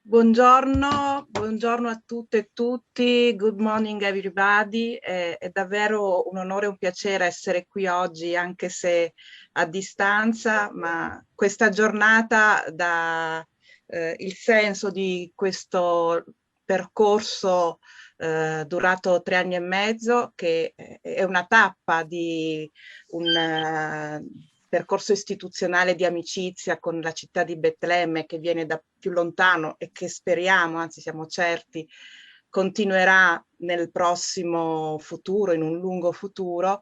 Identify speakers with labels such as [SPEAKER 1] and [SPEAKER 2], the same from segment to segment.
[SPEAKER 1] Buongiorno a tutte e tutti, good morning everybody, è davvero un onore e un piacere essere qui oggi anche se a distanza, ma questa giornata dà il senso di questo percorso durato 3 anni e mezzo, che è una tappa di un percorso istituzionale di amicizia con la città di Betlemme che viene da più lontano e che speriamo, anzi siamo certi, continuerà nel prossimo futuro, in un lungo futuro.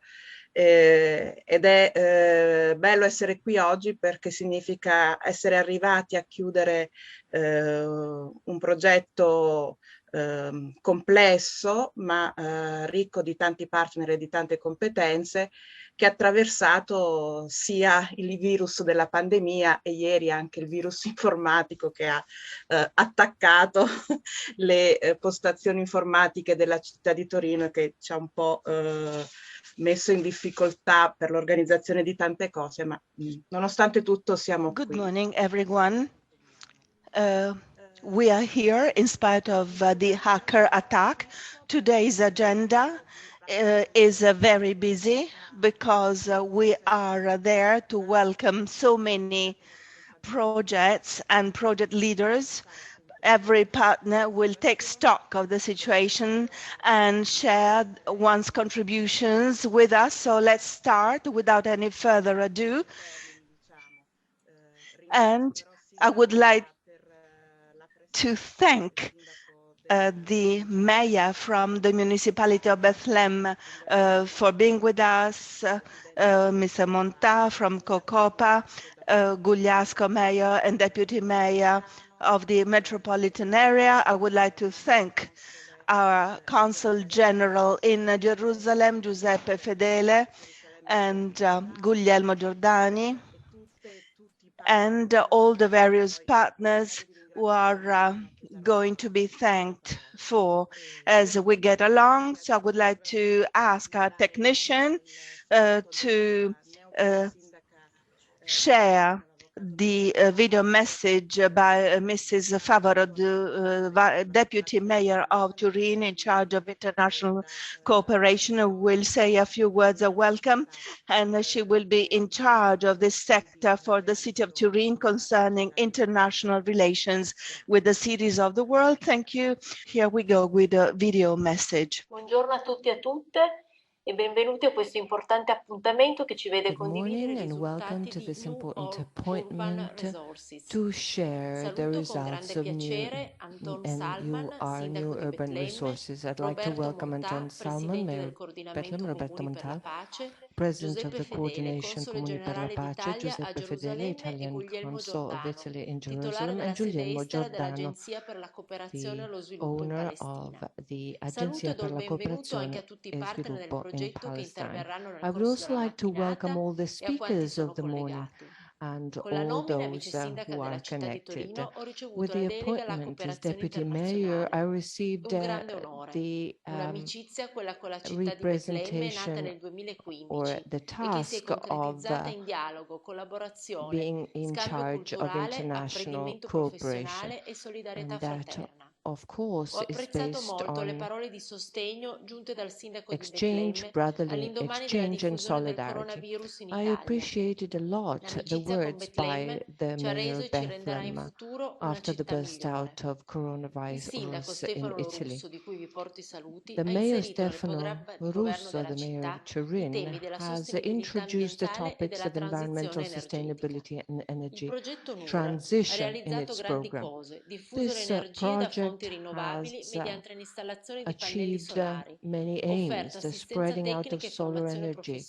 [SPEAKER 1] Ed è bello essere qui oggi perché significa essere arrivati a chiudere un progetto complesso ma ricco di tanti partner e di tante competenze, che ha attraversato sia il virus della pandemia e ieri anche il virus informatico che ha attaccato le postazioni informatiche della città di Torino, che ci ha un po' messo in difficoltà per l'organizzazione di tante cose, ma nonostante tutto siamo qui.
[SPEAKER 2] Good morning, everyone. We are here in spite of the hacker attack. Today's agenda is very busy because we are there to welcome so many projects and project leaders. Every partner will take stock of the situation and share one's contributions with us. So let's start without any further ado. And I would like to thank the mayor from the municipality of Bethlehem for being with us, Mr. Monta from Cocopa, Gugliasco mayor and deputy mayor of the metropolitan area. I would like to thank our consul general in Jerusalem, Giuseppe Fedele, and Guglielmo Giordani, and all the various partners who are going to be thanked for as we get along. So I would like to ask our technician to share the video message by Mrs. Favaro, the Deputy Mayor of Turin in charge of international cooperation, who will say a few words of welcome, and she will be in charge of this sector for the city of Turin concerning international relations with the cities of the world. Thank you. Here we go with a video message.
[SPEAKER 3] Buongiorno a tutti e a tutte. E benvenuti a questo importante appuntamento che ci vede condividere
[SPEAKER 4] and welcome to this important appointment to share the results of new urban resources. I'd like to welcome Anton Salman, Mayor of Bethlehem, Roberto Montal, President of the Coordination Comuni per la Pace, Giuseppe Fedele, Italian Consul of Italy in Jerusalem, and Guglielmo Giordano, the owner of the Agenzia per la Cooperazione e Sviluppo in Palestine. I would also like to welcome all the speakers of the morning and all those who are connected. With the appointment as Deputy Mayor, I received the representation or the task of being in charge of international cooperation, and that of course is based on exchange, brotherly exchange and solidarity. I appreciated a lot the words by the Mayor of Bethlehem after the burst out of coronavirus in Italy. The Mayor Stefano Russo, the Mayor of Turin, has introduced the topics of environmental sustainability and energy transition in its program. This project has achieved many aims, the spreading out of solar energy,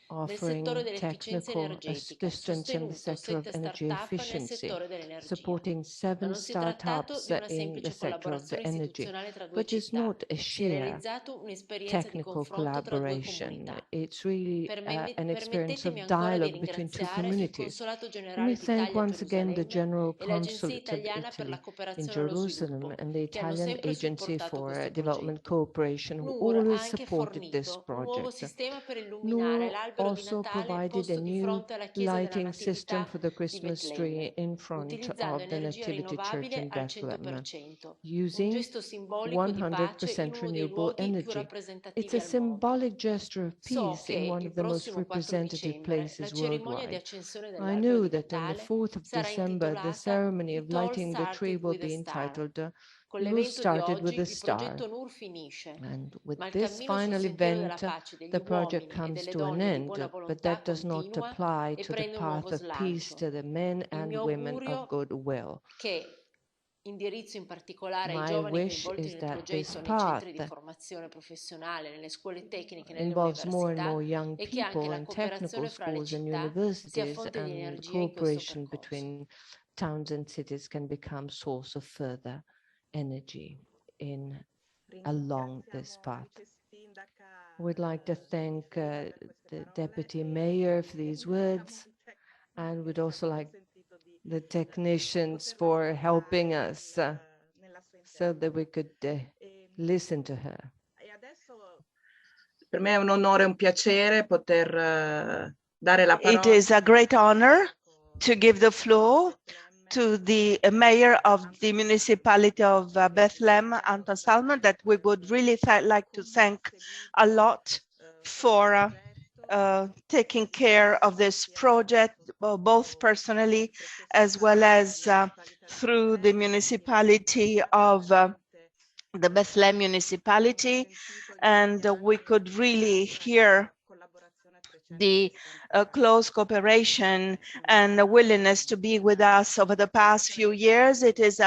[SPEAKER 4] offering technical assistance in the sector of energy efficiency, supporting 7 startups in the sector of the energy, but it's not a sheer technical collaboration. It's really an experience of dialogue between two communities. Let me thank once again the General Consulate of Italy in Jerusalem and the Italian Agency for Development Cooperation, who always supported this project. Nur also provided a new lighting system for the Christmas tree in front of the Nativity Church in Bethlehem, using 100% renewable energy. It's a symbolic gesture of peace in one of the most representative places worldwide. I know that on the 4th of December, the ceremony of lighting the tree will be entitled "You Started with a Star." And with this final event, the project comes to an end, but that does not apply to the path of peace to the men and women of goodwill. My wish is that this path involves more and more young people in technical schools and universities, and cooperation between towns and cities can become source of further energy along this path. We'd like to thank the Deputy Mayor for these words, and we'd also like the technicians for helping us so that we could listen to her.
[SPEAKER 1] Per me è un onore e un piacere poter dare la parola.
[SPEAKER 2] It is a great honor to give the floor to the mayor of the municipality of Bethlehem, Anton Salman, that we would really like to thank a lot for taking care of this project, both personally as well as through the municipality of the Bethlehem municipality. And we could really hear the close cooperation and the willingness to be with us over the past few years. It is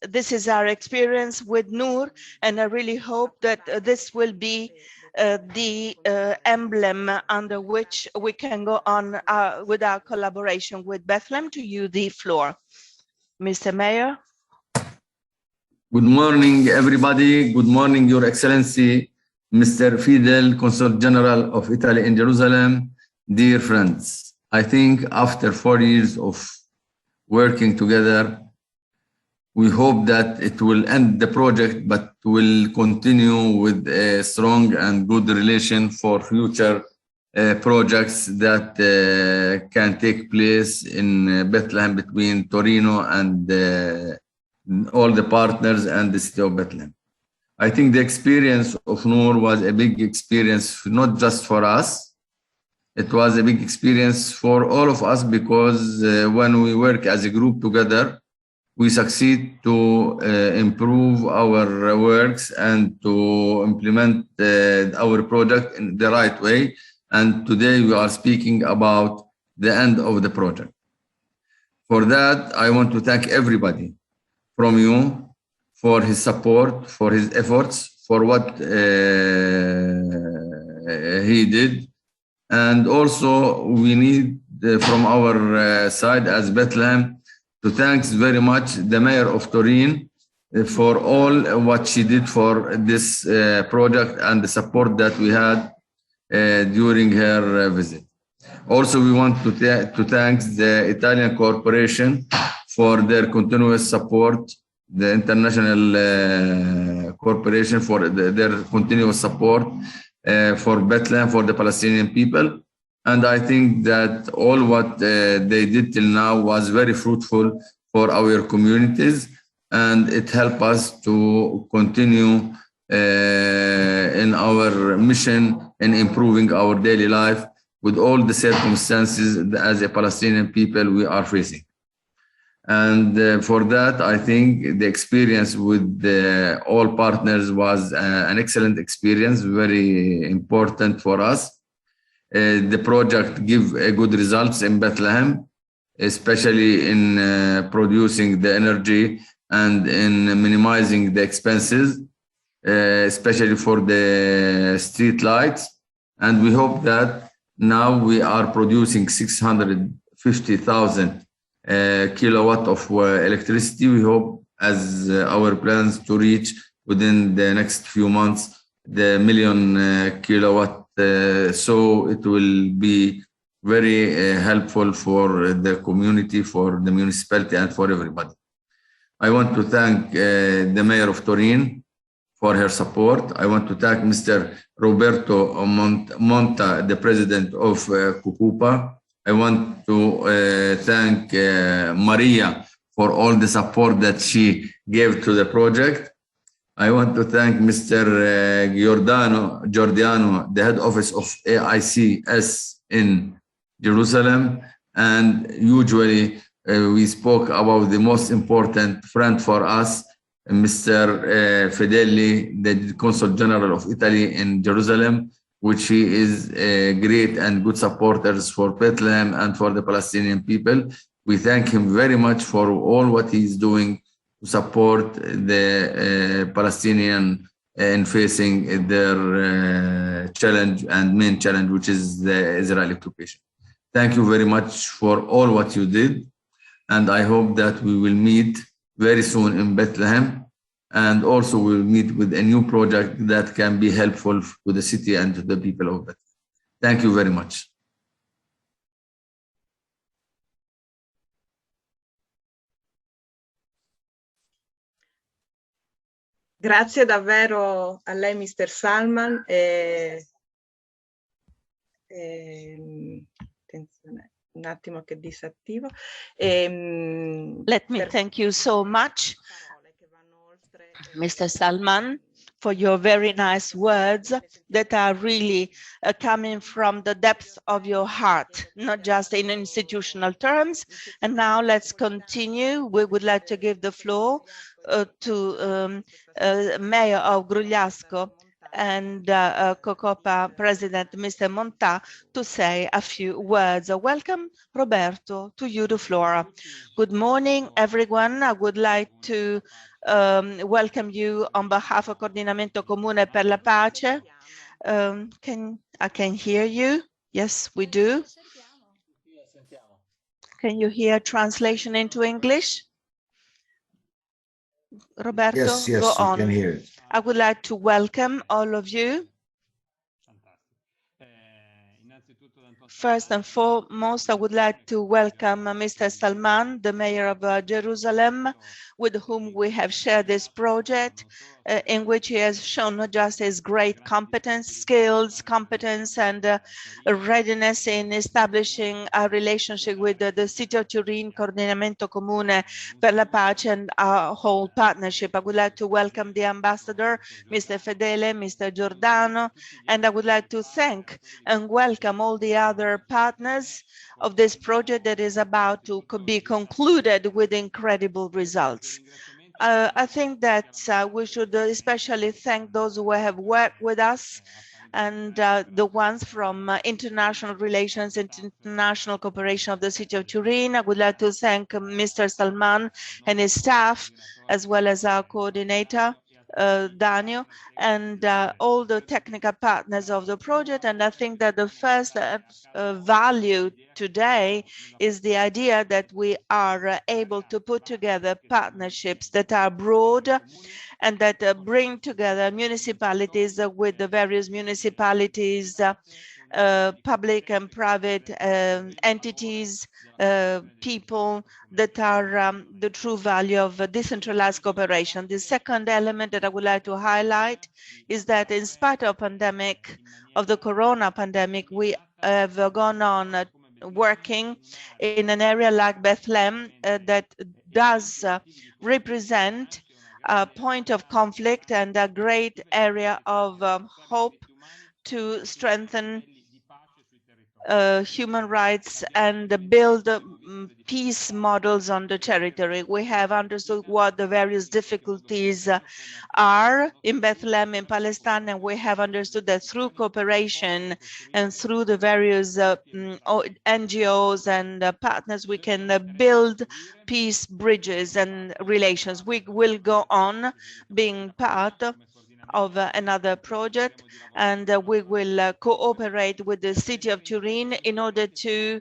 [SPEAKER 2] this is our experience with Nur, and I really hope that this will be the emblem under which we can go on with our collaboration with Bethlehem. To you, the floor, Mr. Mayor.
[SPEAKER 5] Good morning, everybody. Good morning, Your Excellency, Mr. Fidel, Consul General of Italy in Jerusalem. Dear friends, I think after 4 years of working together, we hope that it will end the project, but will continue with a strong and good relation for future projects that can take place in Bethlehem between Torino and all the partners and the city of Bethlehem. I think the experience of Nur was a big experience, not just for us. It was a big experience for all of us, because when we work as a group together, we succeed to improve our works and to implement our project in the right way. And today we are speaking about the end of the project. For that, I want to thank everybody from you for his support, for his efforts, for what he did. And also we need from our side as Bethlehem to thank very much the Mayor of Turin for all what she did for this project and the support that we had during her visit. Also, we want to thank the Italian corporation for their continuous support, the international corporation for their continuous support for Bethlehem, for the Palestinian people. And I think that all what they did till now was very fruitful for our communities, and it helped us to continue in our mission in improving our daily life with all the circumstances as a Palestinian people we are facing. And for that, I think the experience with all partners was an excellent experience, very important for us. The project give good results in Bethlehem, especially in producing the energy and in minimizing the expenses, especially for the street lights. And we hope that now we are producing 650,000 kilowatt of electricity. We hope as our plans to reach within the next few months the 1 million kilowatt. So it will be very helpful for the community, for the municipality, and for everybody. I want to thank the Mayor of Turin for her support. I want to thank Mr. Roberto Monta, the president of Cucupa. I want to thank Maria for all the support that she gave to the project. I want to thank Mr. Giordano, the head office of AICS in Jerusalem. And usually we spoke about the most important friend for us, Mr. Fedeli, the Consul General of Italy in Jerusalem, which he is great and good supporters for Bethlehem and for the Palestinian people. We thank him very much for all what he's doing to support the Palestinian in facing their challenge and main challenge, which is the Israeli occupation. Thank you very much for all what you did. And I hope that we will meet very soon in Bethlehem. And also we'll meet with a new project that can be helpful to the city and to the people of Bethlehem. Thank you very much.
[SPEAKER 1] Grazie davvero a lei, Mr. Salman. Attenzione, un attimo che disattivo.
[SPEAKER 2] Let me thank you so much, Mr. Salman, for your very nice words that are really coming from the depth of your heart, not just in institutional terms. And now let's continue. We would like to give the floor to Mayor of Grugliasco and COCOPA President Mr. Monta to say a few words. Welcome, Roberto, to you the floor. Good morning, everyone. I would like to welcome you on behalf of Coordinamento Comune per la Pace. I can hear you? Yes, we do. Can you hear translation into English? Roberto,
[SPEAKER 6] yes,
[SPEAKER 2] go on.
[SPEAKER 6] You can hear it.
[SPEAKER 2] I would like to welcome all of you. First and foremost, I would like to welcome Mr. Salman, the mayor of Jerusalem, with whom we have shared this project, in which he has shown not just his great competence, and readiness in establishing a relationship with the City of Turin, Coordinamento Comune per la Pace, and our whole partnership. I would like to welcome the ambassador, Mr. Fedele, Mr. Giordano, and I would like to thank and welcome all the other partners of this project that is about to be concluded with incredible results. I think that we should especially thank those who have worked with us and the ones from international relations and international cooperation of the City of Turin. I would like to thank Mr. Salman and his staff, as well as our coordinator, Daniel, and all the technical partners of the project. And I think that the first value today is the idea that we are able to put together partnerships that are broad and that bring together municipalities with the various municipalities, public and private entities, people that are the true value of decentralized cooperation. The second element that I would like to highlight is that in spite of the corona pandemic, we have gone on working in an area like Bethlehem that does represent a point of conflict and a great area of hope to strengthen human rights and build peace models on the territory. We have understood what the various difficulties are in Bethlehem, in Palestine, and we have understood that through cooperation and through the various NGOs and partners, we can build peace bridges and relations. We will go on being part of another project, and we will cooperate with the City of Turin in order to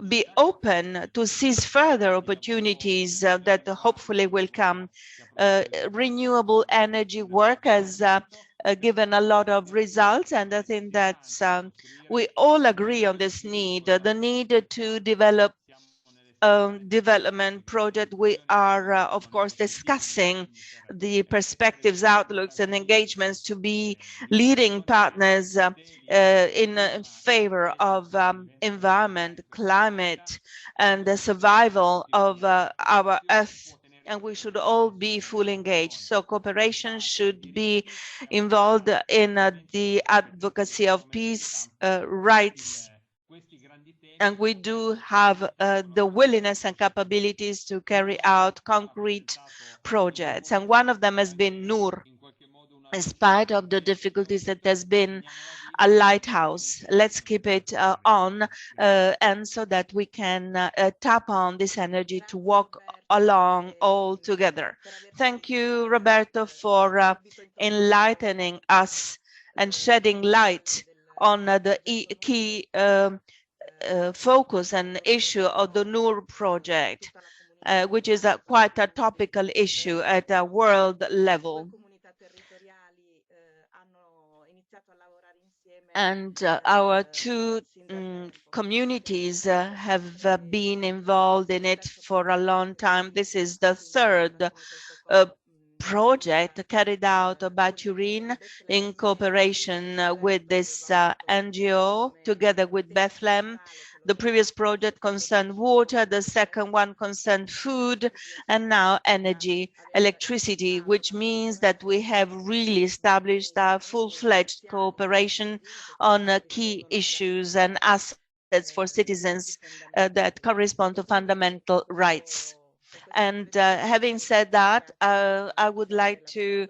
[SPEAKER 2] be open to seize further opportunities that hopefully will come. Renewable energy work has given a lot of results, and I think that we all agree on this need, the need to develop development project, we are, of course, discussing the perspectives, outlooks, and engagements to be leading partners in favor of environment, climate, and the survival of our Earth. And we should all be fully engaged. So cooperation should be involved in the advocacy of peace, rights, and we do have the willingness and capabilities to carry out concrete projects. And one of them has been Nur. In spite of the difficulties, that has been a lighthouse. Let's keep it on, and so that we can tap on this energy to walk along all together. Thank you, Roberto, for enlightening us and shedding light on the key focus and issue of the Nur project, which is quite a topical issue at a world level. And our two communities have been involved in it for a long time. This is the third project carried out by Turin in cooperation with this NGO together with Bethlehem. The previous project concerned water, the second one concerned food, and now energy, electricity, which means that we have really established a full-fledged cooperation on key issues and assets for citizens that correspond to fundamental rights. And having said that, I would like to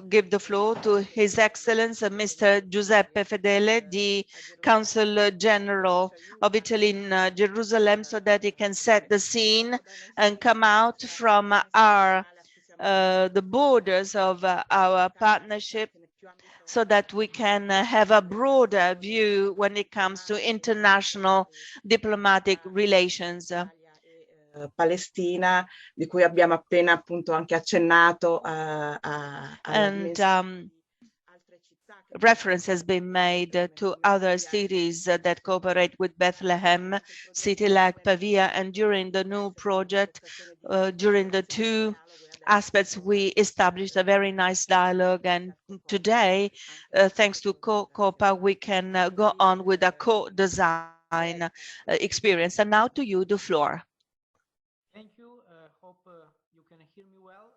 [SPEAKER 2] give the floor to His Excellency Mr. Giuseppe Fedele, the Consul General of Italy in Jerusalem, so that he can set the scene and come out from the borders of our partnership, so that we can have a broader view when it comes to international diplomatic relations.
[SPEAKER 1] Palestina, di cui abbiamo appena appunto anche accennato
[SPEAKER 2] reference has been made to other cities that cooperate with Bethlehem, city like Pavia, and during the new project, during the two aspects, we established a very nice dialogue, and today, thanks to COPA, we can go on with a co-design experience. And now to you, the floor.
[SPEAKER 6] Thank you. Hope you can hear me well.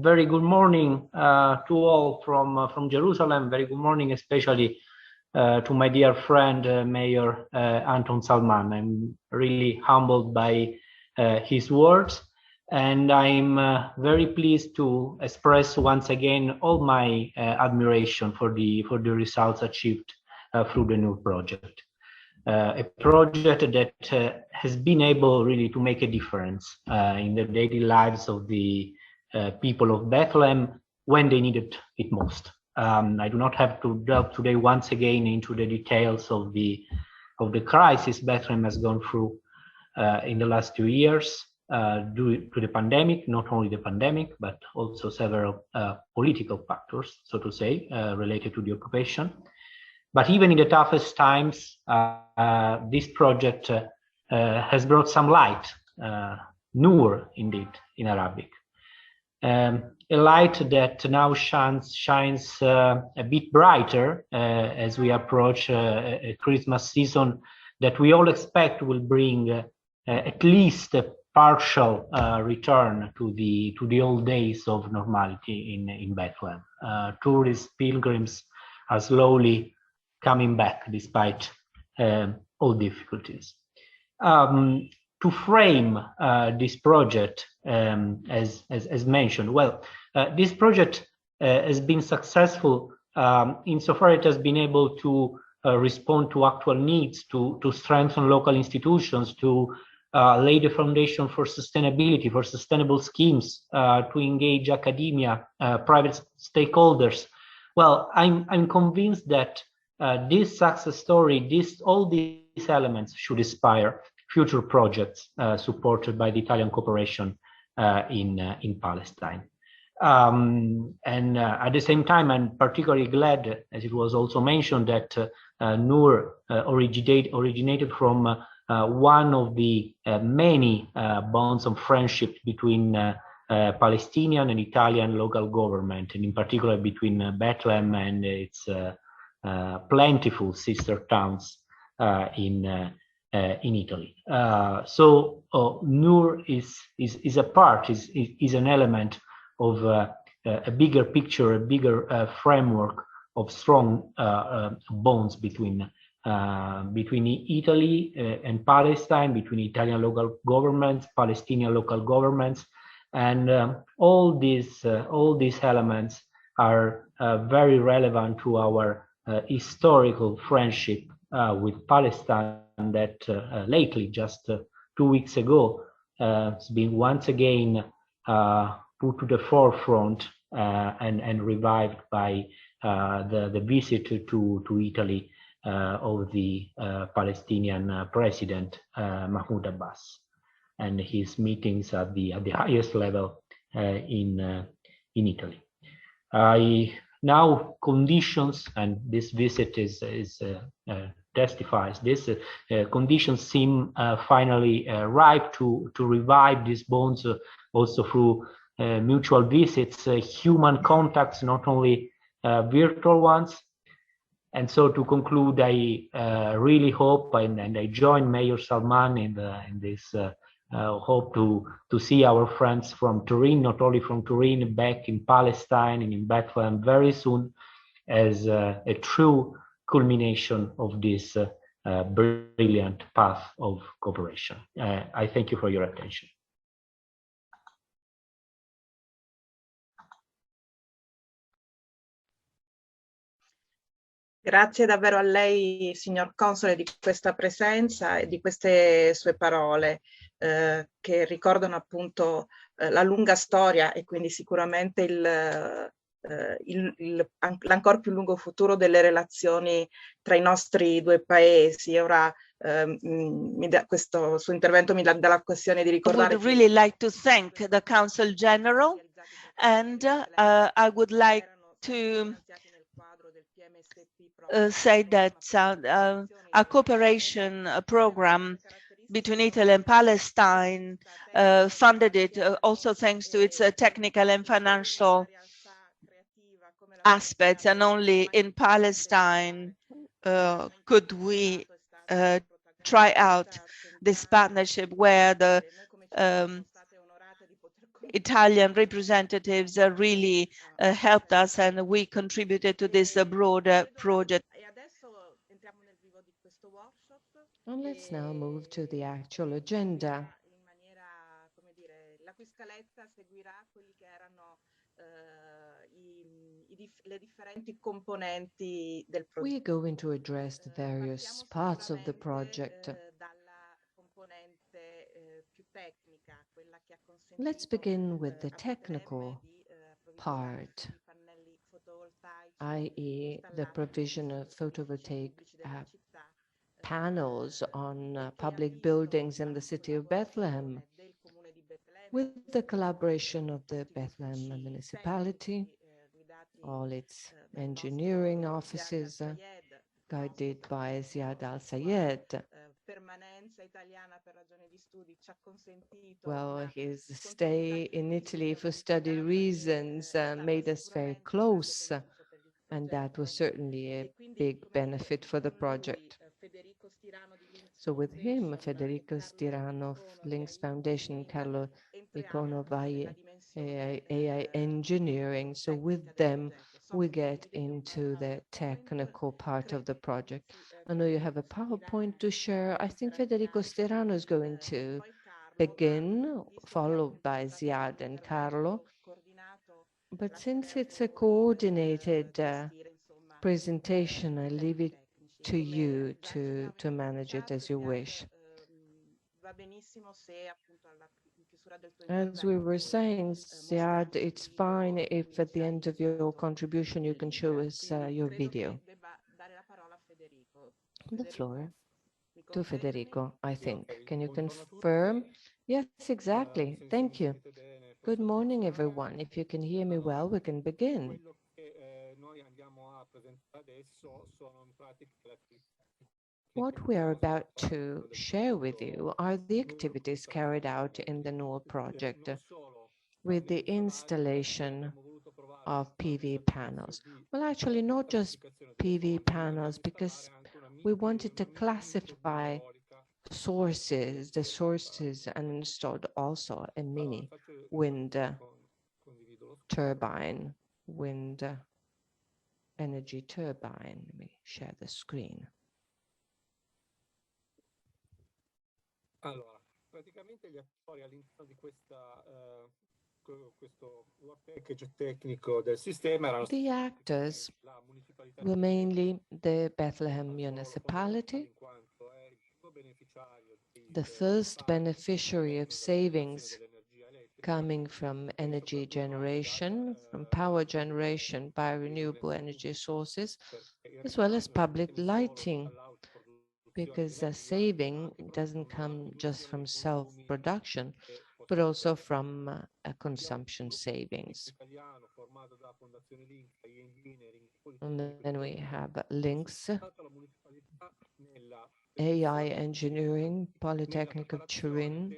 [SPEAKER 6] Very good morning to all from Jerusalem. Very good morning, especially to my dear friend Mayor Anton Salman. I'm really humbled by his words, and I'm very pleased to express once again all my admiration for the results achieved through the Nur project. A project that has been able really to make a difference in the daily lives of the people of Bethlehem when they needed it most. I do not have to delve today once again into the details of the crisis Bethlehem has gone through in the last 2 years due to the pandemic, not only the pandemic, but also several political factors, so to say, related to the occupation. But even in the toughest times, this project has brought some light, Nur indeed in Arabic. A light that now shines a bit brighter as we approach a Christmas season that we all expect will bring at least a partial return to the old days of normality in Bethlehem. Tourists, pilgrims are slowly coming back despite all difficulties. To frame this project, as mentioned, well, this project has been successful insofar it has been able to respond to actual needs, to strengthen local institutions, to lay the foundation for sustainability, for sustainable schemes, to engage academia, private stakeholders. Well, I'm convinced that this success story, all these elements should inspire future projects supported by the Italian cooperation in Palestine. And at the same time, I'm particularly glad, as it was also mentioned, that Nur originated from one of the many bonds of friendship between Palestinian and Italian local government, and in particular between Bethlehem and its plentiful sister towns in Italy. So Nur is a part, is an element of a bigger picture, a bigger framework of strong bonds between Italy and Palestine, between Italian local governments, Palestinian local governments, and all these elements are very relevant to our historical friendship with Palestine that lately, just 2 weeks ago, has been once again put to the forefront and revived by the visit to Italy of the Palestinian president Mahmoud Abbas, and his meetings at the highest level in Italy. Now conditions, and this visit testifies this, conditions seem finally ripe to revive these bonds also through mutual visits, human contacts, not only virtual ones. And so to conclude, I really hope, and I join Mayor Salman in this hope to see our friends from Turin, not only from Turin, back in Palestine and in Bethlehem very soon, as a true culmination of this brilliant path of cooperation. I thank you for your attention.
[SPEAKER 1] Grazie davvero a lei, signor Console, di questa presenza e di queste sue parole che ricordano appunto la lunga storia e quindi sicuramente l'ancor più lungo futuro delle relazioni tra i nostri due paesi. Ora questo suo intervento mi dà l'occasione di ricordare.
[SPEAKER 2] I would really like to thank the Council General, and I would like to say that a cooperation program between Italy and Palestine funded it also thanks to its technical and financial aspects, and only in Palestine could we try out this partnership where the Italian representatives really helped us, and we contributed to this broader project.
[SPEAKER 4] And let's now move to the actual agenda. We are going to address the various parts of the project. Let's begin with the technical part, i.e. the provision of photovoltaic panels on public buildings in the city of Bethlehem, with the collaboration of the Bethlehem municipality, all its engineering offices, guided by Ziad Al-Sayed. Well, his stay in Italy for study reasons made us very close, and that was certainly a big benefit for the project. So with him, Federico Stirano of Links Foundation, Carlo Icono by AI Engineering. So with them, we get into the technical part of the project. I know you have a PowerPoint to share. I think Federico Stirano is going to begin, followed by Ziad and Carlo. But since it's a coordinated presentation, I leave it to you to manage it as you wish. As we were saying, Ziad, it's fine if at the end of your contribution you can show us your video. The floor to Federico, I think. Can you confirm? Yes, exactly. Thank you. Good morning, everyone. If you can hear me well, we can begin. What we are about to share with you are the activities carried out in the Nur project with the installation of PV panels. Well, actually, not just PV panels, because we wanted to classify sources, the sources, and installed also a mini wind turbine, wind energy turbine. Let me share the screen.
[SPEAKER 7] Allora, praticamente gli attori all'interno di questo work package tecnico del sistema erano
[SPEAKER 4] the actors were mainly the Bethlehem municipality, the first beneficiary of savings coming from energy generation, from power generation by renewable energy sources, as well as public lighting, because a saving doesn't come just from self-production, but also from consumption savings. And then we have links, AI Engineering, Polytechnic of Turin,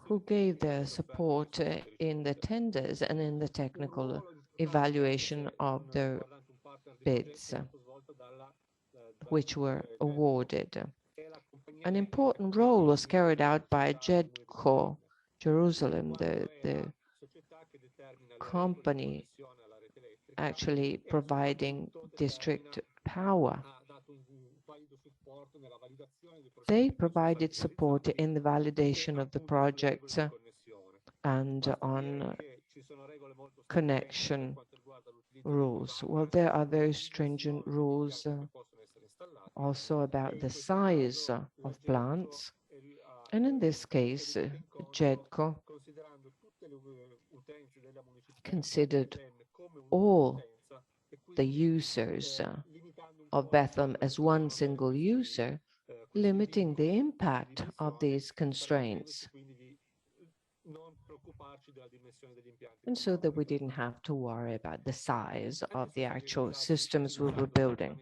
[SPEAKER 4] who gave their support in the tenders and in the technical evaluation of the bids, which were awarded. An important role was carried out by JEDCO, Jerusalem, the company actually providing district power. They provided support in the validation of the projects and on connection rules. Well, there are very stringent rules also about the size of plants. And in this case, JEDCO considered all the users of Bethlehem as one single user, limiting the impact of these constraints, and so that we didn't have to worry about the size of the actual systems we were building.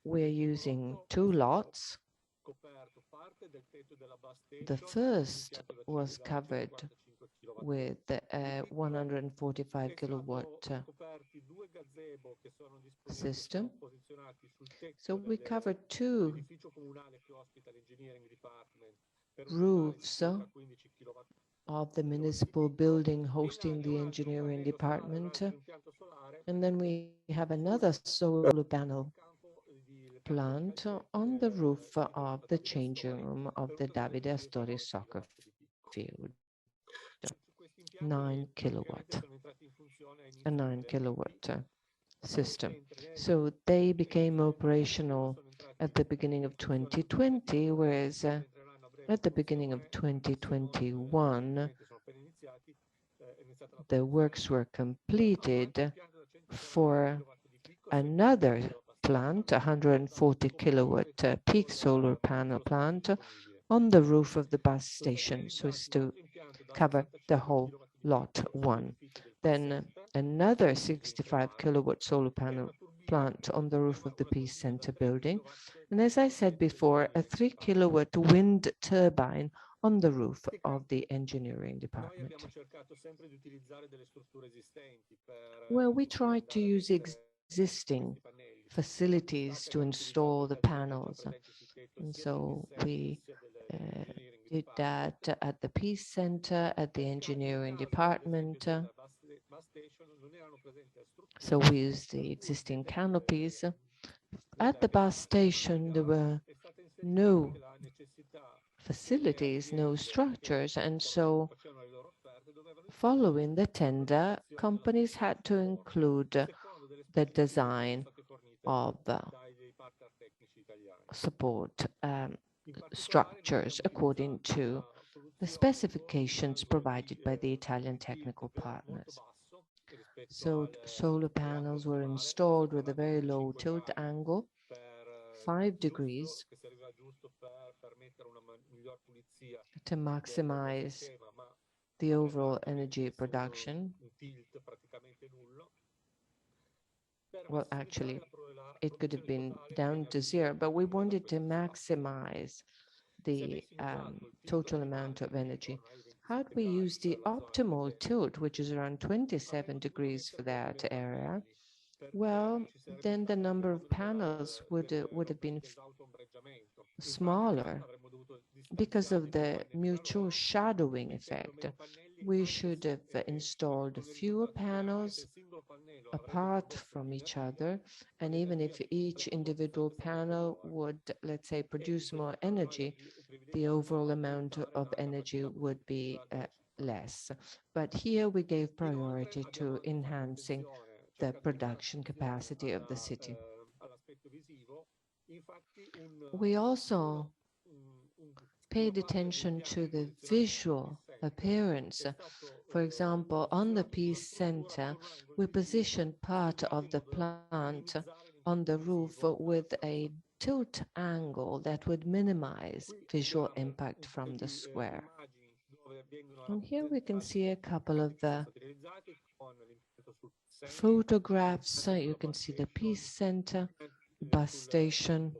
[SPEAKER 4] We're using 2 lots. The first was covered with a 145 kilowatt system. So we covered 2 roofs of the municipal building hosting the engineering department. And then we have another solar panel plant on the roof of the changing room of the Davide Astori soccer field. 9 kilowatt, a 9 kilowatt system. So they became operational at the beginning of 2020, whereas at the beginning of 2021, the works were completed for another plant, 140 kilowatt peak solar panel plant on the roof of the bus station, so as to cover the whole lot 1. Then another 65 kilowatt solar panel plant on the roof of the Peace Center building. And as I said before, a 3 kilowatt wind turbine on the roof of the engineering department. Well, we tried to use existing facilities to install the panels. And so we did that at the Peace Center, at the engineering department. So we used the existing canopies. At the bus station, there were no facilities, no structures. And so following the tender, companies had to include the design of support structures according to the specifications provided by the Italian technical partners. So solar panels were installed with a very low tilt angle, 5 degrees, to maximize the overall energy production. Well, actually, it could have been down to zero, but we wanted to maximize the total amount of energy. How do we use the optimal tilt, which is around 27 degrees for that area? Well, then the number of panels would have been smaller because of the mutual shadowing effect. We should have installed fewer panels apart from each other, and even if each individual panel would, let's say, produce more energy, the overall amount of energy would be less. But here we gave priority to enhancing the production capacity of the city. We also paid attention to the visual appearance. For example, on the Peace Center, we positioned part of the plant on the roof with a tilt angle that would minimize visual impact from the square. And here we can see a couple of photographs. You can see the Peace Center, bus station,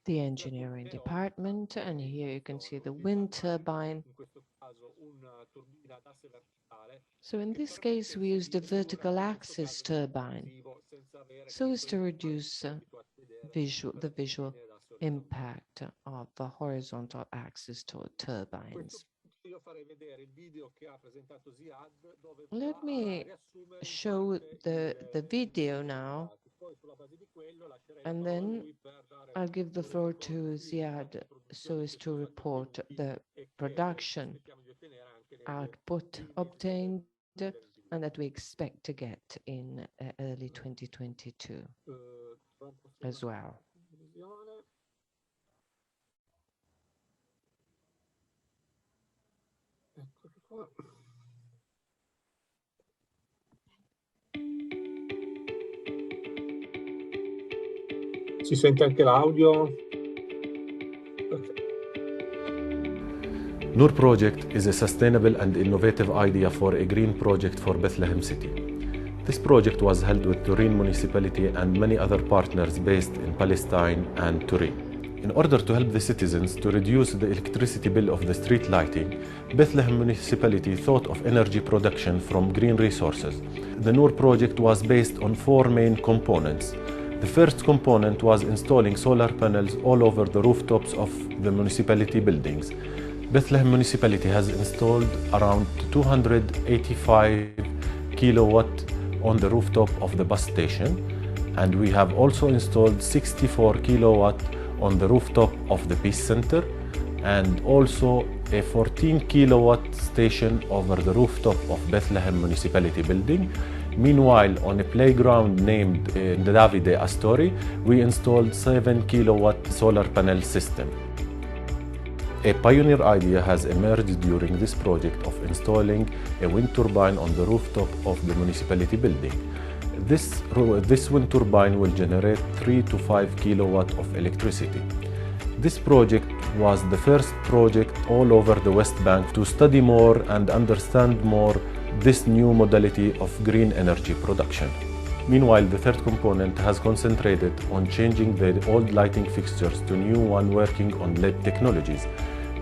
[SPEAKER 4] the engineering department, and here you can see the wind turbine. So in this case, we used a vertical axis turbine so as to reduce the visual impact of the horizontal axis turbines. Let me show the video now, and then I'll give the floor to Ziad so as to report the production output obtained and that we expect to get in early 2022 as well.
[SPEAKER 7] Si sente anche l'audio?
[SPEAKER 8] Nur Project is a sustainable and innovative idea for a green project for Bethlehem City. This project was held with Turin Municipality and many other partners based in Palestine and Turin. In order to help the citizens to reduce the electricity bill of the street lighting, Bethlehem Municipality thought of energy production from green resources. The Nur project was based on four main components. The first component was installing solar panels all over the rooftops of the municipality buildings. Bethlehem Municipality has installed around 285 kilowatt on the rooftop of the bus station, and we have also installed 64 kilowatt on the rooftop of the Peace Center, and also a 14 kilowatt station over the rooftop of Bethlehem Municipality building. Meanwhile, on a playground named Davide Astori, we installed 7 kilowatt solar panel system. A pioneer idea has emerged during this project of installing a wind turbine on the rooftop of the municipality building. This wind turbine will generate 3 to 5 kilowatt of electricity. This project was the first project all over the West Bank to study more and understand more this new modality of green energy production. Meanwhile, the third component has concentrated on changing the old lighting fixtures to new one working on LED technologies.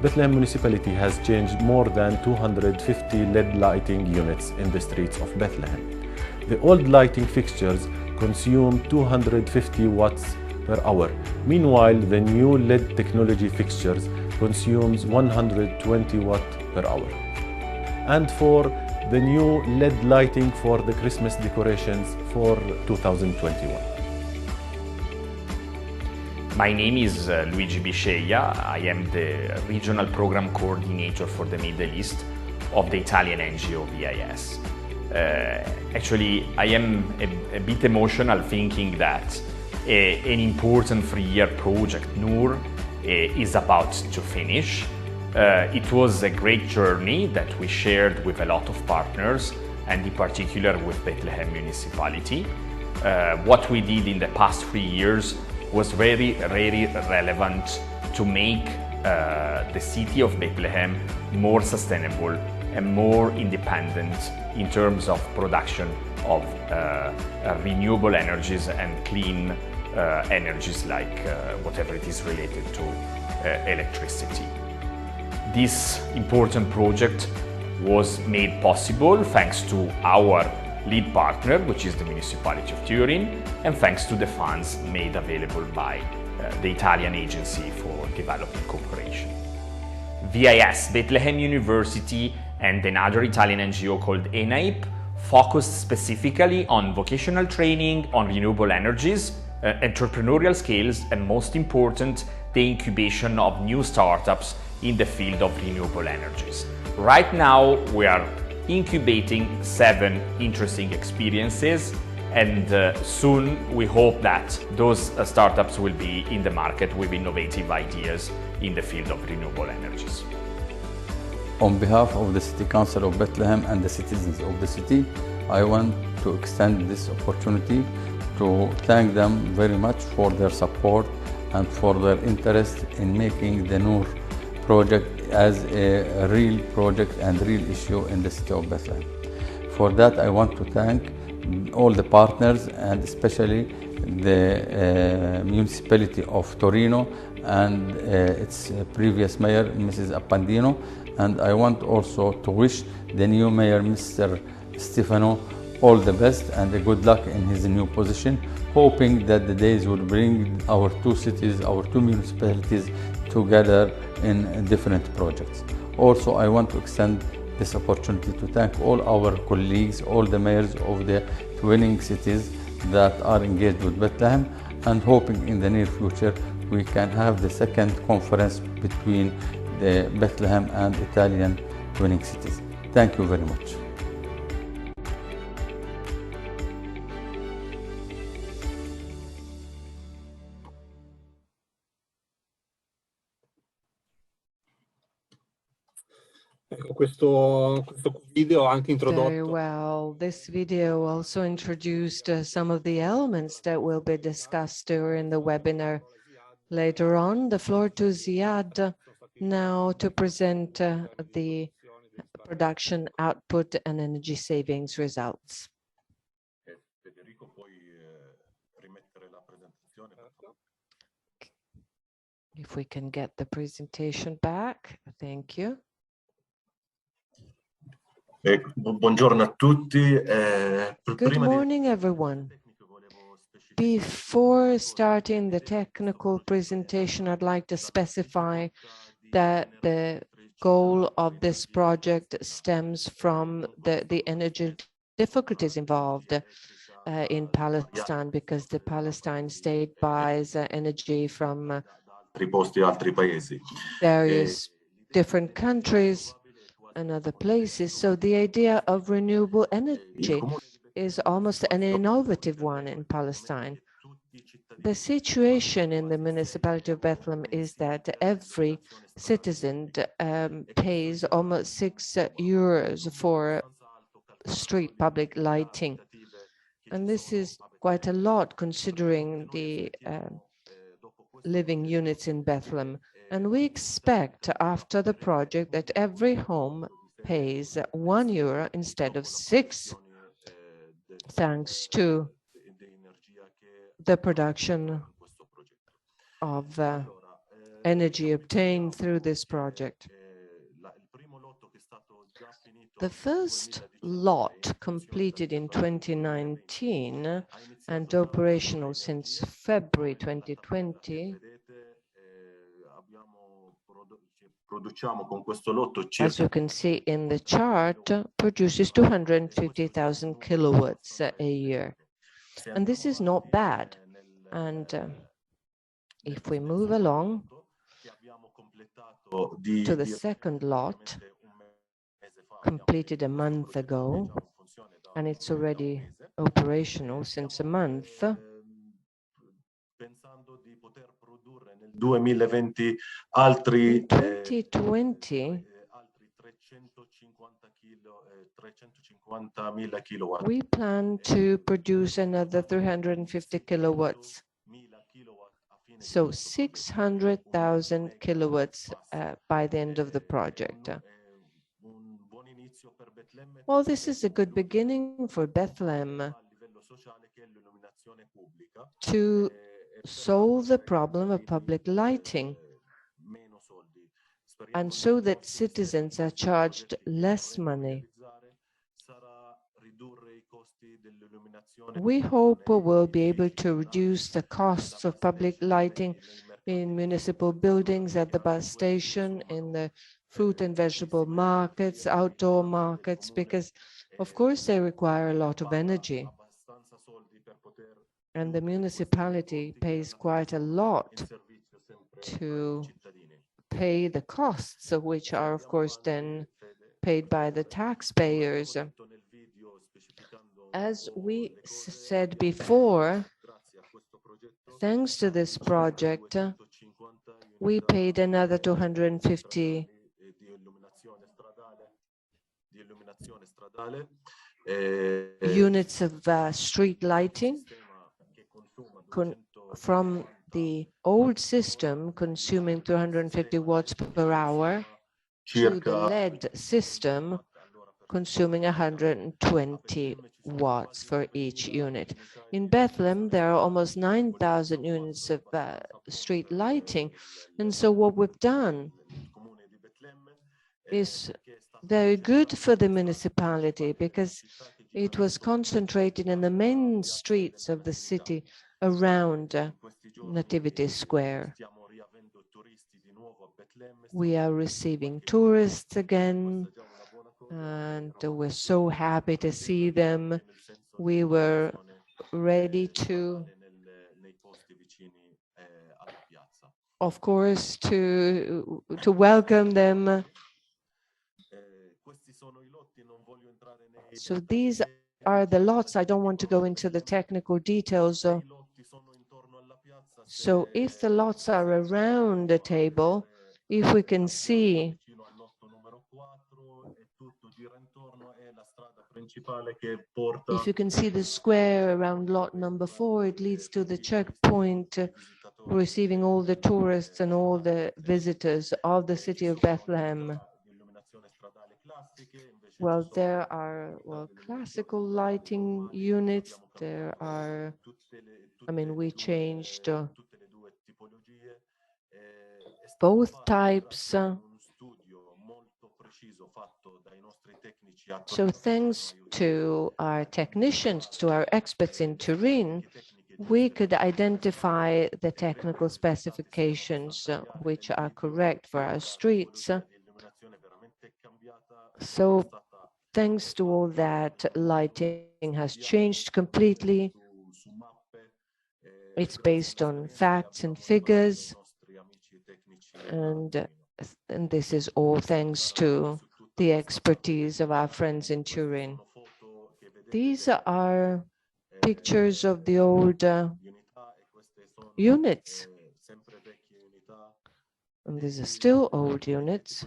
[SPEAKER 8] Bethlehem Municipality has changed more than 250 LED lighting units in the streets of Bethlehem. The old lighting fixtures consume 250 watts per hour. Meanwhile, the new LED technology fixtures consumes 120 watts per hour. And for the new LED lighting for the Christmas decorations for 2021.
[SPEAKER 9] My name is Luigi Bisceglia. I am the Regional Program Coordinator for the Middle East of the Italian NGO VIS. Actually, I am a bit emotional thinking that an important 3-year project, Nur, is about to finish. It was a great journey that we shared with a lot of partners, and in particular with Bethlehem Municipality. What we did in the past 3 years was very relevant to make the city of Bethlehem more sustainable and more independent in terms of production of renewable energies and clean energies like whatever it is related to electricity. This important project was made possible thanks to our lead partner, which is the municipality of Turin, and thanks to the funds made available by the Italian Agency for Development Cooperation. VIS, Bethlehem University, and another Italian NGO called ENAIP focused specifically on vocational training, on renewable energies, entrepreneurial skills, and most important, the incubation of new startups in the field of renewable energies. Right now, we are incubating 7 interesting experiences, and soon we hope that those startups will be in the market with innovative ideas in the field of renewable energies.
[SPEAKER 10] On behalf of the City Council of Bethlehem and the citizens of the city, I want to extend this opportunity to thank them very much for their support and for their interest in making the Nur project as a real project and real issue in the city of Bethlehem. For that, I want to thank all the partners and especially the municipality of Torino and its previous mayor, Mrs. Appandino. And I want also to wish the new mayor, Mr. Stefano, all the best and a good luck in his new position, hoping that the days will bring our 2 cities, our 2 municipalities together in different projects. Also, I want to extend this opportunity to thank all our colleagues, all the mayors of the twinning cities that are engaged with Bethlehem, and hoping in the near future we can have the second conference between the Bethlehem and Italian twinning cities. Thank you very much.
[SPEAKER 7] Questo video ha anche introdotto.
[SPEAKER 4] Very well. This video also introduced some of the elements that will be discussed during the webinar. Later on, the floor to Ziad now to present the production output and energy savings results. If we can get the presentation back, thank you.
[SPEAKER 11] Buongiorno a tutti.
[SPEAKER 4] Good morning, everyone. Before starting the technical presentation, I'd like to specify that the goal of this project stems from the energy difficulties involved in Palestine, because the Palestine state buys energy from various different countries and other places. So the idea of renewable energy is almost an innovative one in Palestine. The situation in the municipality of Bethlehem is that every citizen pays almost €6 for street public lighting. And this is quite a lot considering the living units in Bethlehem. And we expect after the project that every home pays €1 instead of 6, thanks to the production of energy obtained through this project. The first lot completed in 2019 and operational since February 2020, as you can see in the chart, produces 250,000 kilowatts a year. And this is not bad. And if we move along to the second lot, completed a month ago, and it's already operational since a month. In 2020, we plan to produce another 350 kilowatts. So 600,000 kilowatts by the end of the project. Well, this is a good beginning for Bethlehem to solve the problem of public lighting, and so that citizens are charged less money. We hope we'll be able to reduce the costs of public lighting in municipal buildings, at the bus station, in the fruit and vegetable markets, outdoor markets, because of course they require a lot of energy. And the municipality pays quite a lot to pay the costs, of which are of course then paid by the taxpayers. As we said before, thanks to this project, we paid another 250 units of street lighting from the old system consuming 250 watts per hour to the LED system consuming 120 watts for each unit. In Bethlehem, there are almost 9,000 units of street lighting. And so what we've done is very good for the municipality, because it was concentrated in the main streets of the city around Nativity Square. We are receiving tourists again, and we're so happy to see them. We were ready to, of course, to welcome them. So these are the lots. I don't want to go into the technical details. So if the lots are around the table, if we can see if you can see the square around lot number 4, it leads to the checkpoint receiving all the tourists and all the visitors of the city of Bethlehem. Well, there are classical lighting units. There are, I mean, we changed both types. So thanks to our technicians, to our experts in Turin, we could identify the technical specifications which are correct for our streets. So thanks to all that, lighting has changed completely. It's based on facts and figures, and this is all thanks to the expertise of our friends in Turin. These are pictures of the old units, and these are still old units.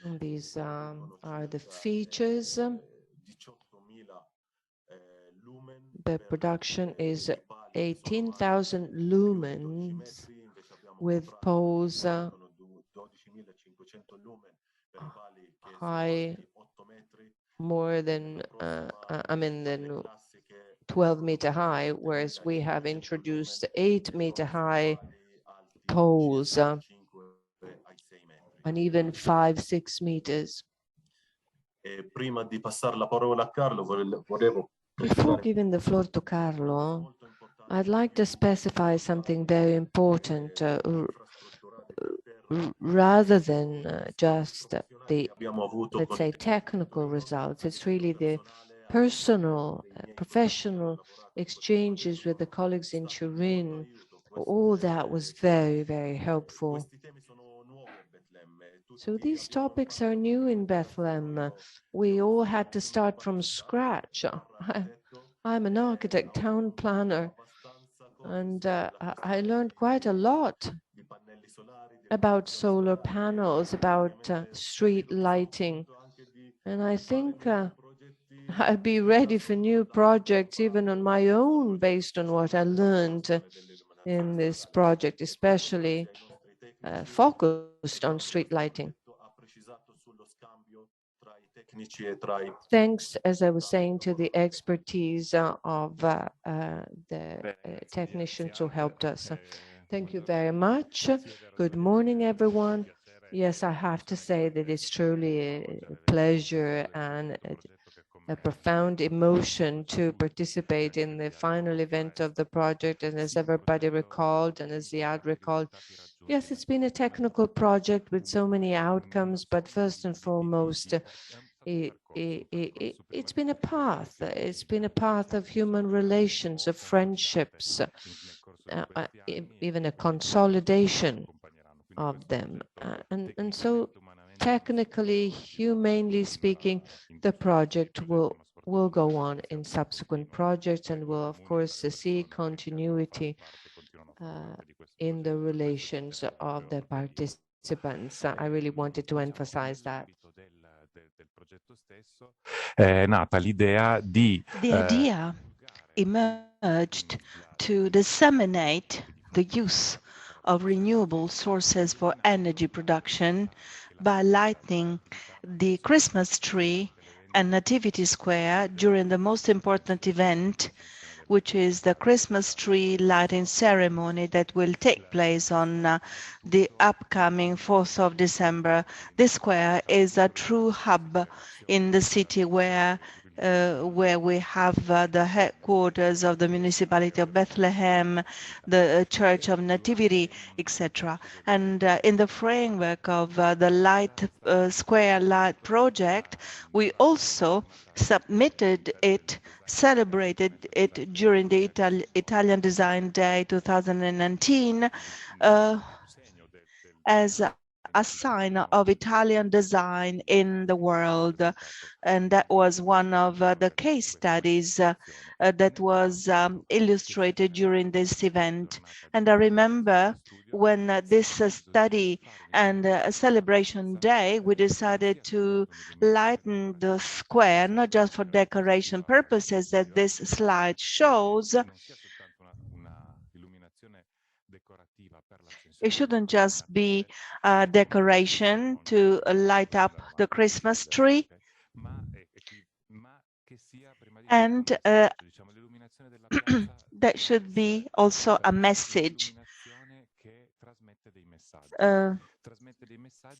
[SPEAKER 4] And these are the features. The production is 18,000 lumens with poles high more than, than 12-meter high, whereas we have introduced 8-meter high poles and even 5-6 meters. Before giving the floor to Carlo, I'd like to specify something very important, rather than just the, let's say, technical results. It's really the personal, professional exchanges with the colleagues in Turin. All that was very, very helpful. So these topics are new in Bethlehem. We all had to start from scratch. I'm an architect, town planner, and I learned quite a lot about solar panels, about street lighting. And I think I'll be ready for new projects, even on my own, based on what I learned in this project, especially focused on street lighting. Thanks, as I was saying, to the expertise of the technicians who helped us. Thank you very much. Good morning, everyone. Yes, I have to say that it's truly a pleasure and a profound emotion to participate in the final event of the project. And as everybody recalled, and as Ziad recalled, yes, it's been a technical project with so many outcomes, but first and foremost, it's been a path. It's been a path of human relations, of friendships, even a consolidation of them. And so technically, humanely speaking, the project will go on in subsequent projects and will, of course, see continuity in the relations of the participants. I really wanted to emphasize that.
[SPEAKER 2] The idea emerged to disseminate the use of renewable sources for energy production by lighting the Christmas tree and Nativity Square during the most important event, which is the Christmas tree lighting ceremony that will take place on the upcoming 4th of December. This square is a true hub in the city where we have the headquarters of the municipality of Bethlehem, the Church of Nativity, etc. And in the framework of the Light Square Light project, we also submitted it, celebrated it during the Italian Design Day 2019 as a sign of Italian design in the world. And that was one of the case studies that was illustrated during this event. And I remember when this study and celebration day, we decided to lighten the square, not just for decoration purposes that this slide shows. It shouldn't just be a decoration to light up the Christmas tree. And that should be also a message.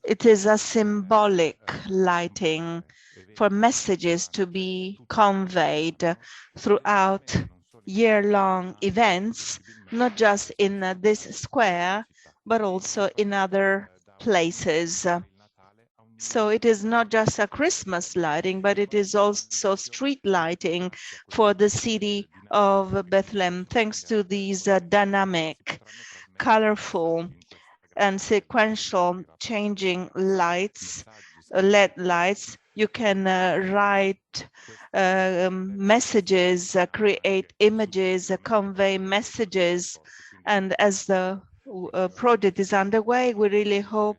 [SPEAKER 2] It is a symbolic lighting for messages to be conveyed throughout year-long events, not just in this square, but also in other places. So it is not just a Christmas lighting, but it is also street lighting for the city of Bethlehem, thanks to these dynamic, colorful, and sequential changing lights, LED lights. You can write messages, create images, convey messages. And as the project is underway, we really hope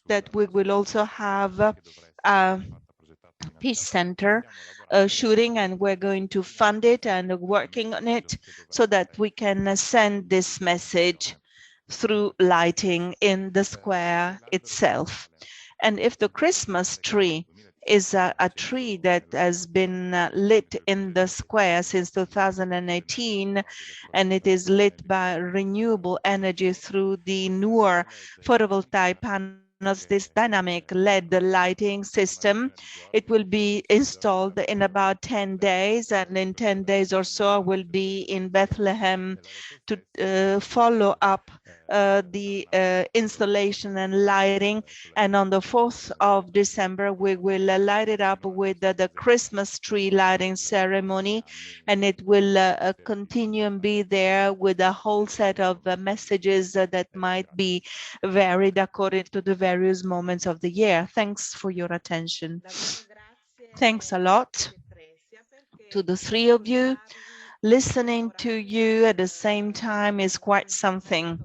[SPEAKER 2] that we will also have a peace center shooting, and we're going to fund it and working on it so that we can send this message through lighting in the square itself. And if the Christmas tree is a tree that has been lit in the square since 2018, and it is lit by renewable energy through the Nur photovoltaic panels, this dynamic LED lighting system. It will be installed in about 10 days, and in 10 days or so will be in Bethlehem to follow up the installation and lighting. And on the 4th of December, we will light it up with the Christmas tree lighting ceremony, and it will continue and be there with a whole set of messages that might be varied according to the various moments of the year. Thanks for your attention. Thanks a lot to the three of you. Listening to you at the same time is quite something.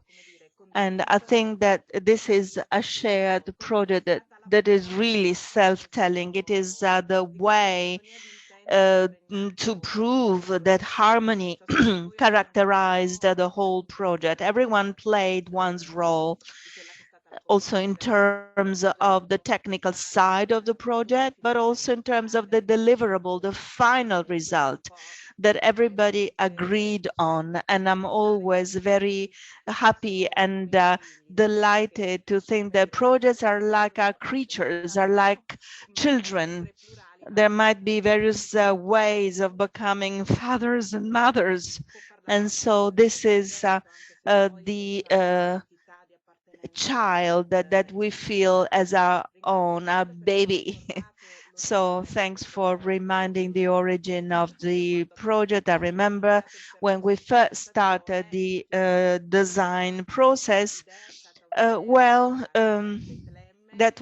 [SPEAKER 2] And I think that this is a shared project that is really self-telling. It is the way to prove that harmony characterized the whole project. Everyone played one's role, also in terms of the technical side of the project, but also in terms of the deliverable, the final result that everybody agreed on. And I'm always very happy and delighted to think that projects are like our creatures, are like children. There might be various ways of becoming fathers and mothers. And so this is the child that we feel as our own, our baby. So thanks for reminding the origin of the project. I remember when we first started the design process, that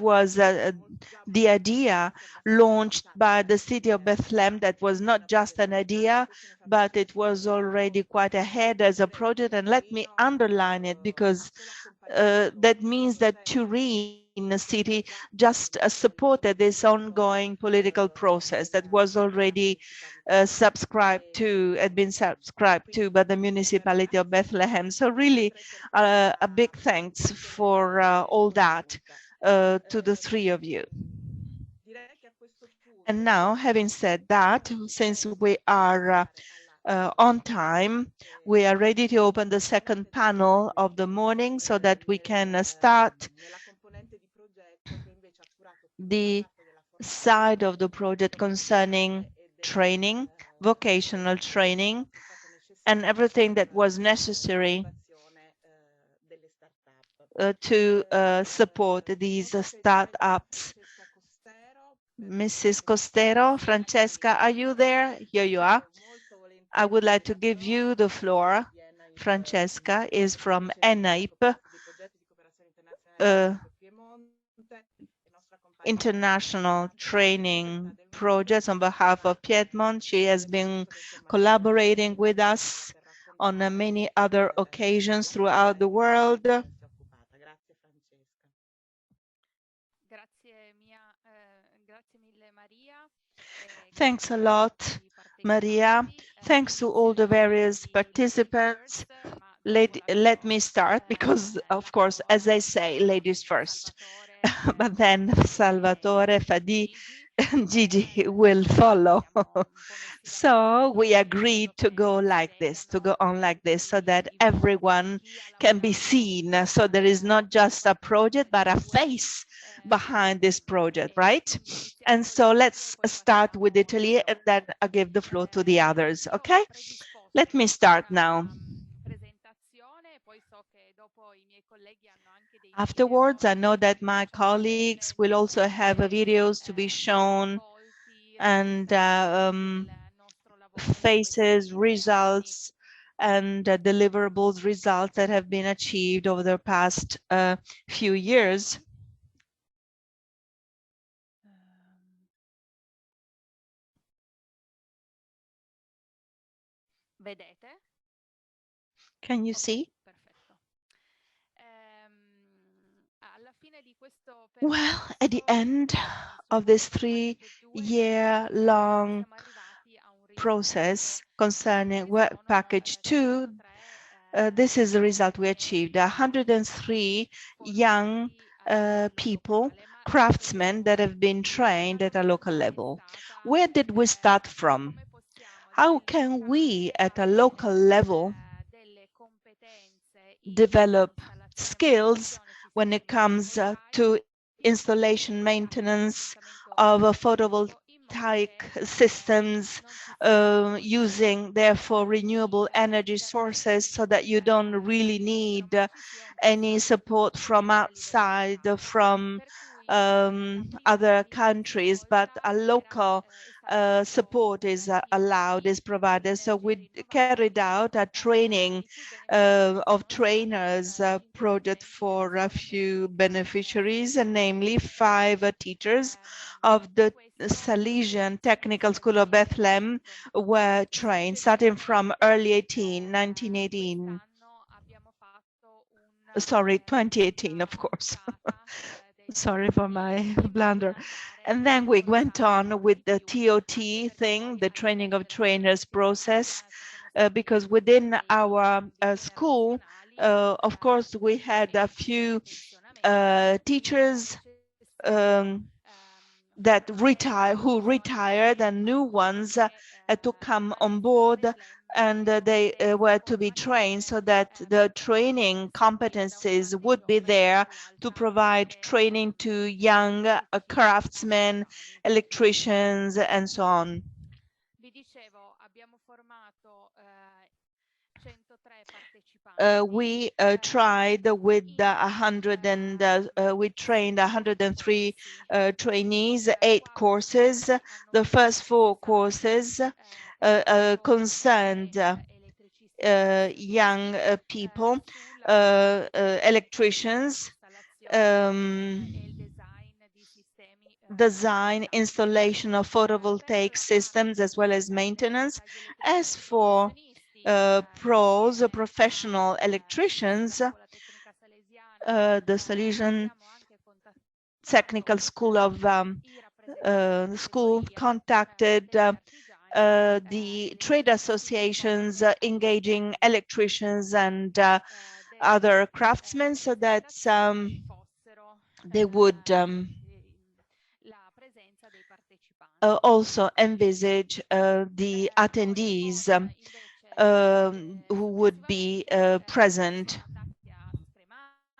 [SPEAKER 2] was the idea launched by the city of Bethlehem. That was not just an idea, but it was already quite ahead as a project. And let me underline it, because that means that Turin city just supported this ongoing political process that was already subscribed to, had been subscribed to by the municipality of Bethlehem. So really a big thanks for all that to the three of you. And now, having said that, since we are on time, we are ready to open the second panel of the morning so that we can start the side of the project concerning training, vocational training, and everything that was necessary to support these startups. Mrs. Costero, Francesca, are you there? Here you are. I would like to give you the floor. Francesca is from ENAIP, international training projects on behalf of Piedmont. She has been collaborating with us on many other occasions throughout the world. Thanks a lot, Maria. Thanks to all the various participants. Let me start because, of course, as I say, ladies first. But then Salvatore, Fadi, and Gigi will follow. So we agreed to go like this, to go on like this, so that everyone can be seen. So there is not just a project, but a face behind this project, right? And so let's start with Italy, and then I'll give the floor to the others, okay? Let me start now. Afterwards, I know that my colleagues will also have videos to be shown and faces, results, and deliverables, results that have been achieved over the past few years. Can you see? Well, at the end of this 3-year-long process concerning work package 2, this is the result we achieved. 103 young people, craftsmen that have been trained at a local level. Where did we start from? How can we at a local level develop skills when it comes to installation maintenance of photovoltaic systems, using therefore renewable energy sources, so that you don't really need any support from outside, from other countries, but a local support is allowed, is provided. So we carried out a training of trainers project for a few beneficiaries, and namely 5 teachers of the Salesian Technical School of Bethlehem were trained starting from early 2018, of course. Sorry for my blunder. And then we went on with the TOT thing, the training of trainers process, because within our school, of course, we had a few teachers who retired, and new ones had to come on board, and they were to be trained so that the training competencies would be there to provide training to young craftsmen, electricians, and so on. We tried with we trained 103 trainees, 8 courses. The first 4 courses concerned young people, electricians, design, installation of photovoltaic systems, as well as maintenance. As for pros, professional electricians, the Salesian Technical School of School contacted the trade associations engaging electricians and other craftsmen so that they would also envisage the attendees who would be present.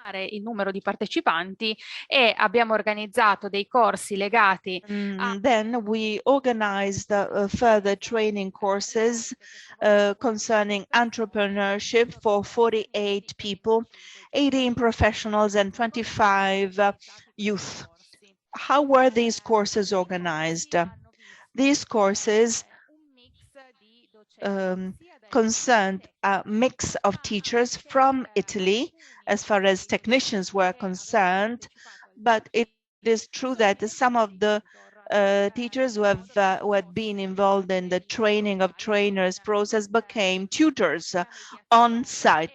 [SPEAKER 12] Il numero di partecipanti e abbiamo organizzato dei corsi legati
[SPEAKER 2] Then we organized further training courses concerning entrepreneurship for 48 people, 18 professionals and 25 youth. How were these courses organized? These courses concerned a mix of teachers from Italy as far as technicians were concerned, but it is true that some of the teachers who had been involved in the training of trainers process became tutors on site,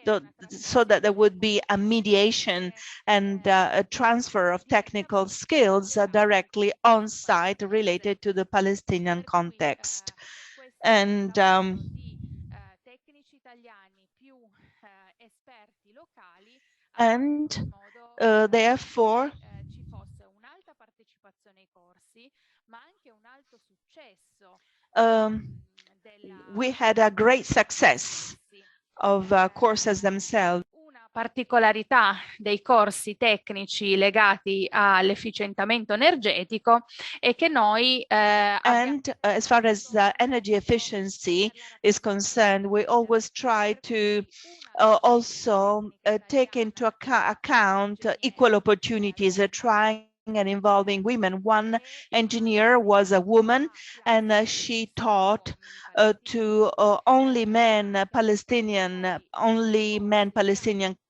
[SPEAKER 2] so that there would be a mediation and a transfer of technical skills directly on site related to the Palestinian context. And therefore we had a great success of courses themselves.
[SPEAKER 12] Particolarità dei corsi tecnici legati all'efficientamento energetico è che noi
[SPEAKER 2] and as far as energy efficiency is concerned, we always try to also take into account equal opportunities, trying and involving women. One engineer was a woman, and she taught to only men Palestinian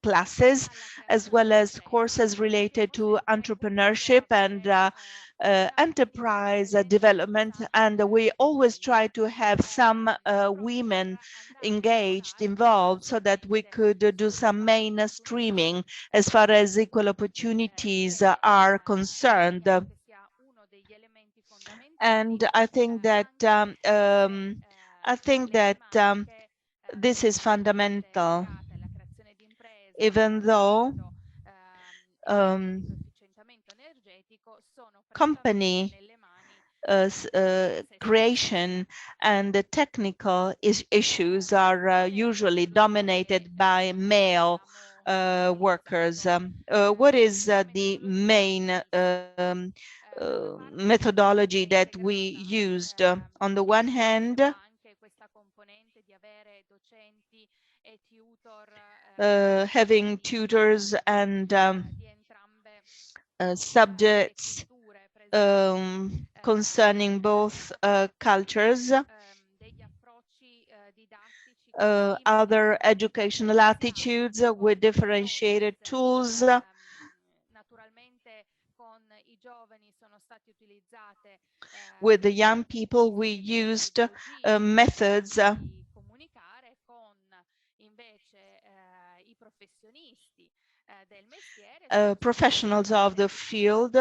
[SPEAKER 2] classes, as well as courses related to entrepreneurship and enterprise development. And we always try to have some women involved so that we could do some mainstreaming as far as equal opportunities are concerned. And I think that this is fundamental, even though company creation and the technical issues are usually dominated by male workers. What is the main methodology that we used? On the one hand, having tutors and subjects concerning both cultures, other educational attitudes with differentiated tools. With the young people, we used methods professionals of the field.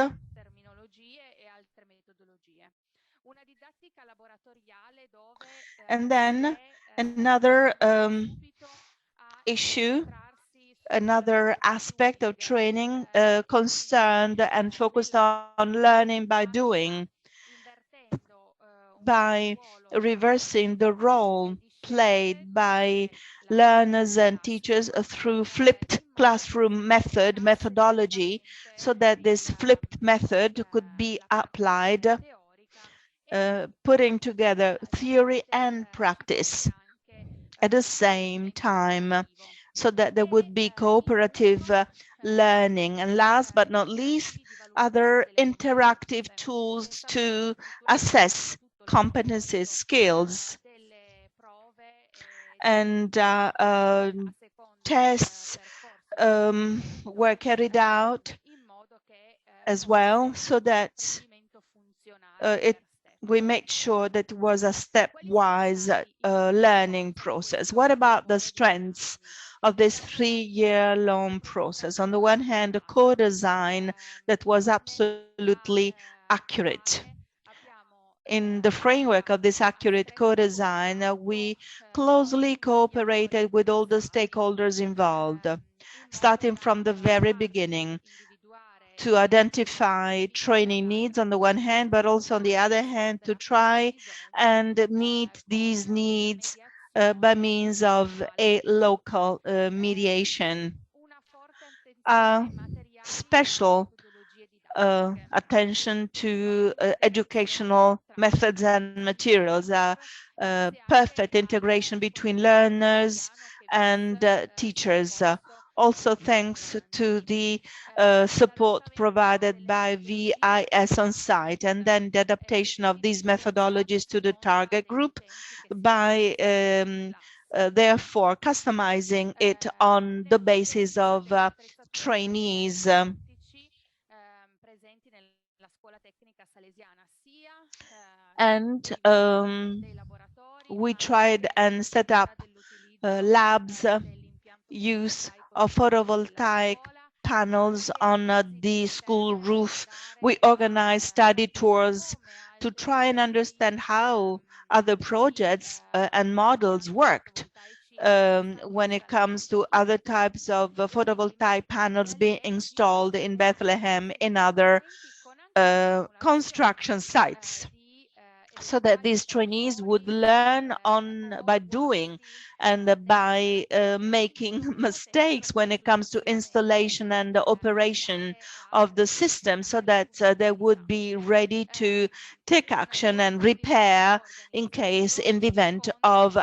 [SPEAKER 2] And then another issue, another aspect of training concerned and focused on learning by doing, by reversing the role played by learners and teachers through flipped classroom methodology, so that this flipped method could be applied, putting together theory and practice at the same time, so that there would be cooperative learning. And last but not least, other interactive tools to assess competencies, skills, and tests were carried out as well, so that we made sure that it was a stepwise learning process. What about the strengths of this 3-year-long process? On the one hand, a co-design that was absolutely accurate. In the framework of this accurate co-design, we closely cooperated with all the stakeholders involved, starting from the very beginning, to identify training needs on the one hand, but also on the other hand to try and meet these needs by means of a local mediation. Special attention to educational methods and materials, perfect integration between learners and teachers. Also thanks to the support provided by VIS on site, and then the adaptation of these methodologies to the target group by therefore customizing it on the basis of trainees. And we tried and set up labs, use of photovoltaic panels on the school roof. We organized study tours to try and understand how other projects and models worked when it comes to other types of photovoltaic panels being installed in Bethlehem in other construction sites, so that these trainees would learn by doing and by making mistakes when it comes to installation and the operation of the system, so that they would be ready to take action and repair in the event of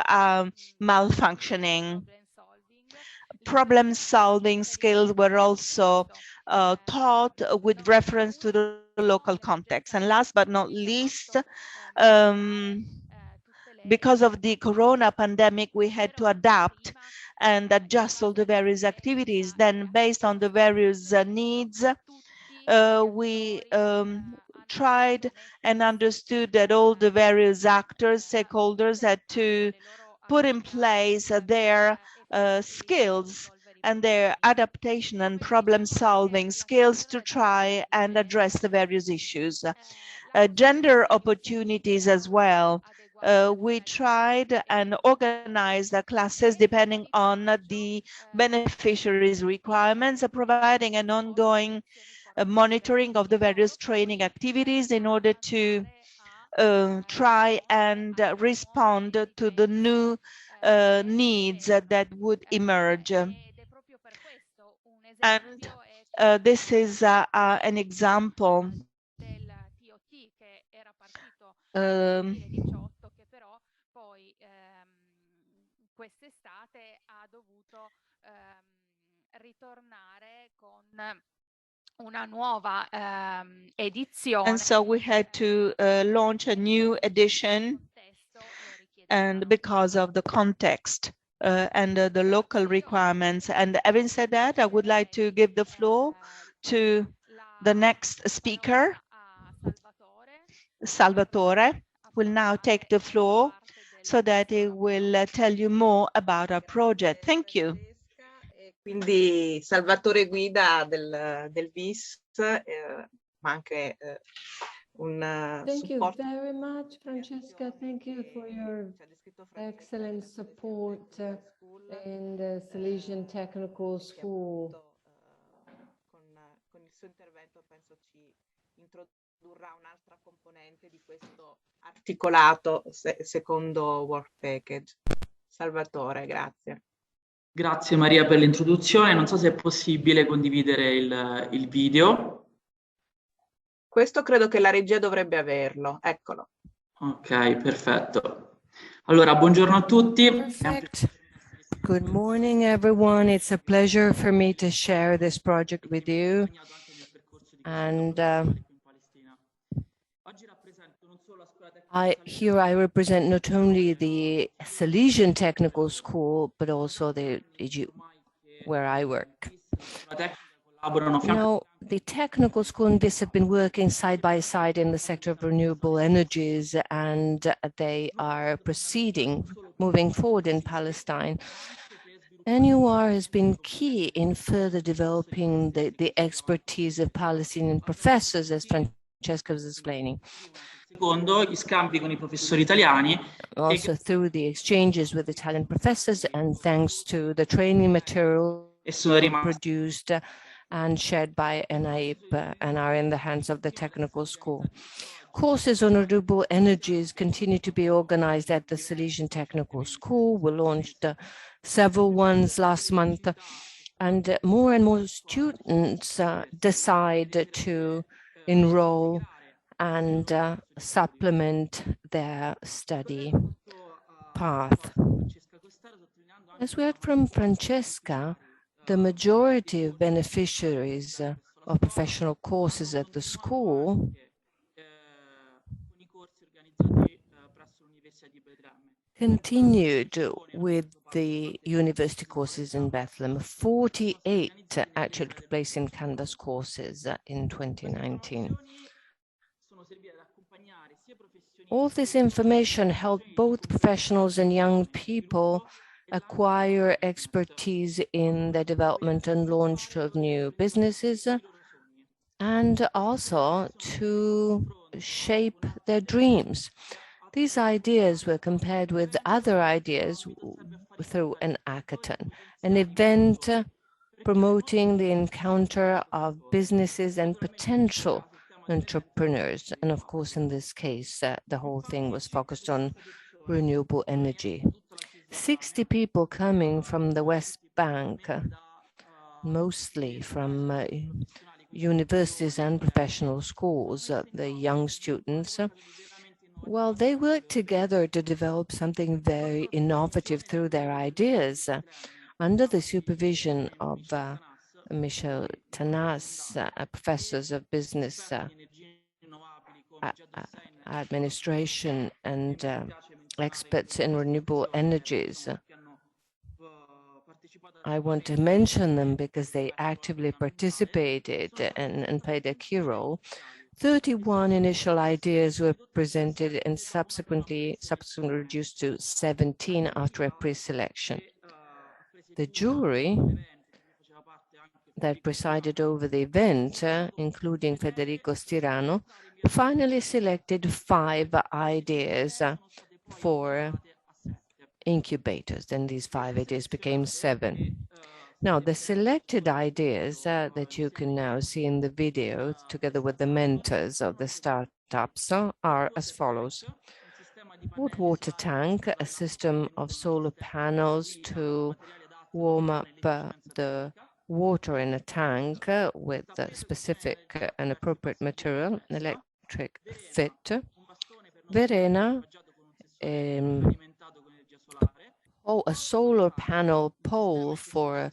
[SPEAKER 2] malfunctioning. Problem-solving skills were also taught with reference to the local context. And last but not least, because of the corona pandemic, we had to adapt and adjust all the various activities. Then, based on the various needs, we tried and understood that all the various actors, stakeholders, had to put in place their skills and their adaptation and problem-solving skills to try and address the various issues. Gender opportunities as well. We tried and organized the classes depending on the beneficiaries' requirements, providing an ongoing monitoring of the various training activities in order to try and respond to the new needs that would emerge. And this is an example and so we had to launch a new edition, and because of the context and the local requirements. And having said that, I would like to give the floor to the next speaker. Salvatore will now take the floor so that he will tell you more about our project. Thank you.
[SPEAKER 1] Quindi Salvatore guida del VIS, ma anche un
[SPEAKER 4] Thank
[SPEAKER 1] supporto.
[SPEAKER 4] you very much, Francesca. Thank you for your excellent support in the Salesian Technical School.
[SPEAKER 1] Con il suo intervento penso ci introdurrà un'altra componente di questo articolato secondo work package. Salvatore, grazie.
[SPEAKER 13] Grazie Maria per l'introduzione. Non so se è possibile condividere il video.
[SPEAKER 1] Questo credo che la regia dovrebbe averlo. Eccolo.
[SPEAKER 13] Ok, perfetto. Allora, buongiorno a tutti.
[SPEAKER 4] Perfect. Good morning, everyone. It's a pleasure for me to share this project with you. And here I represent not only the Salesian Technical School, but also the EG, where I work. Now, the technical school and this have been working side by side in the sector of renewable energies, and they are moving forward in Palestine. NUR has been key in further developing the expertise of Palestinian professors, as Francesca was explaining. Also through the exchanges with Italian professors and thanks to the training material produced and shared by NIEP and are in the hands of the technical school. Courses on renewable energies continue to be organized at the Salesian Technical School. We launched several ones last month, and more students decide to enroll and supplement their study path. As we heard from Francesca, the majority of beneficiaries of professional courses at the school continued with the university courses in Bethlehem. 48 actually took place in Canvas courses in 2019. All this information helped both professionals and young people acquire expertise in the development and launch of new businesses, and also to shape their dreams. These ideas were compared with other ideas through an hackathon, an event promoting the encounter of businesses and potential entrepreneurs. And of course, in this case, the whole thing was focused on renewable energy. 60 people coming from the West Bank, mostly from universities and professional schools, the young students. Well, they worked together to develop something very innovative through their ideas under the supervision of Michel Tanas, professors of business administration and experts in renewable energies. I want to mention them because they actively participated and played a key role. 31 initial ideas were presented and subsequently reduced to 17 after a pre-selection. The jury that presided over the event, including Federico Stirano, finally selected 5 ideas for incubators. Then these 5 ideas became 7. Now, the selected ideas that you can now see in the video, together with the mentors of the startups, are as follows. Hot water tank, a system of solar panels to warm up the water in a tank with specific and appropriate material, electric fit. Verena, a solar panel pole for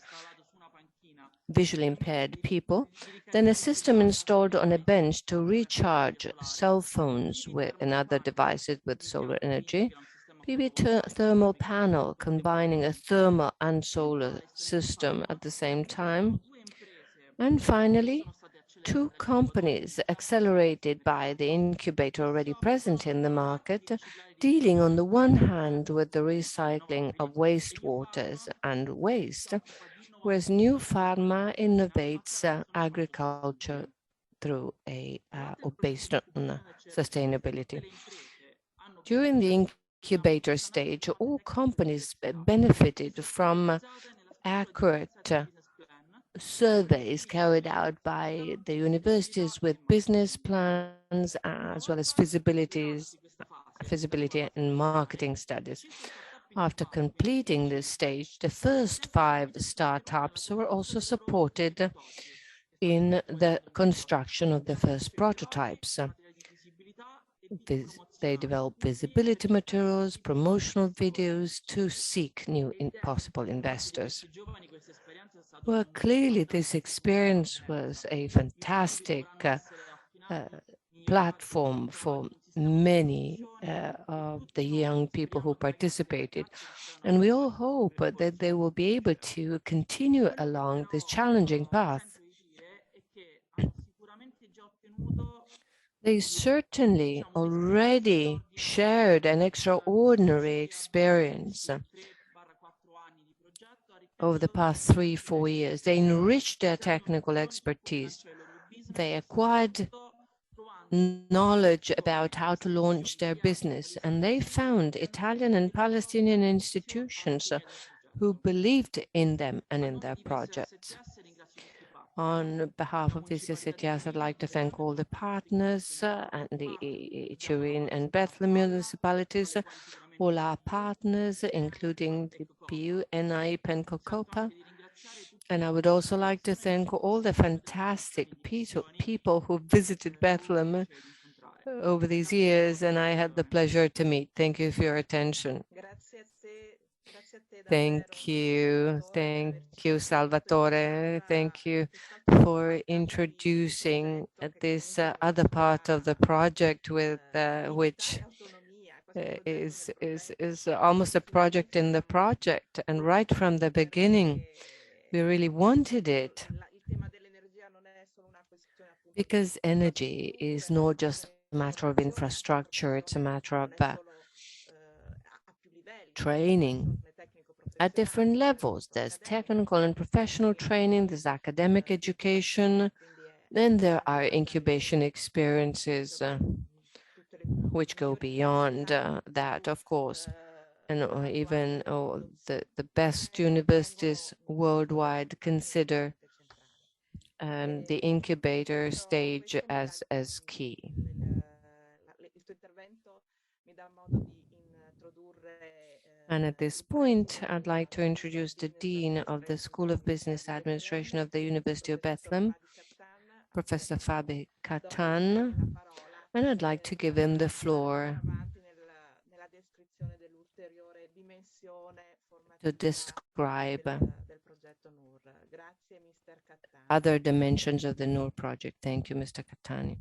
[SPEAKER 4] visually impaired people, then a system installed on a bench to recharge cell phones and other devices with solar energy, PV thermal panel combining a thermal and solar system at the same time, and finally, 2 companies accelerated by the incubator already present in the market, dealing on the one hand with the recycling of wastewaters and waste, whereas New Pharma innovates agriculture through or based on sustainability. During the incubator stage, all companies benefited from accurate surveys carried out by the universities with business plans as well as feasibility and marketing studies. After completing this stage, the first 5 startups were also supported in the construction of the first prototypes. They developed visibility materials, promotional videos to seek new possible investors. Well, clearly this experience was a fantastic platform for many of the young people who participated. And we all hope that they will be able to continue along this challenging path. They certainly already shared an extraordinary experience over the past 3-4 years. They enriched their technical expertise. They acquired knowledge about how to launch their business, and they found Italian and Palestinian institutions who believed in them and in their projects. On behalf of this ICTS, I'd like to thank all the partners and the Turin and Bethlehem municipalities, all our partners, including the PU, NI, Penco Copa. And I would also like to thank all the fantastic people who visited Bethlehem over these years, and I had the pleasure to meet. Thank you for your attention. Thank you, Salvatore. Thank you for introducing this other part of the project, with which is almost a project in the project. And right from the beginning, we really wanted it, because energy is not just a matter of infrastructure, it's a matter of training at different levels. There's technical and professional training, there's academic education, then there are incubation experiences which go beyond that, of course. And even the best universities worldwide consider the incubator stage as key. And at this point, I'd like to introduce the Dean of the School of Business Administration of the University of Bethlehem, Professor Fabi Catan, and I'd like to give him the floor to describe other dimensions of the Nur project. Thank you, Mr. Catani.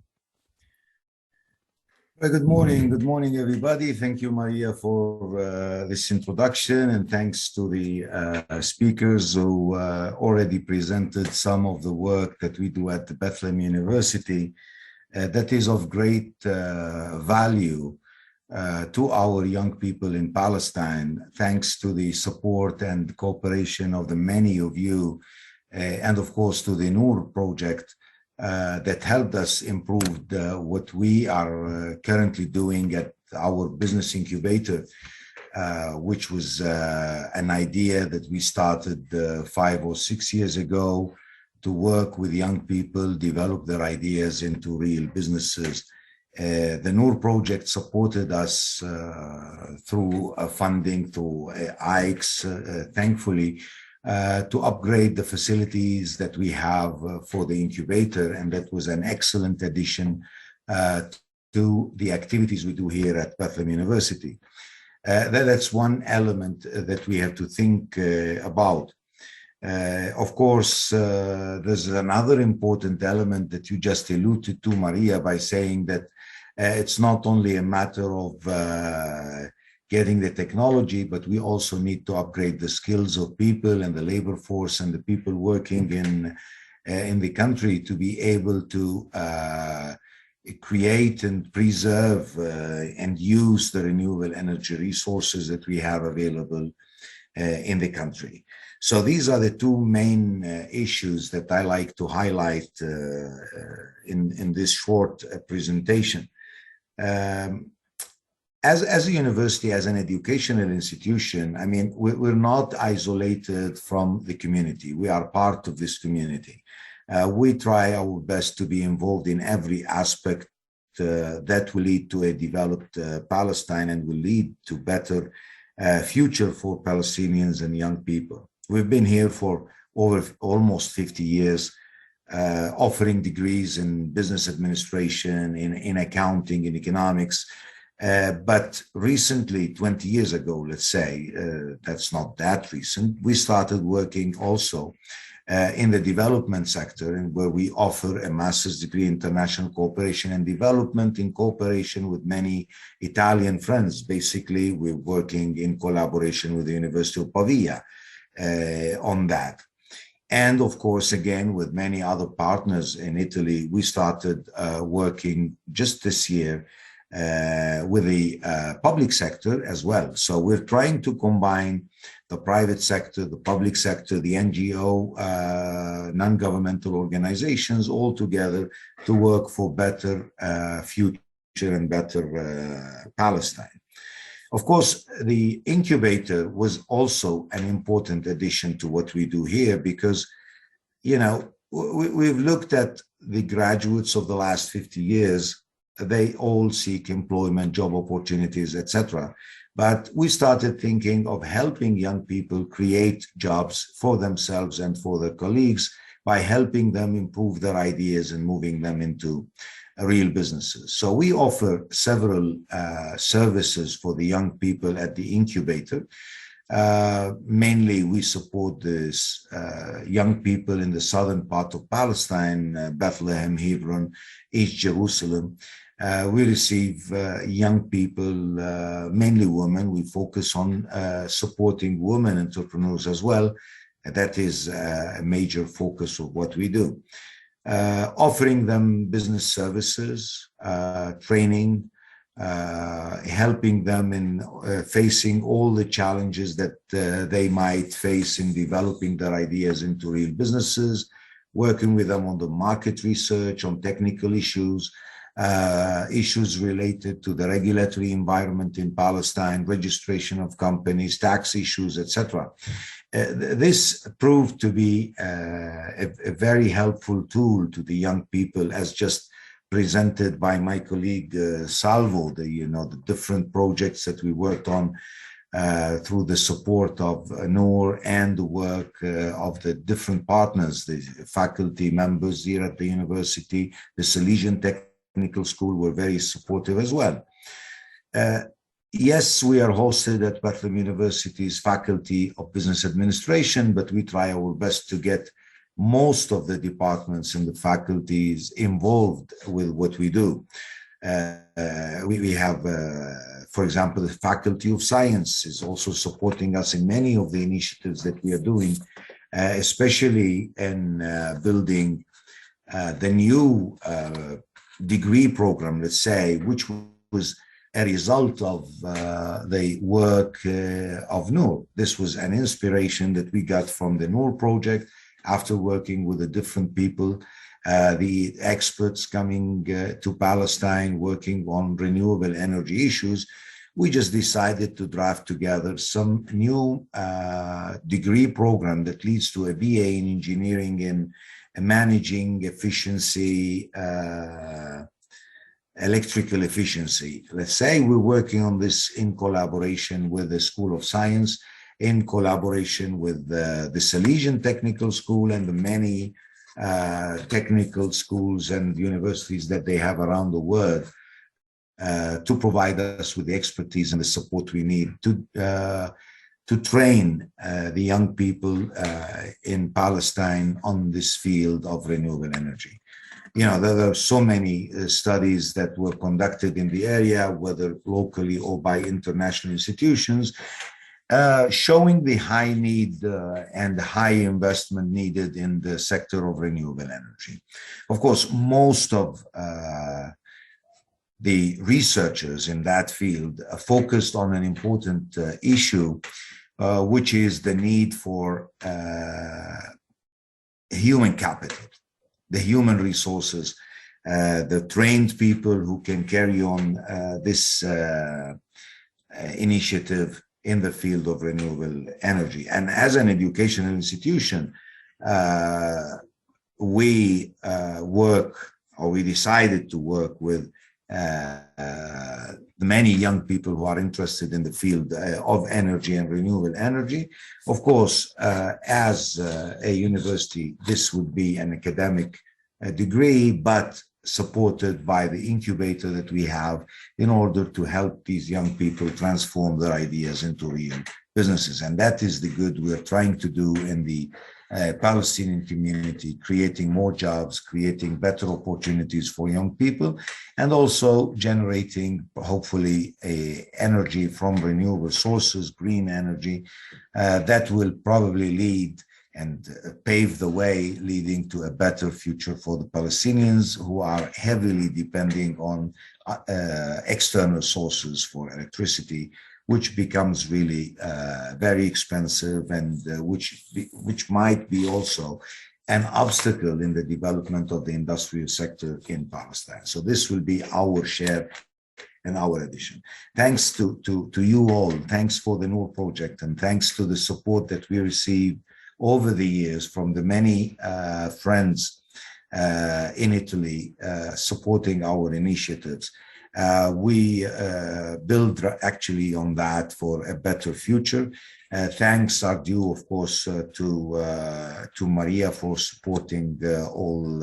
[SPEAKER 14] Well, good morning, everybody. Thank you, Maria, for this introduction, and thanks to the speakers who already presented some of the work that we do at the Bethlehem University that is of great value to our young people in Palestine, thanks to the support and cooperation of the many of you, and of course to the Nur project that helped us improve what we are currently doing at our business incubator, which was an idea that we started 5 or 6 years ago to work with young people, develop their ideas into real businesses. The Nur project supported us through funding, through ICE, thankfully, to upgrade the facilities that we have for the incubator, and that was an excellent addition to the activities we do here at Bethlehem University. That's one element that we have to think about. Of course, there's another important element that you just alluded to, Maria, by saying that it's not only a matter of getting the technology, but we also need to upgrade the skills of people and the labor force and the people working in the country to be able to create and preserve and use the renewable energy resources that we have available in the country. So these are the two main issues that I like to highlight in this short presentation. As a university, as an educational institution, I mean, we're not isolated from the community. We are part of this community. We try our best to be involved in every aspect that will lead to a developed Palestine and will lead to better future for Palestinians and young people. We've been here for over almost 50 years, offering degrees in business administration, in accounting, in economics. But recently, 20 years ago, let's say, that's not that recent, we started working also in the development sector, and where we offer a master's degree in international cooperation and development in cooperation with many Italian friends. Basically, we're working in collaboration with the University of Pavia on that. And of course, again, with many other partners in Italy, we started working just this year with the public sector as well. So we're trying to combine the private sector, the public sector, the NGO, non-governmental organizations all together to work for better future and better Palestine. Of course, the incubator was also an important addition to what we do here because, you know, we've looked at the graduates of the last 50 years. They all seek employment, job opportunities, etc. But we started thinking of helping young people create jobs for themselves and for their colleagues by helping them improve their ideas and moving them into real businesses. So we offer several services for the young people at the incubator. Mainly, we support this young people in the southern part of Palestine, Bethlehem, Hebron, East Jerusalem. We receive young people, mainly women. We focus on supporting women entrepreneurs as well. That is a major focus of what we do. Offering them business services, training, helping them in facing all the challenges that they might face in developing their ideas into real businesses, working with them on the market research, on technical issues, issues related to the regulatory environment in Palestine, registration of companies, tax issues, etc. This proved to be a very helpful tool to the young people, as just presented by my colleague Salvo, the different projects that we worked on through the support of Nur and the work of the different partners, the faculty members here at the university, the Salesian Technical School were very supportive as well. Yes, we are hosted at Bethlehem University's Faculty of Business Administration, but we try our best to get most of the departments and the faculties involved with what we do. We have, for example, the Faculty of Science is also supporting us in many of the initiatives that we are doing, especially in building the new degree program, let's say, which was a result of the work of Nur. This was an inspiration that we got from the Nur Project after working with the different people, the experts coming to Palestine, working on renewable energy issues. We just decided to draft together some new degree program that leads to a BA in engineering and managing efficiency, electrical efficiency. Let's say we're working on this in collaboration with the School of Science, in collaboration with the Salesian Technical School and the many technical schools and universities that they have around the world to provide us with the expertise and the support we need to train the young people in Palestine on this field of renewable energy. You know, there are so many studies that were conducted in the area, whether locally or by international institutions, showing the high need and high investment needed in the sector of renewable energy. Of course, most of the researchers in that field focused on an important issue, which is the need for human capital, the human resources, the trained people who can carry on this initiative in the field of renewable energy. And as an educational institution, we decided to work with many young people who are interested in the field of energy and renewable energy. Of course, as a university, this would be an academic degree, but supported by the incubator that we have in order to help these young people transform their ideas into real businesses. And that is the good we're trying to do in the Palestinian community, creating more jobs, creating better opportunities for young people, and also generating, hopefully, energy from renewable sources, green energy, that will probably lead and pave the way leading to a better future for the Palestinians, who are heavily depending on external sources for electricity, which becomes really very expensive, and which might be also an obstacle in the development of the industrial sector in Palestine. So this will be our share and our addition. Thanks to you all, thanks for the Nur Project, and thanks to the support that we received over the years from the many friends in Italy supporting our initiatives. We build actually on that for a better future. Thanks are due, of course, to Maria for supporting all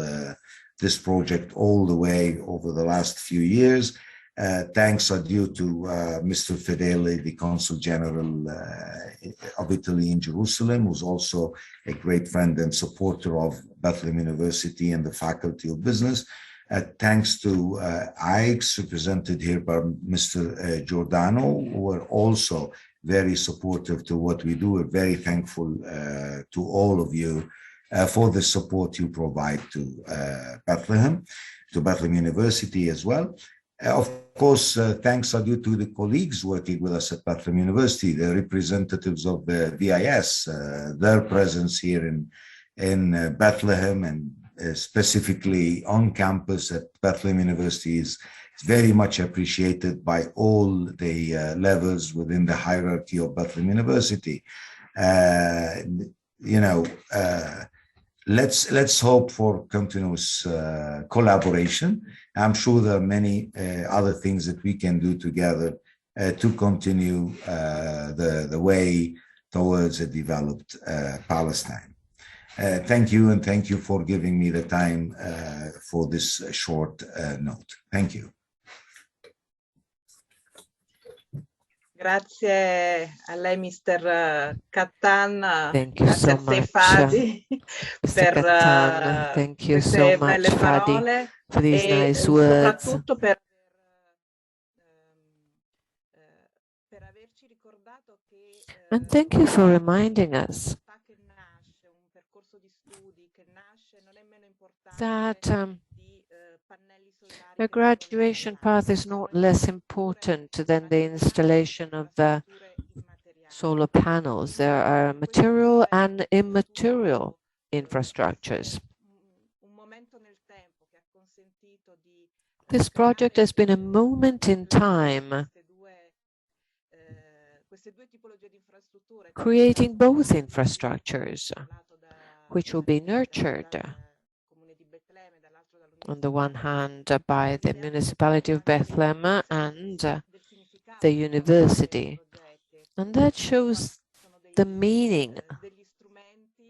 [SPEAKER 14] this project all the way over the last few years. Thanks are due to Mr. Fedele, the Consul General of Italy in Jerusalem, who's also a great friend and supporter of Bethlehem University and the Faculty of Business. Thanks to IEX, represented here by Mr. Giordano, who are also very supportive to what we do. We're very thankful to all of you for the support you provide to Bethlehem University as well. Of course, thanks are due to the colleagues working with us at Bethlehem University, the representatives of the VIS, their presence here in Bethlehem and specifically on campus at Bethlehem University is very much appreciated by all the levels within the hierarchy of Bethlehem University. Let's hope for continuous collaboration. I'm sure there are many other things that we can do together to continue the way towards a developed Palestine. Thank you, and thank you for giving me the time for this short note. Thank you.
[SPEAKER 1] Grazie a lei, Mr. Cattan.
[SPEAKER 4] Thank you so much,
[SPEAKER 1] Fadi,
[SPEAKER 4] Mr. Cattan. Thank you so much, Fadi, for these nice words. And thank you for reminding us that the graduation path is not less important than the installation of the solar panels. There are material and immaterial infrastructures. This project has been a moment in time, creating both infrastructures, which will be nurtured on the one hand by the municipality of Bethlehem and the university. And that shows the meaning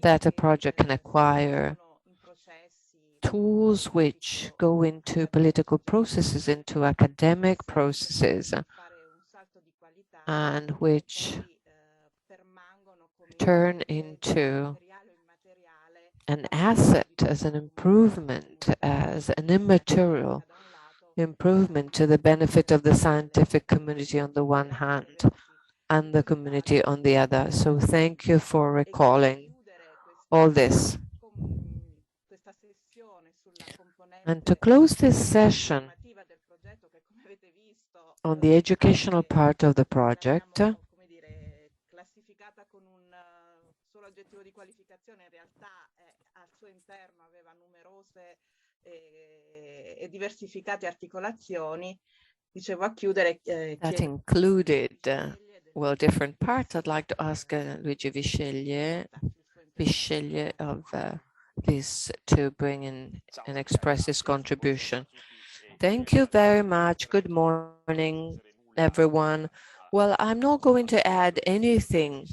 [SPEAKER 4] that a project can acquire, tools which go into political processes, into academic processes, and which turn into an asset, as an improvement, as an immaterial improvement to the benefit of the scientific community on the one hand and the community on the other. So thank you for recalling all this. And to close this session on the educational part of the project,
[SPEAKER 1] di qualificazione in realtà al suo interno aveva numerose e diversificate articolazioni. Dicevo a chiudere.
[SPEAKER 4] That included, well, different parts. I'd like to ask Luigi Visceglie of this to bring in and express his contribution. Thank you very much. Good morning, everyone. Well, I'm not going to add anything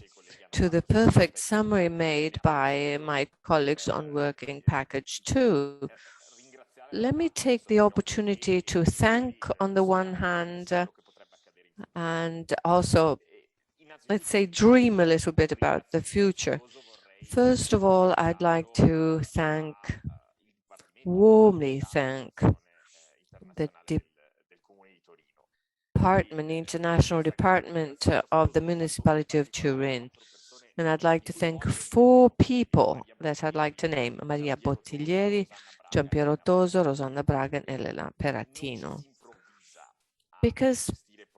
[SPEAKER 4] to the perfect summary made by my colleagues on Working Package 2. Let me take the opportunity to thank, on the one hand, and also, let's say, dream a little bit about the future. First of all, I'd like to warmly thank the International Department of the Municipality of Turin. And I'd like to thank 4 people that I'd like to name: Maria Bottiglieri, Giampiero Toso, Rosanna Braga, and Elena Peratino. Because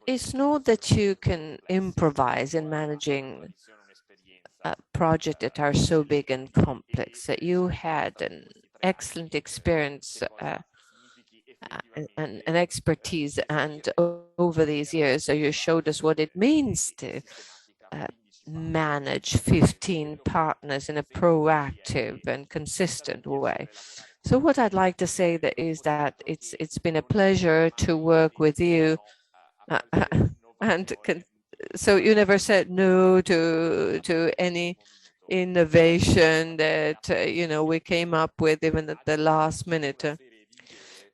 [SPEAKER 4] it's not that you can improvise in managing a project that are so big and complex. That you had an excellent experience and expertise, and over these years, you showed us what it means to manage 15 partners in a proactive and consistent way. So what I'd like to say is that it's been a pleasure to work with you, and so you never said no to any innovation that we came up with even at the last minute.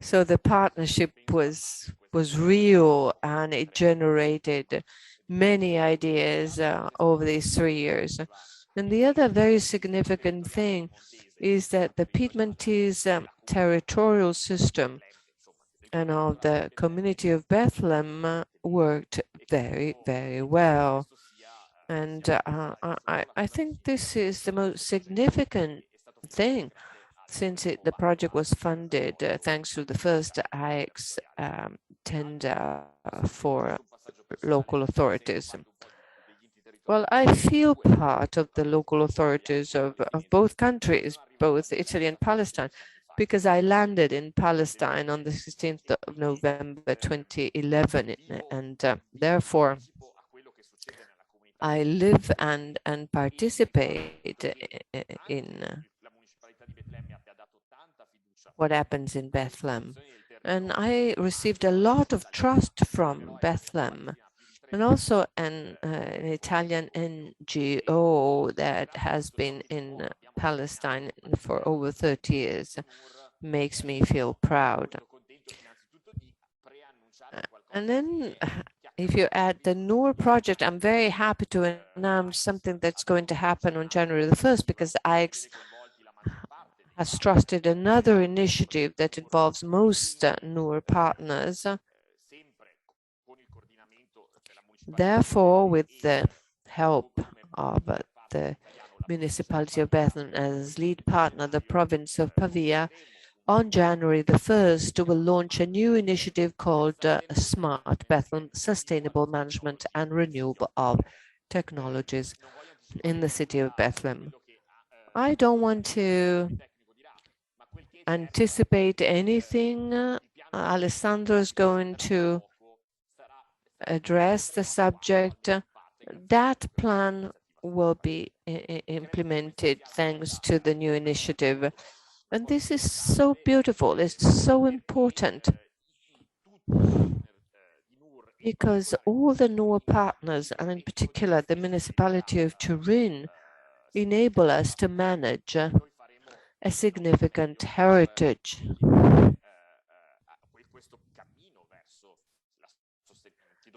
[SPEAKER 4] So the partnership was real, and it generated many ideas over these 3 years. And the other very significant thing is that the Piedmontese territorial system and of the community of Bethlehem worked very, very well. And I think this is the most significant thing, since the project was funded thanks to the first IX tender for local authorities. Well, I feel part of the local authorities of both countries, both Italy and Palestine, because I landed in Palestine on the 16th of November 2011, and therefore I live and participate in what happens in Bethlehem. And I received a lot of trust from Bethlehem, and also an Italian NGO that has been in Palestine for over 30 years makes me feel proud. And then if you add the Nur Project, I'm very happy to announce something that's going to happen on January the 1st, because IX has trusted another initiative that involves most Nur partners. Therefore, with the help of the municipality of Bethlehem as lead partner, the province of Pavia, on January the 1st, will launch a new initiative called Smart Bethlehem, Sustainable Management and Renewable of Technologies in the city of Bethlehem. I don't want to anticipate anything. Alessandro is going to address the subject. That plan will be implemented thanks to the new initiative. And this is so beautiful, it's so important, because all the Nur partners, and in particular the municipality of Turin, enable us to manage a significant heritage.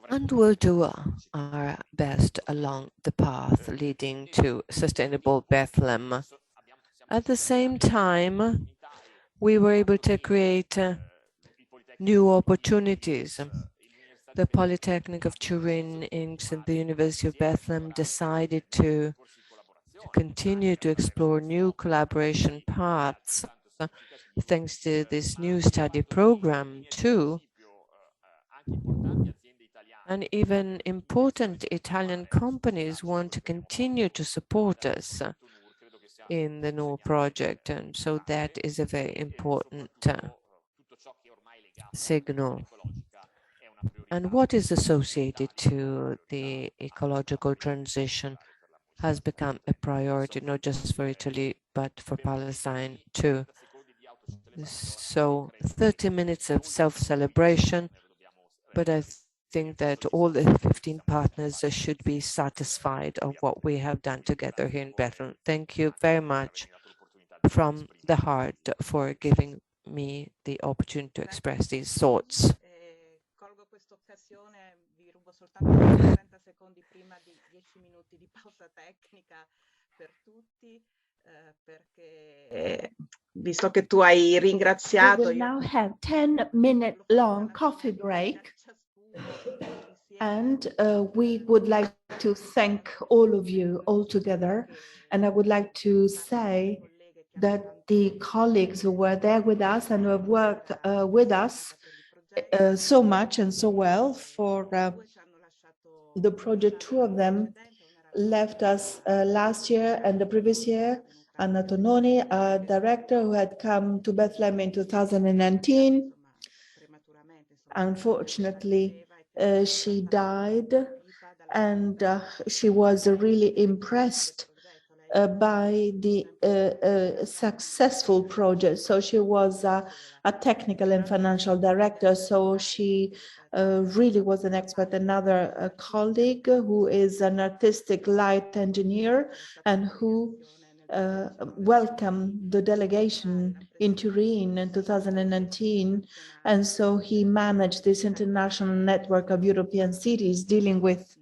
[SPEAKER 4] And we'll do our best along the path leading to sustainable Bethlehem. At the same time, we were able to create new opportunities. The Polytechnic of Turin and the University of Bethlehem decided to continue to explore new collaboration paths thanks to this new study program too. And even important Italian companies want to continue to support us in the Nur project, and so that is a very important signal. And what is associated to the ecological transition has become a priority, not just for Italy, but for Palestine too. So 30 minutes of self-celebration, but I think that all the 15 partners should be satisfied of what we have done together here in Bethlehem. Thank you very much from the heart for giving me the opportunity to express these thoughts.
[SPEAKER 1] Colgo questa occasione, vi rubo soltanto 30 secondi prima di 10 minuti di pausa tecnica per tutti, perché visto che tu hai ringraziato...
[SPEAKER 15] We will now have 10-minute long coffee break. And we would like to thank all of you all together. And I would like to say that the colleagues who were there with us and who have worked with us so much and so well for the project, 2 of them left us last year and the previous year. Anna Tononi, a director who had come to Bethlehem in 2019. Unfortunately, she died, and she was really impressed by the successful project. So she was a technical and financial director, so she really was an expert. Another colleague who is an artistic light engineer and who welcomed the delegation in Turin in 2019. And so he managed this international network of European cities dealing with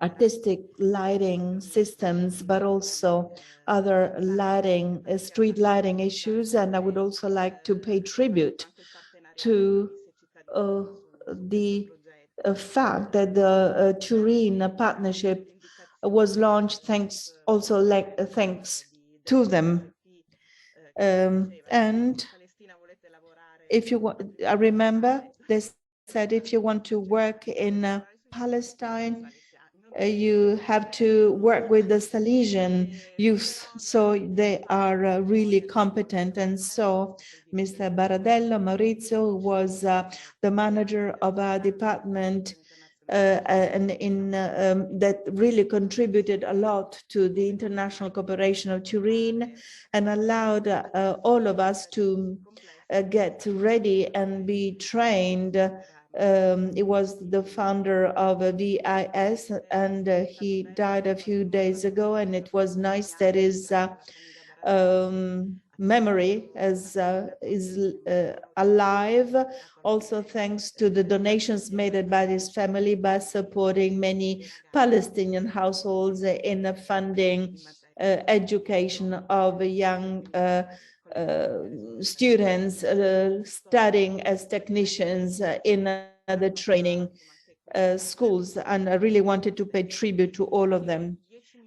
[SPEAKER 15] artistic lighting systems, but also other lighting, street lighting issues. And I would also like to pay tribute to the fact that the Turin partnership was launched thanks to them. And if you want, I remember they said if you want to work in Palestine, you have to work with the Salesian youth, so they are really competent. And so Mr. Baradello Maurizio, who was the manager of our department, and that really contributed a lot to the international cooperation of Turin and allowed all of us to get ready and be trained. He was the founder of VIS, and he died a few days ago, and it was nice that his memory is alive, also thanks to the donations made by his family by supporting many Palestinian households in funding education of young students studying as technicians in the training schools. And I really wanted to pay tribute to all of them.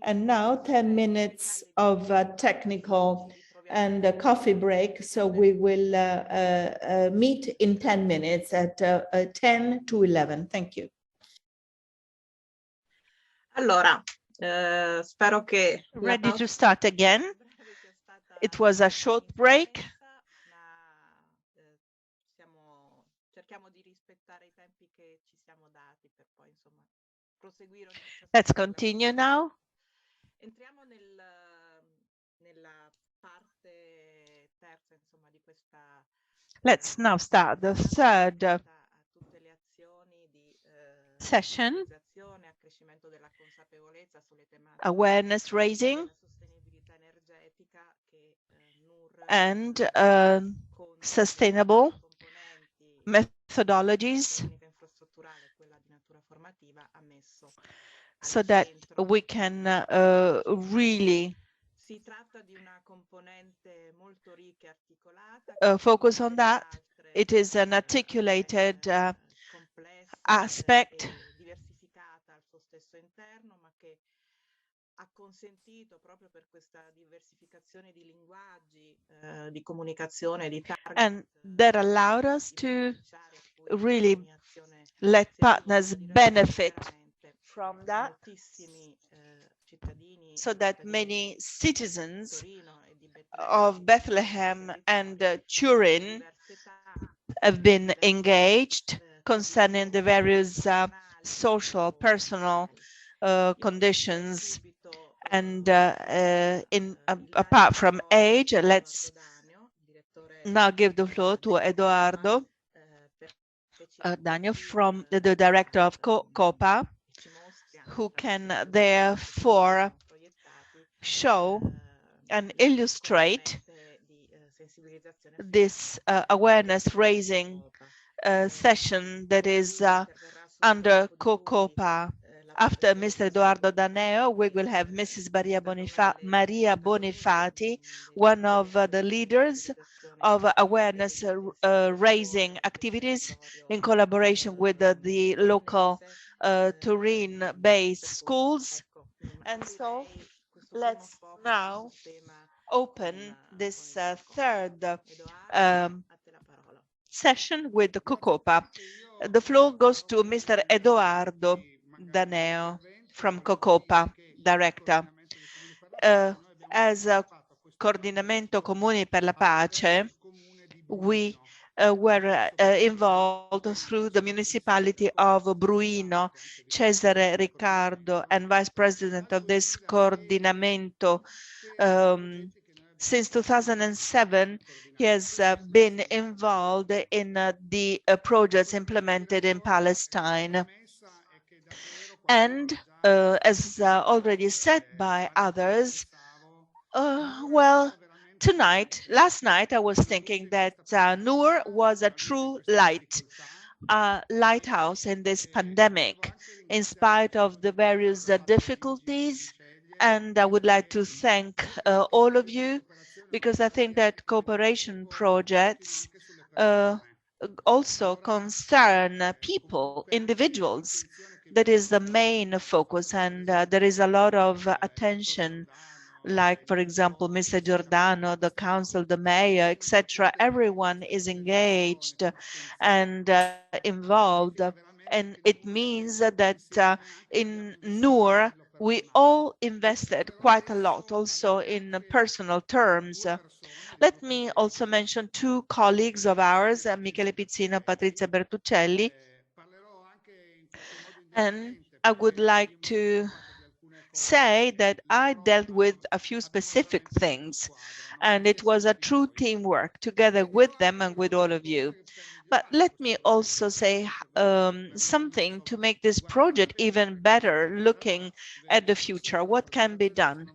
[SPEAKER 15] And now 10 minutes of technical and a coffee break. So we will meet in 10 minutes at 10 to 11. Thank you.
[SPEAKER 1] Allora, spero che...
[SPEAKER 2] Ready to start again. It was a short break.
[SPEAKER 1] Cerchiamo di rispettare i tempi che ci siamo dati per poi, insomma, proseguire.
[SPEAKER 2] Let's continue now.
[SPEAKER 1] Entriamo nella parte terza, insomma, di questa.
[SPEAKER 2] Let's now start the third session, awareness raising and sustainable methodologies, so that we can really focus on that. It is an articulated aspect
[SPEAKER 1] ha consentito proprio per questa diversificazione di linguaggi, di comunicazione, di target.
[SPEAKER 2] And that allowed us to really let partners benefit from that. so that many citizens of Bethlehem and Turin have been engaged concerning the various social, personal conditions. And apart from age, let's now give the floor to Edoardo Daniel, from the director of COPA, who can therefore show and illustrate this awareness raising session that is under COPA. After Mr. Edoardo Daneo, we will have Mrs. Maria Bonifati, one of the leaders of awareness raising activities in collaboration with the local Turin-based schools. And so let's now open this third session with the COCOPA. The floor goes to Mr. Edoardo Daneo from COCOPA, director. As Coordinamento Comuni per la Pace, we were involved through the municipality of Bruino. Cesare Riccardo, and vice president of this Coordinamento, since 2007, he has been involved in the projects implemented in Palestine. And as already said by others, well, last night, I was thinking that Nur was a true lighthouse in this pandemic, in spite of the various difficulties. And I would like to thank all of you, because I think that cooperation projects also concern people, individuals. That is the main focus, and there is a lot of attention, like, for example, Mr. Giordano, the council, the mayor, etc. Everyone is engaged and involved, and it means that in Nur, we all invested quite a lot, also in personal terms. Let me also mention two colleagues of ours, Michele Pizzino, Patrizia Bertuccelli, and I would like to say that I dealt with a few specific things, and it was a true teamwork together with them and with all of you. But let me also say something to make this project even better, looking at the future. What can be done?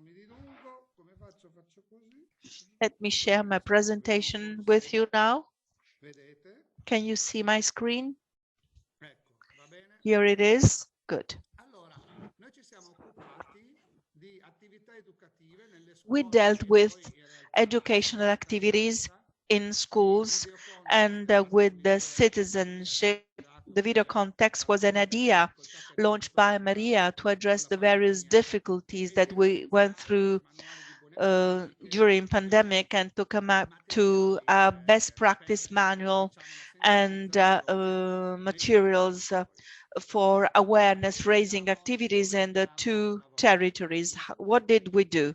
[SPEAKER 2] Let me share my presentation with you now. Can you see my screen? Here it is. Good. We dealt with educational activities in schools and with the citizenship. The video context was an idea launched by Maria to address the various difficulties that we went through during pandemic, and to come up to a best practice manual and materials for awareness raising activities in the two territories. What did we do?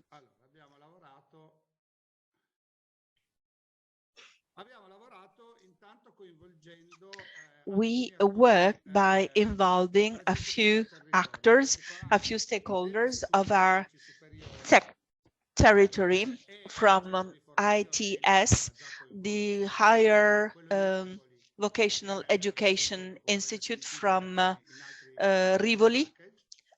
[SPEAKER 2] We worked by involving a few actors, a few stakeholders of our territory, from ITS, the Higher Vocational Education Institute from Rivoli,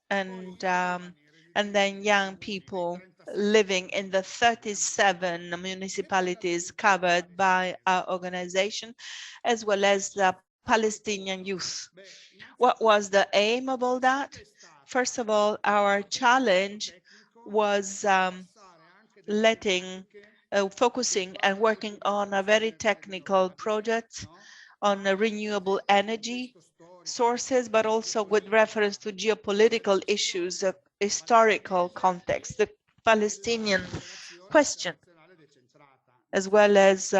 [SPEAKER 2] and then young people living in the 37 municipalities covered by our organization, as well as the Palestinian youth. What was the aim of all that? First of all, our challenge was focusing and working on a very technical project on renewable energy sources, but also with reference to geopolitical issues, historical context, the Palestinian question, as well as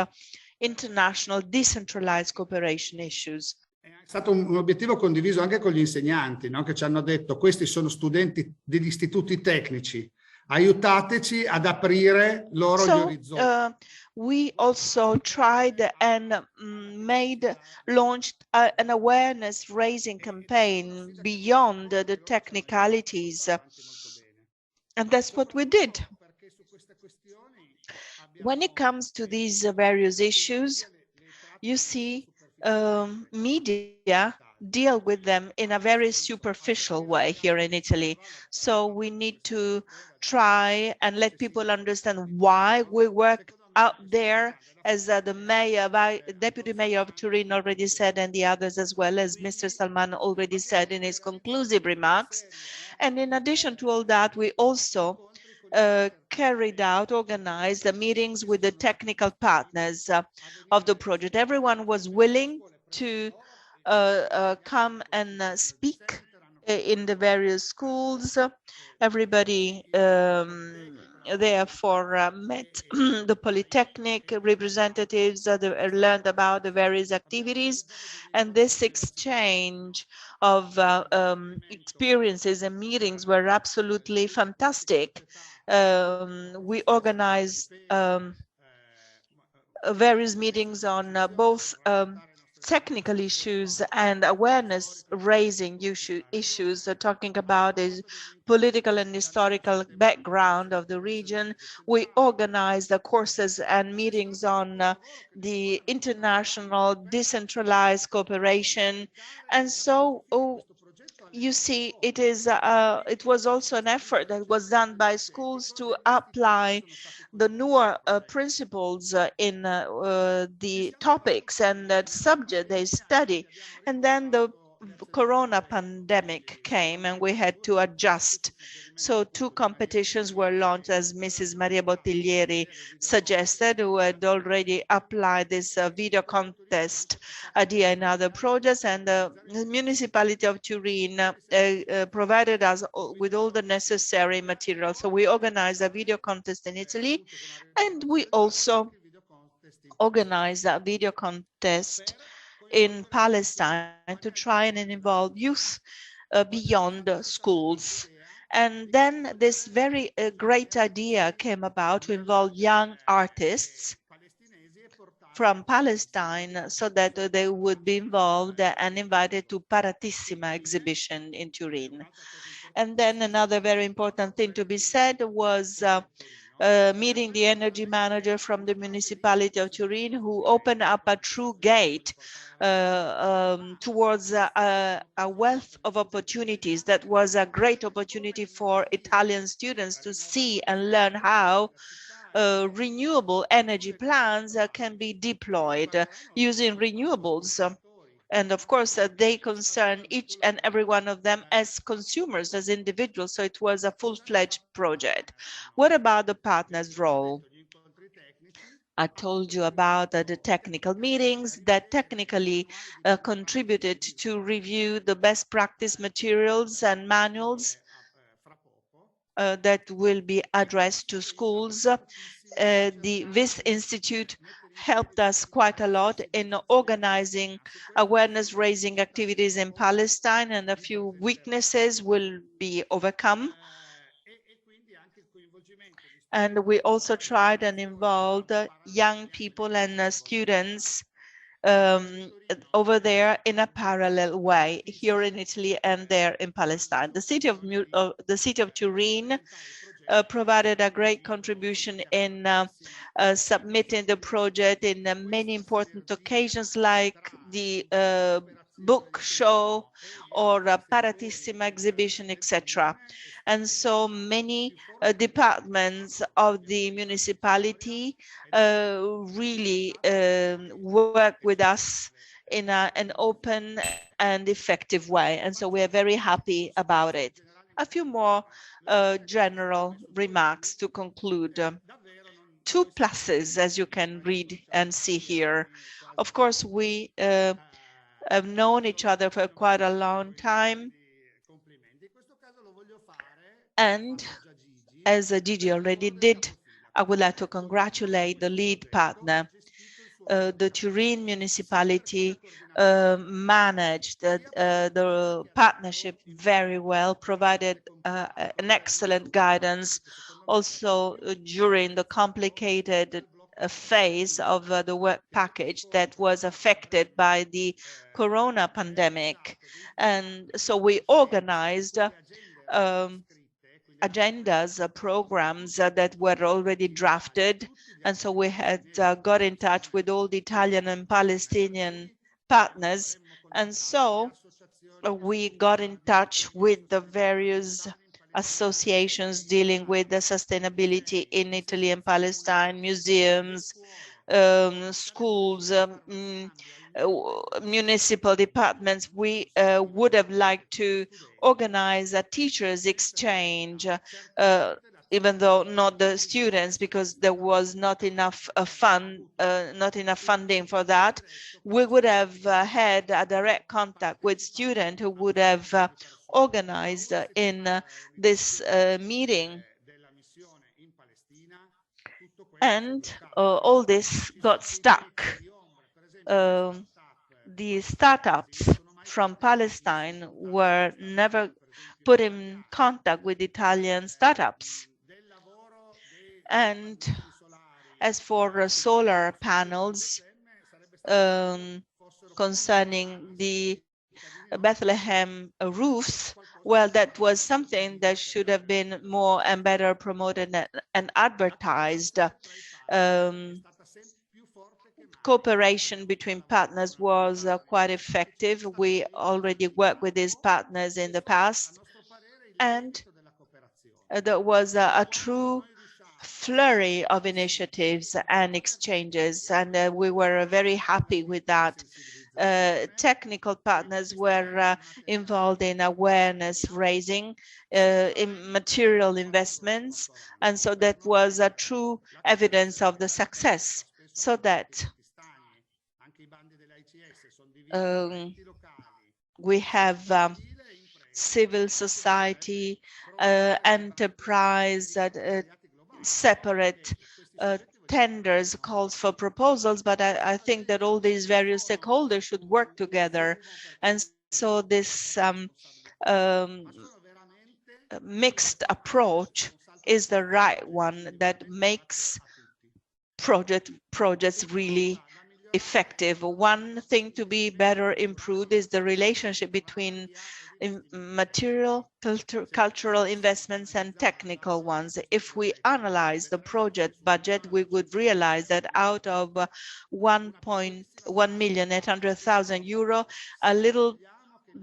[SPEAKER 2] international decentralized cooperation issues.
[SPEAKER 16] È stato un obiettivo condiviso anche con gli insegnanti, no? Che ci hanno detto: questi sono studenti degli istituti tecnici, aiutateci ad aprire loro gli orizzonti.
[SPEAKER 15] We also tried and launched an awareness raising campaign beyond the technicalities. And that's what we did. When it comes to these various issues, you see media deal with them in a very superficial way here in Italy. So we need to try and let people understand why we work out there, as the mayor, deputy mayor of Turin already said, and the others as well, as Mr. Salman already said in his conclusive remarks. And in addition to all that, we also organized the meetings with the technical partners of the project. Everyone was willing to come and speak in the various schools. Everybody therefore met the Polytechnic representatives, learned about the various activities, and this exchange of experiences and meetings were absolutely fantastic. We organized various meetings on both technical issues and awareness raising issues, talking about the political and historical background of the region. We organized the courses and meetings on the international decentralized cooperation. And so you see, it was also an effort that was done by schools to apply the Nur principles in the topics and the subject they study. And then the Corona pandemic came and we had to adjust. So 2 competitions were launched, as Mrs. Maria Bottiglieri suggested, who had already applied this video contest idea in other projects, and the municipality of Turin provided us with all the necessary material. So we organized a video contest in Italy, and we also organized a video contest in Palestine to try and involve youth beyond schools. And then this very great idea came about to involve young artists from Palestine so that they would be involved and invited to Paratissima exhibition in Turin. And then another very important thing to be said was meeting the energy manager from the municipality of Turin, who opened up a true gate towards a wealth of opportunities. That was a great opportunity for Italian students to see and learn how renewable energy plants can be deployed using renewables. And of course, they concern each and every one of them as consumers, as individuals. So it was a full-fledged project. What about the partner's role? I told you about the technical meetings that technically contributed to review the best practice materials and manuals that will be addressed to schools. This institute helped us quite a lot in organizing awareness-raising activities in Palestine, and a few weaknesses will be overcome. And we also tried and involved young people and students over there in a parallel way, here in Italy and there in Palestine. The city of Turin provided a great contribution in submitting the project in many important occasions, like the book show or a Paratissima exhibition, etc. And so many departments of the municipality really work with us in an open and effective way. And so we are very happy about it. A few more general remarks to conclude. 2 pluses, as you can read and see here. Of course, we have known each other for quite a long time. And as Gigi already did, I would like to congratulate the lead partner. the Turin municipality managed the partnership very well, provided an excellent guidance also during the complicated phase of the work package that was affected by the corona pandemic. And so we organized agendas, programs that were already drafted. And so we had got in touch with all the Italian and Palestinian partners. And so we got in touch with the various associations dealing with the sustainability in Italy and Palestine, museums, schools, municipal departments. We would have liked to organize a teachers exchange, even though not the students, because there was not enough funding for that. We would have had a direct contact with students who would have organized in this meeting. And all this got stuck. The startups from Palestine were never put in contact with Italian startups. And as for solar panels, concerning the Bethlehem roofs, well, that was something that should have been more and better promoted and advertised. Cooperation between partners was quite effective. We already worked with these partners in the past, and there was a true flurry of initiatives and exchanges, and we were very happy with that. Technical partners were involved in awareness raising, in material investments, and so that was a true evidence of the success, so that we have civil society, enterprise, separate tenders, calls for proposals, but I think that all these various stakeholders should work together. And so this mixed approach is the right one that makes projects really effective. One thing to be better improved is the relationship between material, cultural investments and technical ones. If we analyze the project budget, we would realize that out of 1,800,000 euro, a little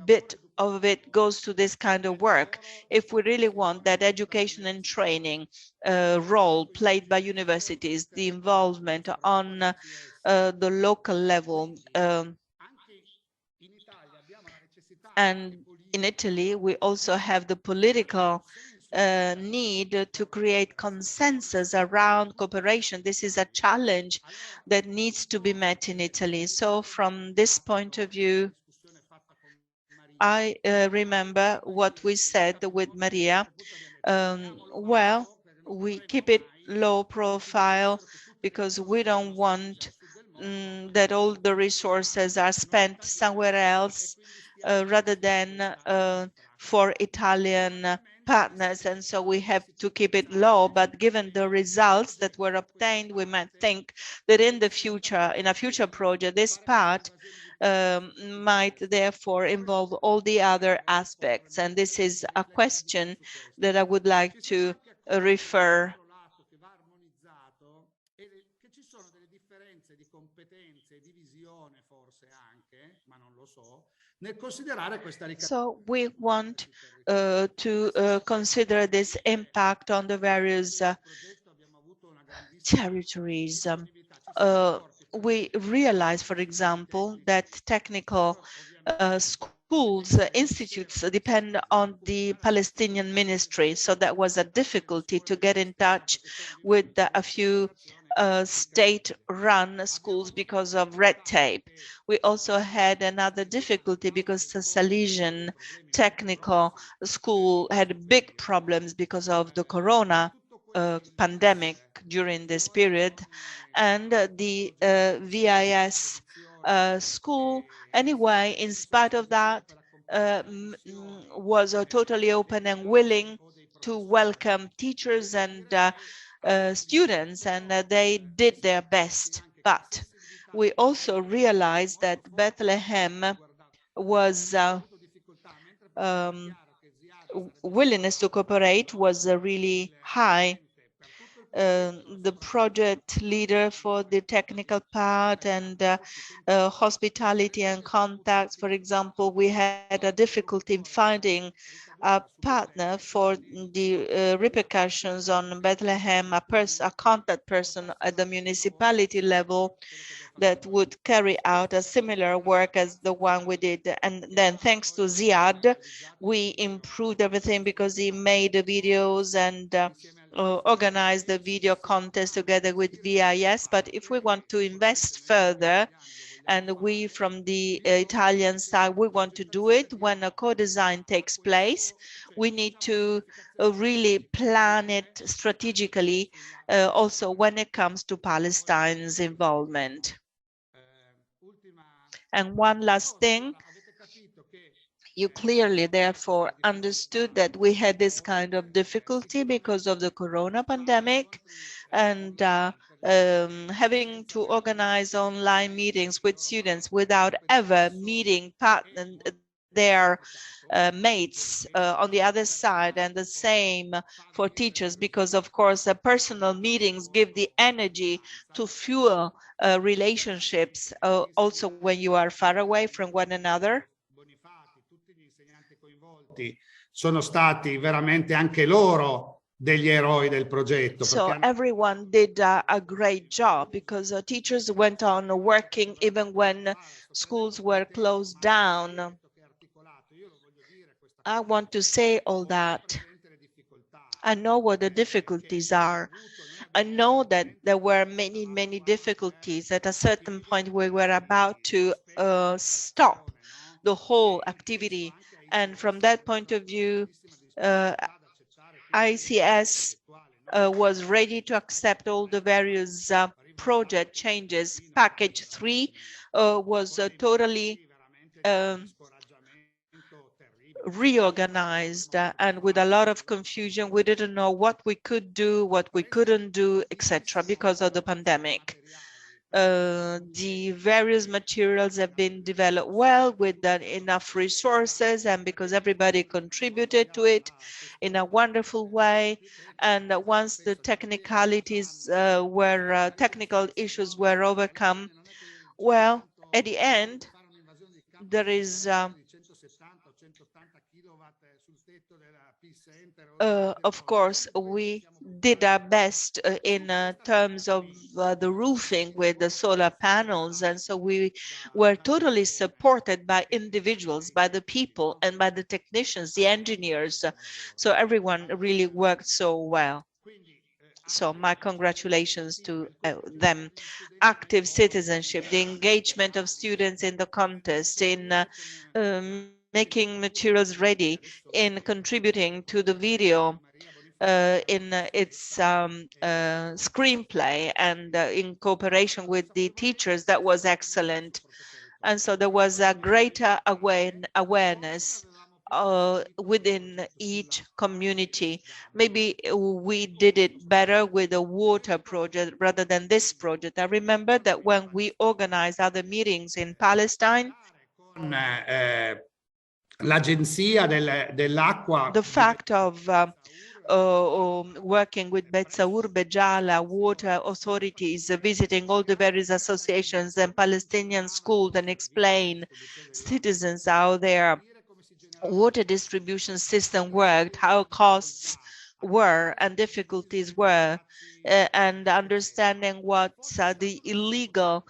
[SPEAKER 15] bit of it goes to this kind of work. If we really want that education and training role played by universities, the involvement on the local level, and in Italy, we also have the political need to create consensus around cooperation. This is a challenge that needs to be met in Italy. So from this point of view, I remember what we said with Maria. Well, we keep it low profile because we don't want that all the resources are spent somewhere else rather than for Italian partners, and so we have to keep it low. But given the results that were obtained, we might think that in the future, in a future project, this part might therefore involve all the other aspects. And this is a question that I would like to refer. So we want to consider this impact on the various territories. We realize, for example, that technical schools, institutes depend on the Palestinian ministry. So that was a difficulty to get in touch with a few state-run schools because of red tape. We also had another difficulty because the Salesian technical school had big problems because of the corona pandemic during this period, and the VIS school, anyway, in spite of that, was totally open and willing to welcome teachers and students, and they did their best. But we also realized that Bethlehem was willingness to cooperate was really high. The project leader for the technical part and hospitality and contacts, for example, we had a difficulty in finding a partner for the repercussions on Bethlehem, a contact person at the municipality level that would carry out a similar work as the one we did. And then thanks to Ziad, we improved everything because he made the videos and organized the video contest together with VIS. But if we want to invest further, and we from the Italian side, we want to do it when a co-design takes place, we need to really plan it strategically, also when it comes to Palestine's involvement. And one last thing, you clearly therefore understood that we had this kind of difficulty because of the corona pandemic, and having to organize online meetings with students without ever meeting their mates on the other side, and the same for teachers, because of course personal meetings give the energy to fuel relationships also when you are far away from one another.
[SPEAKER 16] Sono stati veramente anche loro degli eroi del progetto.
[SPEAKER 15] So everyone did a great job, because teachers went on working even when schools were closed down. I want to say all that. I know what the difficulties are. I know that there were many difficulties. At a certain point, we were about to stop the whole activity. And from that point of view, ICS was ready to accept all the various project changes. Package 3 was totally reorganized, and with a lot of confusion. We didn't know what we could do, what we couldn't do, etc., because of the pandemic. The various materials have been developed well with enough resources, and because everybody contributed to it in a wonderful way. And once the technicalities technical issues were overcome, well, at the end, there is of course, we did our best in terms of the roofing with the solar panels, and so we were totally supported by individuals, by the people, and by the technicians, the engineers. So everyone really worked so well. So my congratulations to them. Active citizenship, the engagement of students in the contest, in making materials ready, in contributing to the video, in its screenplay, and in cooperation with the teachers. That was excellent. And so there was a greater awareness within each community. Maybe we did it better with a water project rather than this project. I remember that when we organized other meetings in Palestine, the fact of working with Betsaur Bejala water authorities, visiting all the various associations and Palestinian schools, and explain citizens how their water distribution system worked, how costs were and difficulties were, and understanding what the illegal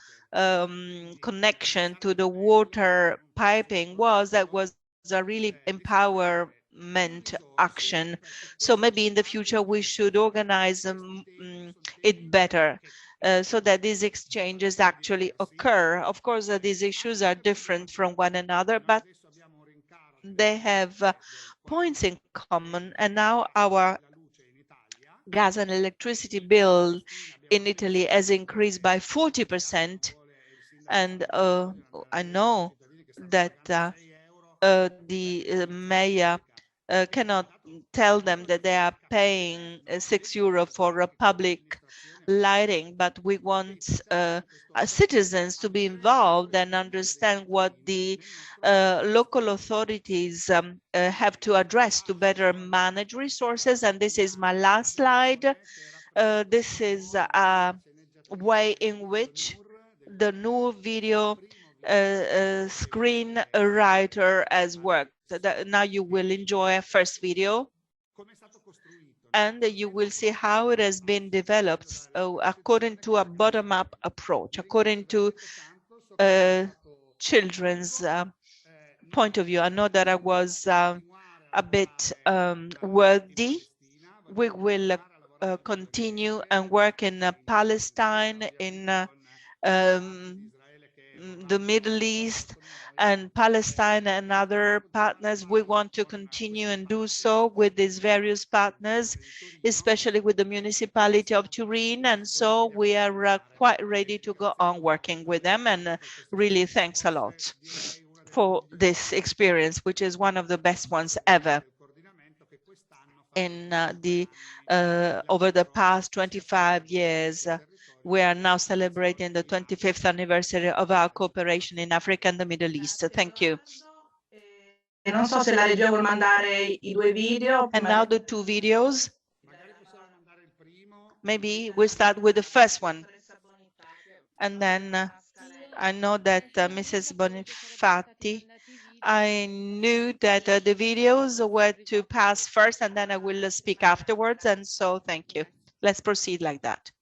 [SPEAKER 15] connection to the water piping was. That was a really empowerment action. So maybe in the future we should organize it better, so that these exchanges actually occur. Of course, these issues are different from one another, but they have points in common. And now our gas and electricity bill in Italy has increased by 40%. And I know that the mayor cannot tell them that they are paying €6 for a public lighting, but we want citizens to be involved and understand what the local authorities have to address to better manage resources. And this is my last slide. This is a way in which the Nur video screenwriter has worked. Now you will enjoy a first video, and you will see how it has been developed according to a bottom-up approach, according to children's point of view. I know that I was a bit wordy. We will continue and work in Palestine, in the Middle East, and Palestine and other partners. We want to continue and do so with these various partners, especially with the municipality of Turin. And so we are quite ready to go on working with them. And really thanks a lot for this experience, which is one of the best ones ever. In over the past 25 years, we are now celebrating the 25th anniversary of our cooperation in Africa and the Middle East. Thank you.
[SPEAKER 1] Non so se la regia vuol mandare I 2 video.
[SPEAKER 15] And now the 2 videos. Maybe we start with the first one. And then I know that Mrs. Bonifatti, I knew that the videos were to pass first, and then I will speak afterwards. And so thank you. Let's proceed like that.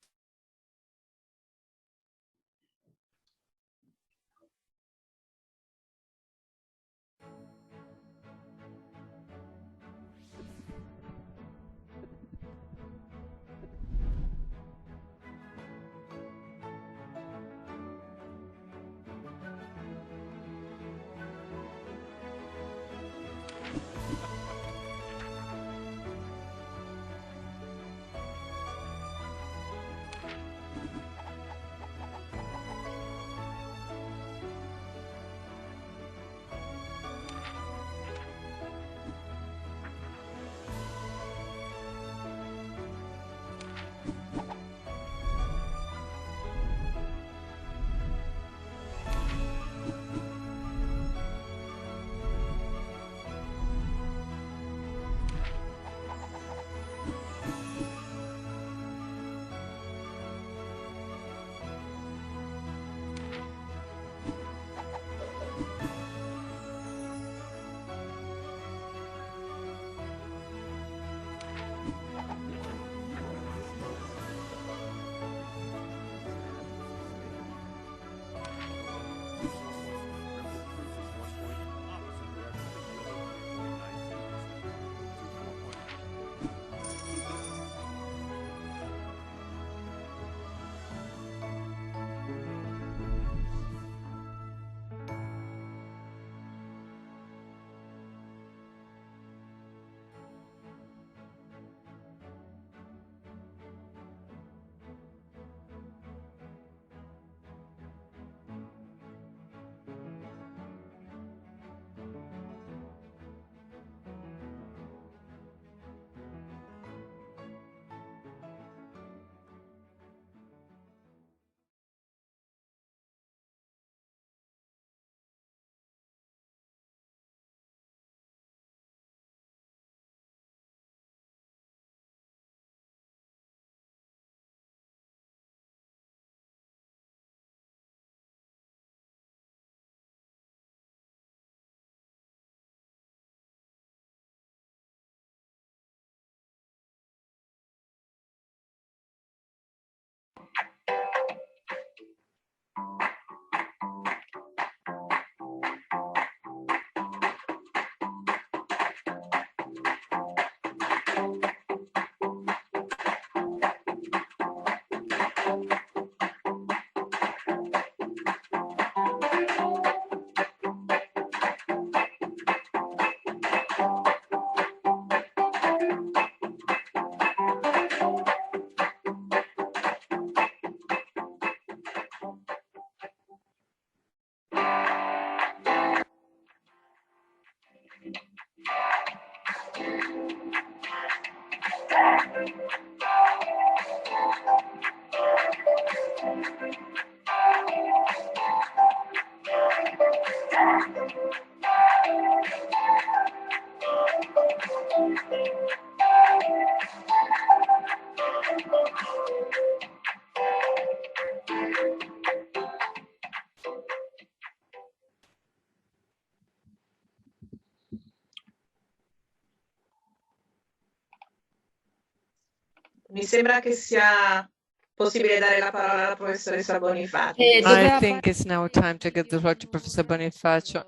[SPEAKER 1] Mi sembra che sia possibile dare la parola alla professoressa Bonifatti.
[SPEAKER 4] I think it's now time to give the floor to Professor Bonifacio.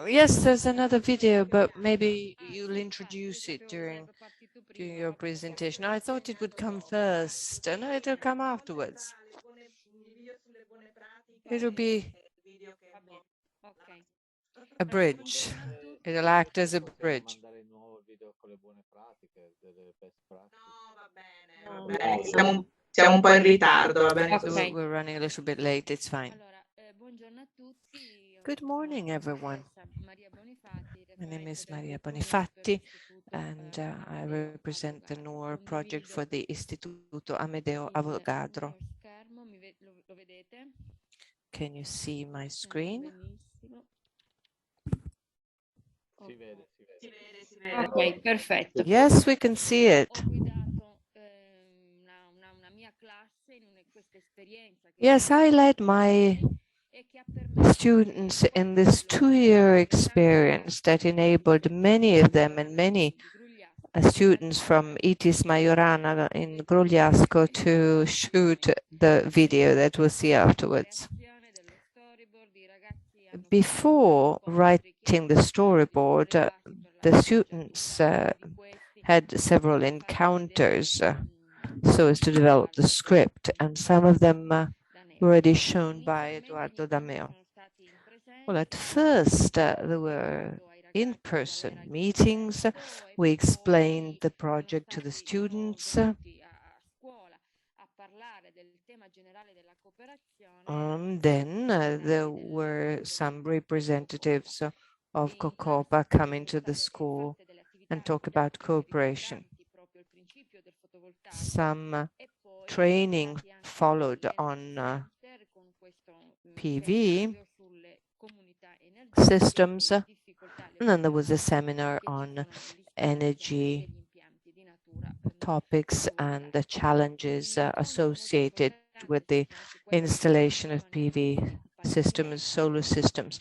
[SPEAKER 4] Yes, there's another video, but maybe you'll introduce it during your presentation. I thought it would come first, and it'll come afterwards. It'll be a bridge. It'll act as a bridge.
[SPEAKER 1] Siamo un po' in ritardo, va bene?
[SPEAKER 4] So we're running a little bit late, it's fine. Good morning, everyone. My name is Maria Bonifatti, and I represent the Nur project for the Istituto Amedeo Avogadro. Can you see my screen?
[SPEAKER 12] Ok, perfetto.
[SPEAKER 4] Yes, we can see it. Yes, I led my students in this 2-year experience that enabled many of them and many students from ITIS Majorana in Grugliasco to shoot the video that we'll see afterwards. Before writing the storyboard, the students had several encounters so as to develop the script, and some of them were already shown by Eduardo Dameo. Well, at first, there were in-person meetings. We explained the project to the students. Then there were some representatives of COCOPA coming to the school and talk about cooperation. Some training followed on PV systems, and then there was a seminar on energy topics and the challenges associated with the installation of PV systems, solar systems.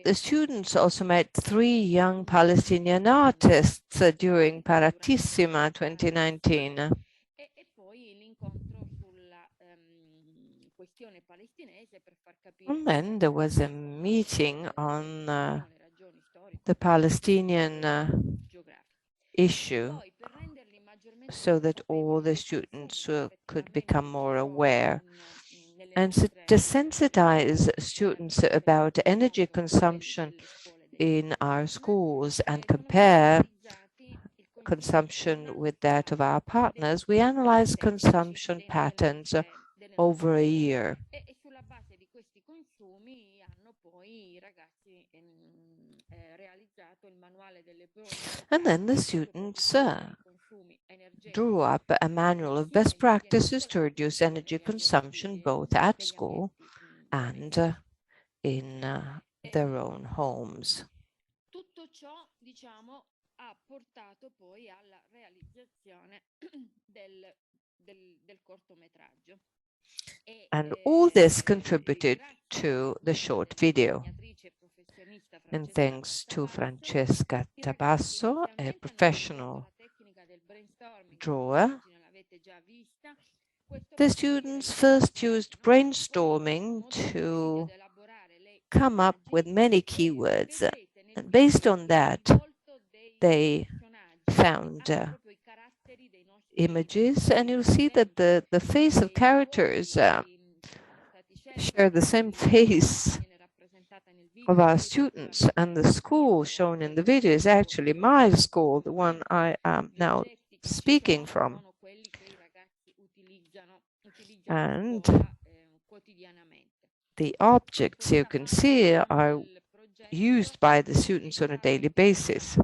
[SPEAKER 4] The students also met 3 young Palestinian artists during Paratissima 2019. And then there was a meeting on the Palestinian issue so that all the students could become more aware. And to sensitize students about energy consumption in our schools and compare consumption with that of our partners, we analyzed consumption patterns over a year. And then the students drew up a manual of best practices to reduce energy consumption both at school and in their own homes. And all this contributed to the short video. And thanks to Francesca Tabasso, a professional drawer, the students first used brainstorming to come up with many keywords. And based on that, they found images, and you'll see that the face of characters share the same face of our students, and the school shown in the video is actually my school, the one I am now speaking from. And the objects you can see are used by the students on a daily basis.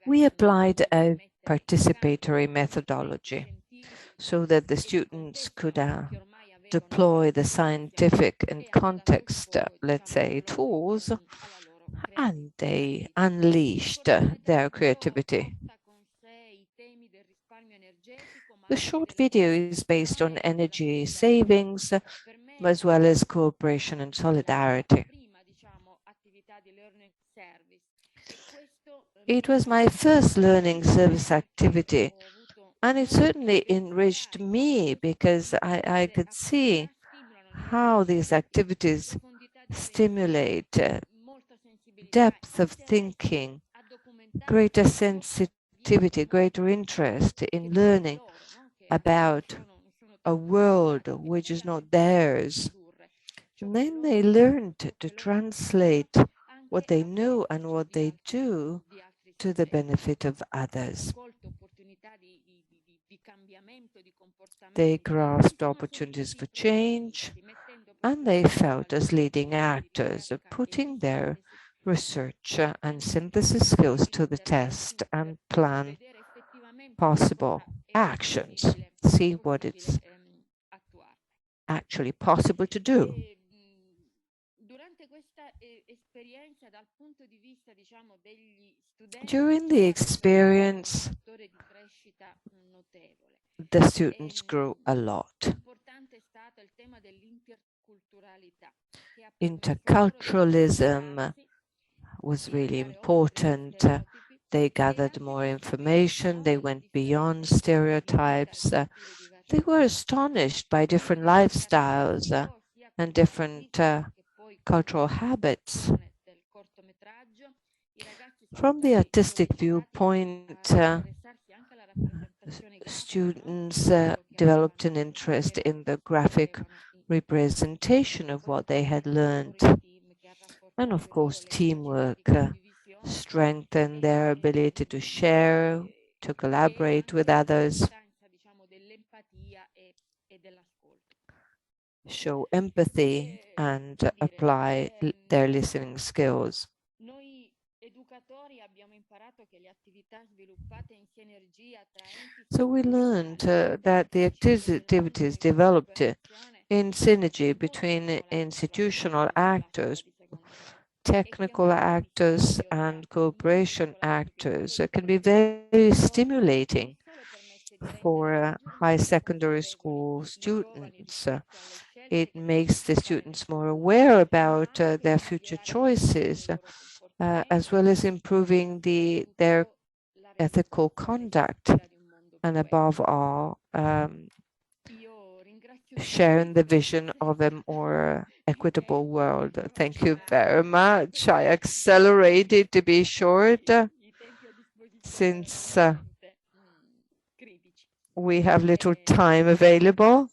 [SPEAKER 4] We applied a participatory methodology. so that the students could deploy the scientific and context, let's say, tools, and they unleashed their creativity. The short video is based on energy savings, as well as cooperation and solidarity. It was my first learning service activity, and it certainly enriched me because I could see how these activities stimulate depth of thinking, greater sensitivity, greater interest in learning about a world which is not theirs. And then they learned to translate what they know and what they do to the benefit of others. They grasped opportunities for change, and they felt as leading actors, putting their research and synthesis skills to the test and plan possible actions, see what it's actually possible to do. During the experience, the students grew a lot. Interculturalism was really important. They gathered more information. They went beyond stereotypes. They were astonished by different lifestyles and different cultural habits. From the artistic viewpoint, students developed an interest in the graphic representation of what they had learned. And of course, teamwork strengthened their ability to share, to collaborate with others, show empathy, and apply their listening skills. So we learned that the activities developed in synergy between institutional actors, technical actors, and cooperation actors can be very stimulating for high secondary school students. It makes the students more aware about their future choices, as well as improving their ethical conduct, and above all, sharing the vision of a more equitable world. Thank you very much. I accelerated to be short since we have little time available.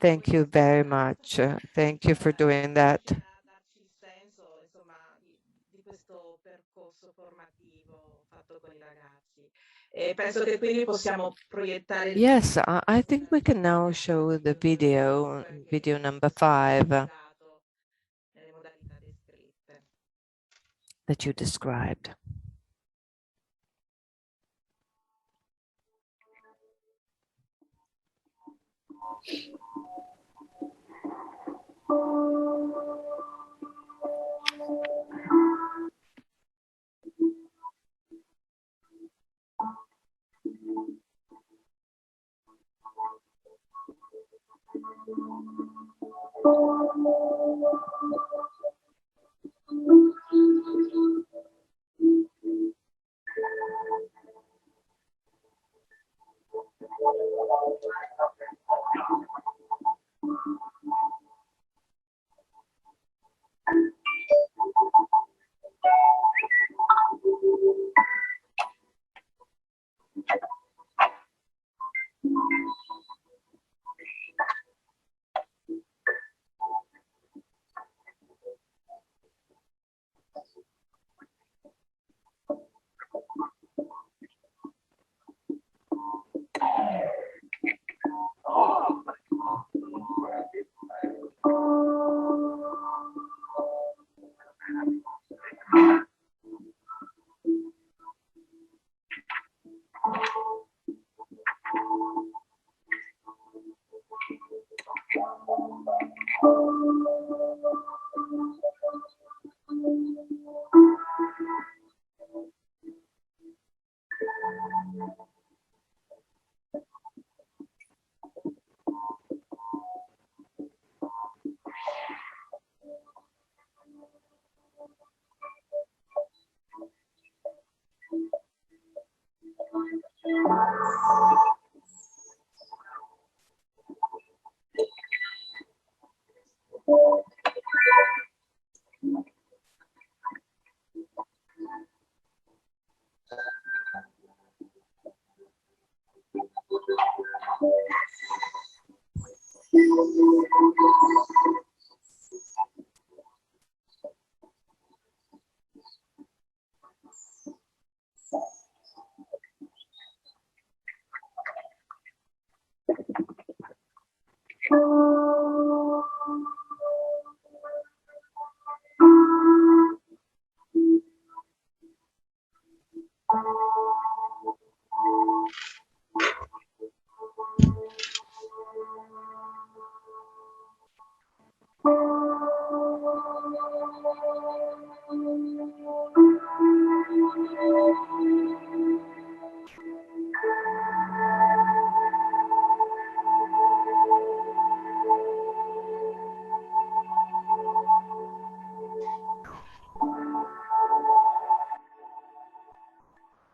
[SPEAKER 4] Thank you very much. Thank you for doing that. Yes, I think we can now show the video number 5 that you described.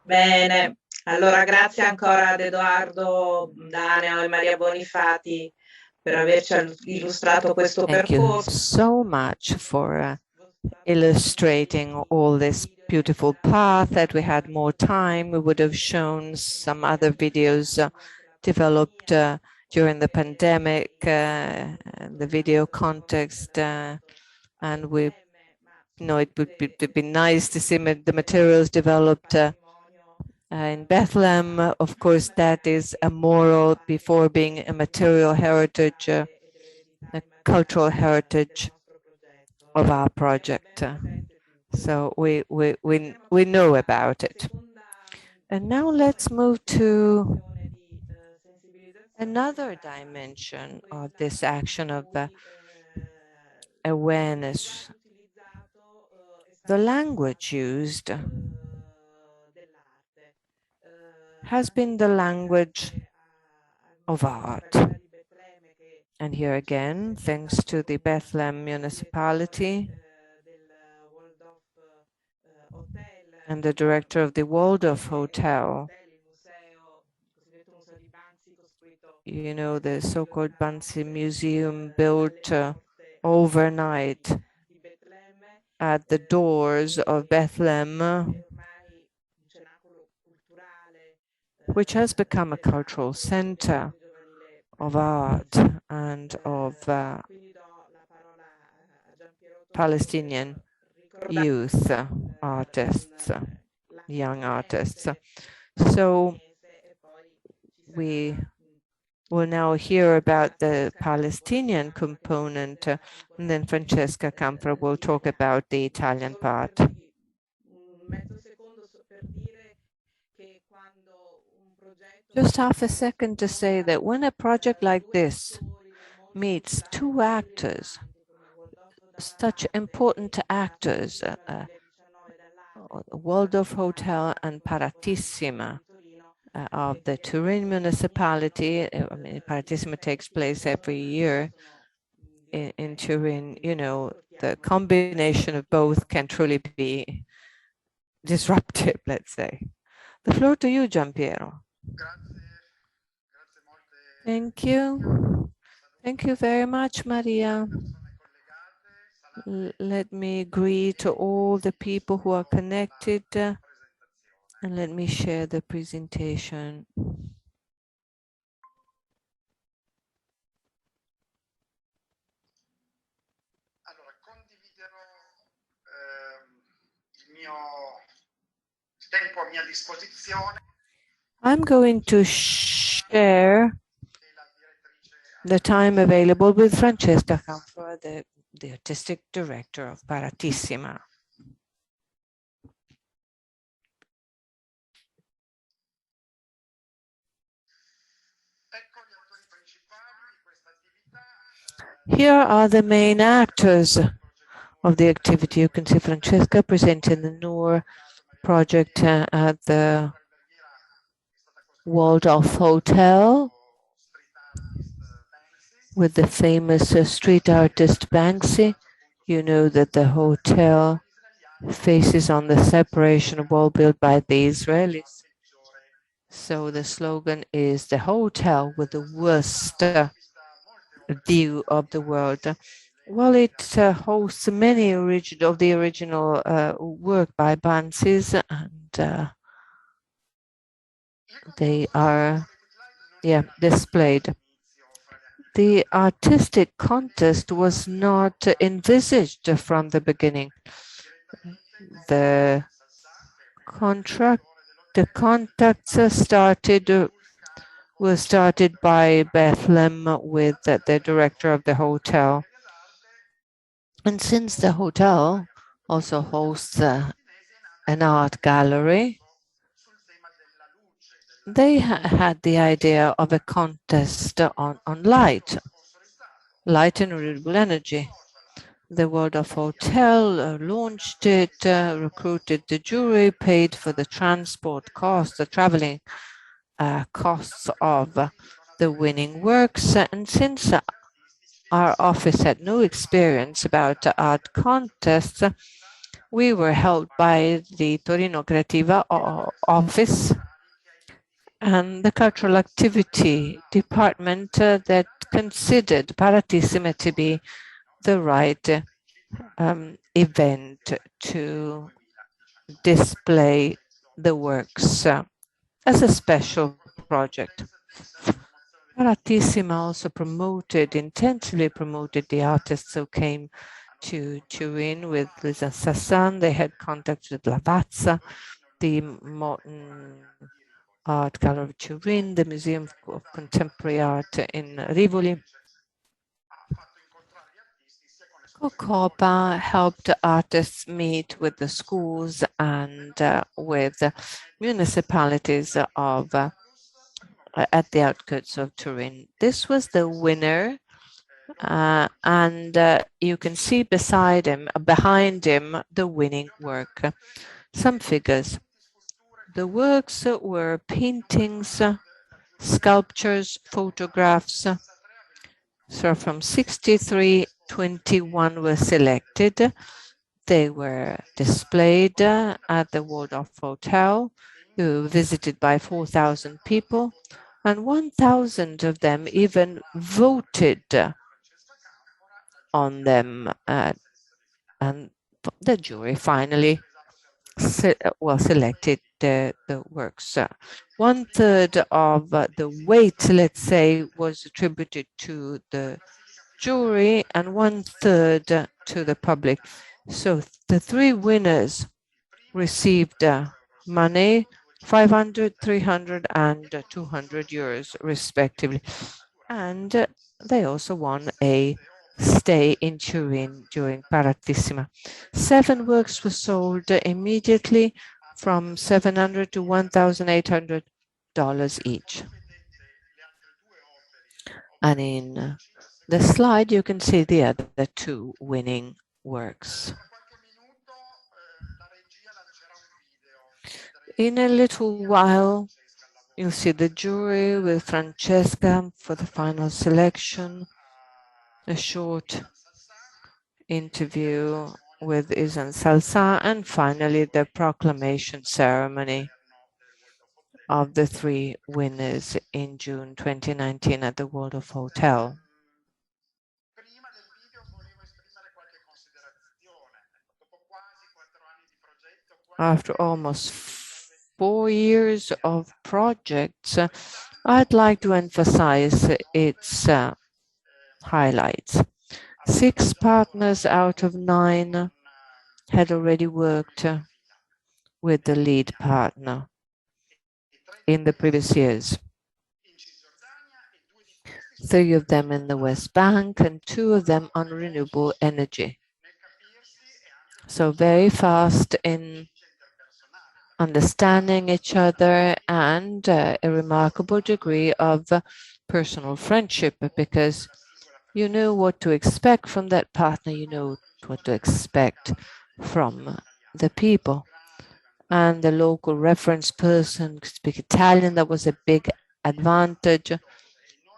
[SPEAKER 1] Bene, allora grazie ancora ad Edoardo Daneo e Maria Bonifati per averci illustrato questo percorso.
[SPEAKER 4] Thank you so much for illustrating all this beautiful path. That we had more time, we would have shown some other videos developed during the pandemic, the video context, and we know it would be nice to see the materials developed in Bethlehem. Of course, that is a moral before being a material heritage, a cultural heritage of our project. So we know about it. And now let's move to another dimension of this action of awareness. The language used has been the language of art. And here again, thanks to the Bethlehem municipality and the director of the Waldorf Hotel, you know, the so-called Bansi Museum built overnight at the doors of Bethlehem, which has become a cultural center of art and of Palestinian youth artists, young artists. So we will now hear about the Palestinian component, and then Francesca Campra will talk about the Italian part. Just half a second to say that when a project like this meets two actors, such important actors, Waldorf Hotel and Paratissima of the Turin municipality. I mean, Paratissima takes place every year in Turin. You know, the combination of both can truly be disruptive, let's say. The floor to you, Giampiero. Thank you. Thank you very much, Maria. Let me greet all the people who are connected, and let me share the presentation. I'm going to share the time available with Francesca Campra, the artistic director of Paratissima. Here are the main actors of the activity. You can see Francesca presenting the Nur project at the Waldorf Hotel with the famous street artist Banksy. You know that the hotel faces on the separation wall built by the Israelis. So the slogan is the hotel with the worst view of the world. Well, it hosts many of the original work by Banksy, and they are displayed. The artistic contest was not envisaged from the beginning. The contacts were started by Bethlehem with the director of the hotel. And since the hotel also hosts an art gallery, they had the idea of a contest on light and renewable energy. The Waldorf Hotel launched it, recruited the jury, paid for the transport costs, the traveling costs of the winning works. And since our office had no experience about art contests, we were helped by the Torino Creativa office and the cultural activity department that considered Paratissima to be the right event to display the works as a special project. Paratissima also intensively promoted the artists who came to Turin with Luisa Sassan. They had contact with Lavazza, the Modern Art Gallery of Turin, the Museum of Contemporary Art in Rivoli. COPA helped artists meet with the schools and with municipalities at the outskirts of Turin. This was the winner, and you can see behind him, the winning work. Some figures. The works were paintings, sculptures, photographs. So from 63, 21 were selected. They were displayed at the Waldorf Hotel, visited by 4,000 people, and 1,000 of them even voted on them. And the jury finally selected the works. 1/3 of the weight, let's say, was attributed to the jury and 1/3 to the public. So the three winners received money, 500, 300, and 200 euros respectively. And they also won a stay in Turin during Paratissima. 7 works were sold immediately from $700 to $1,800 each. And in the slide, you can see the other 2 winning works. In a little while, you'll see the jury with Francesca for the final selection, a short interview with Isan Salsa, and finally the proclamation ceremony of the 3 winners in June 2019 at the Waldorf Hotel. After almost 4 years of projects, I'd like to emphasize its highlights. 6 partners out of 9 had already worked with the lead partner in the previous years. 3 of them in the West Bank and 2 of them on renewable energy. So very fast in understanding each other and a remarkable degree of personal friendship, because You know what to expect from that partner, you know what to expect from the people. And the local reference person could speak Italian. That was a big advantage.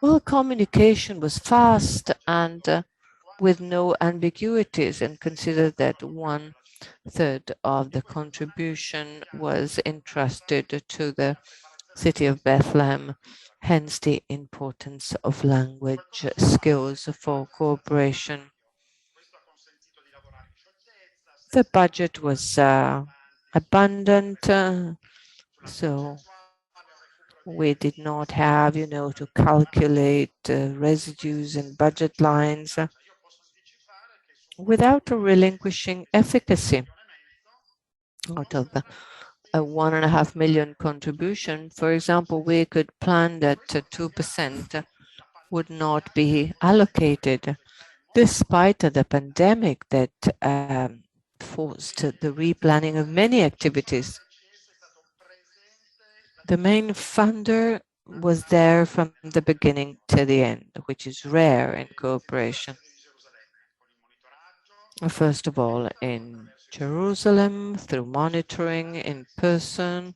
[SPEAKER 4] Well, communication was fast and with no ambiguities, and consider that 1/3 of the contribution was entrusted to the city of Bethlehem, hence the importance of language skills for cooperation. The budget was abundant, so we did not have, to calculate residues and budget lines without relinquishing efficacy. Out of a 1.5 million contribution, for example, we could plan that 2% would not be allocated, despite the pandemic that forced the replanning of many activities. The main funder was there from the beginning to the end, which is rare in cooperation. First of all, in Jerusalem, through monitoring in person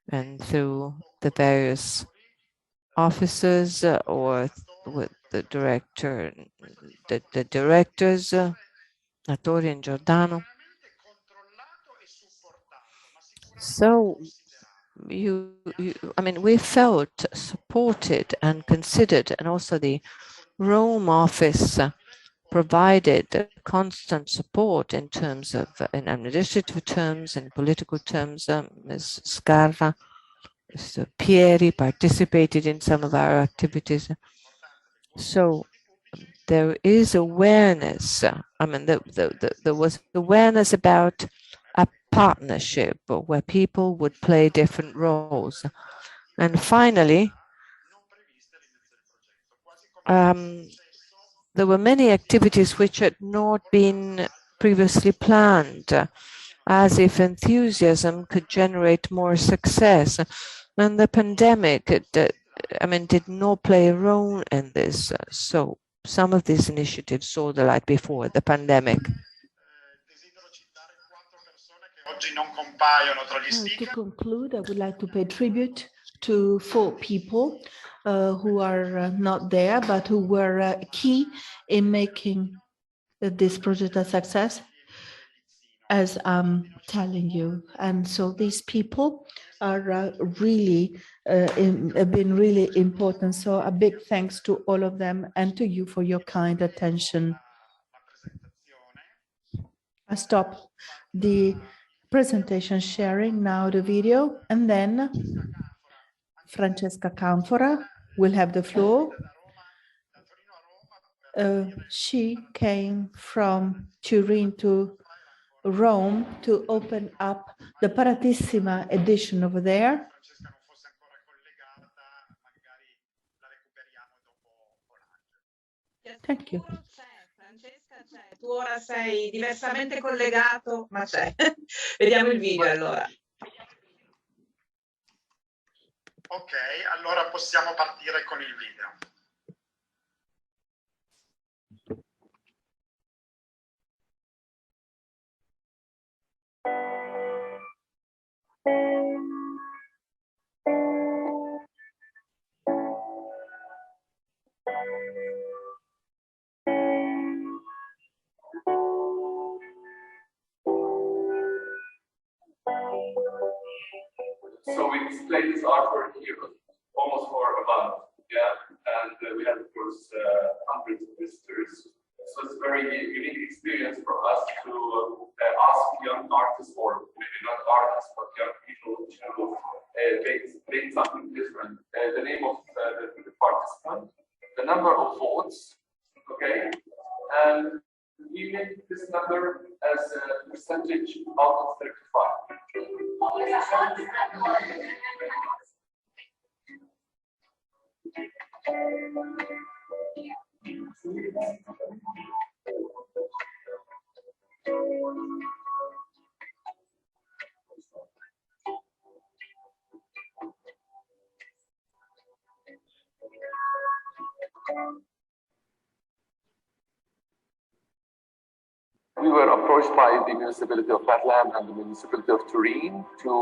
[SPEAKER 4] and through the various officers or with the director, the directors, Nattori and Giordano. So I mean, we felt supported and considered, and also the Rome office provided constant support in terms of, in administrative terms, in political terms. Ms. Scarra, Mr. Pieri participated in some of our activities. So there is awareness. I mean, there was awareness about a partnership where people would play different roles. And finally, there were many activities which had not been previously planned, as if enthusiasm could generate more success. And the pandemic, did not play a role in this. So some of these initiatives saw the light before the pandemic.
[SPEAKER 15] To conclude, I would like to pay tribute to 4 people who are not there, but who were key in making this project a success, as I'm telling you. And so these people are really have been really important. So a big thanks to all of them and to you for your kind attention. I stop the presentation sharing now, the video, and then Francesca Canfora will have the floor. She came from Turin to Rome to open up the Paratissima edition over there. Thank you.
[SPEAKER 1] Francesca c'è, tu ora sei diversamente collegato, ma c'è. Vediamo il video allora.
[SPEAKER 17] Ok, allora possiamo partire con il video.
[SPEAKER 18] So we displayed this artwork here almost for a month, and we had, of course, hundreds of visitors. So it's a very unique experience for us to ask young artists, or maybe not artists, but young people to make something different. The name of the participant, the number of votes, okay, and we make this number as a percentage out of 35. were approached by the municipality of Bethlehem and the municipality of Turin to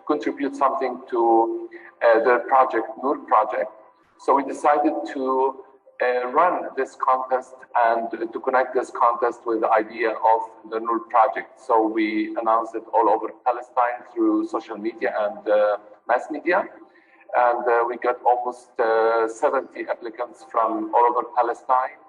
[SPEAKER 18] contribute something to their project, Nur Project. So we decided to run this contest and to connect this contest with the idea of the Nur Project. So we announced it all over Palestine through social media and mass media. And we got almost 70 applicants from all over Palestine.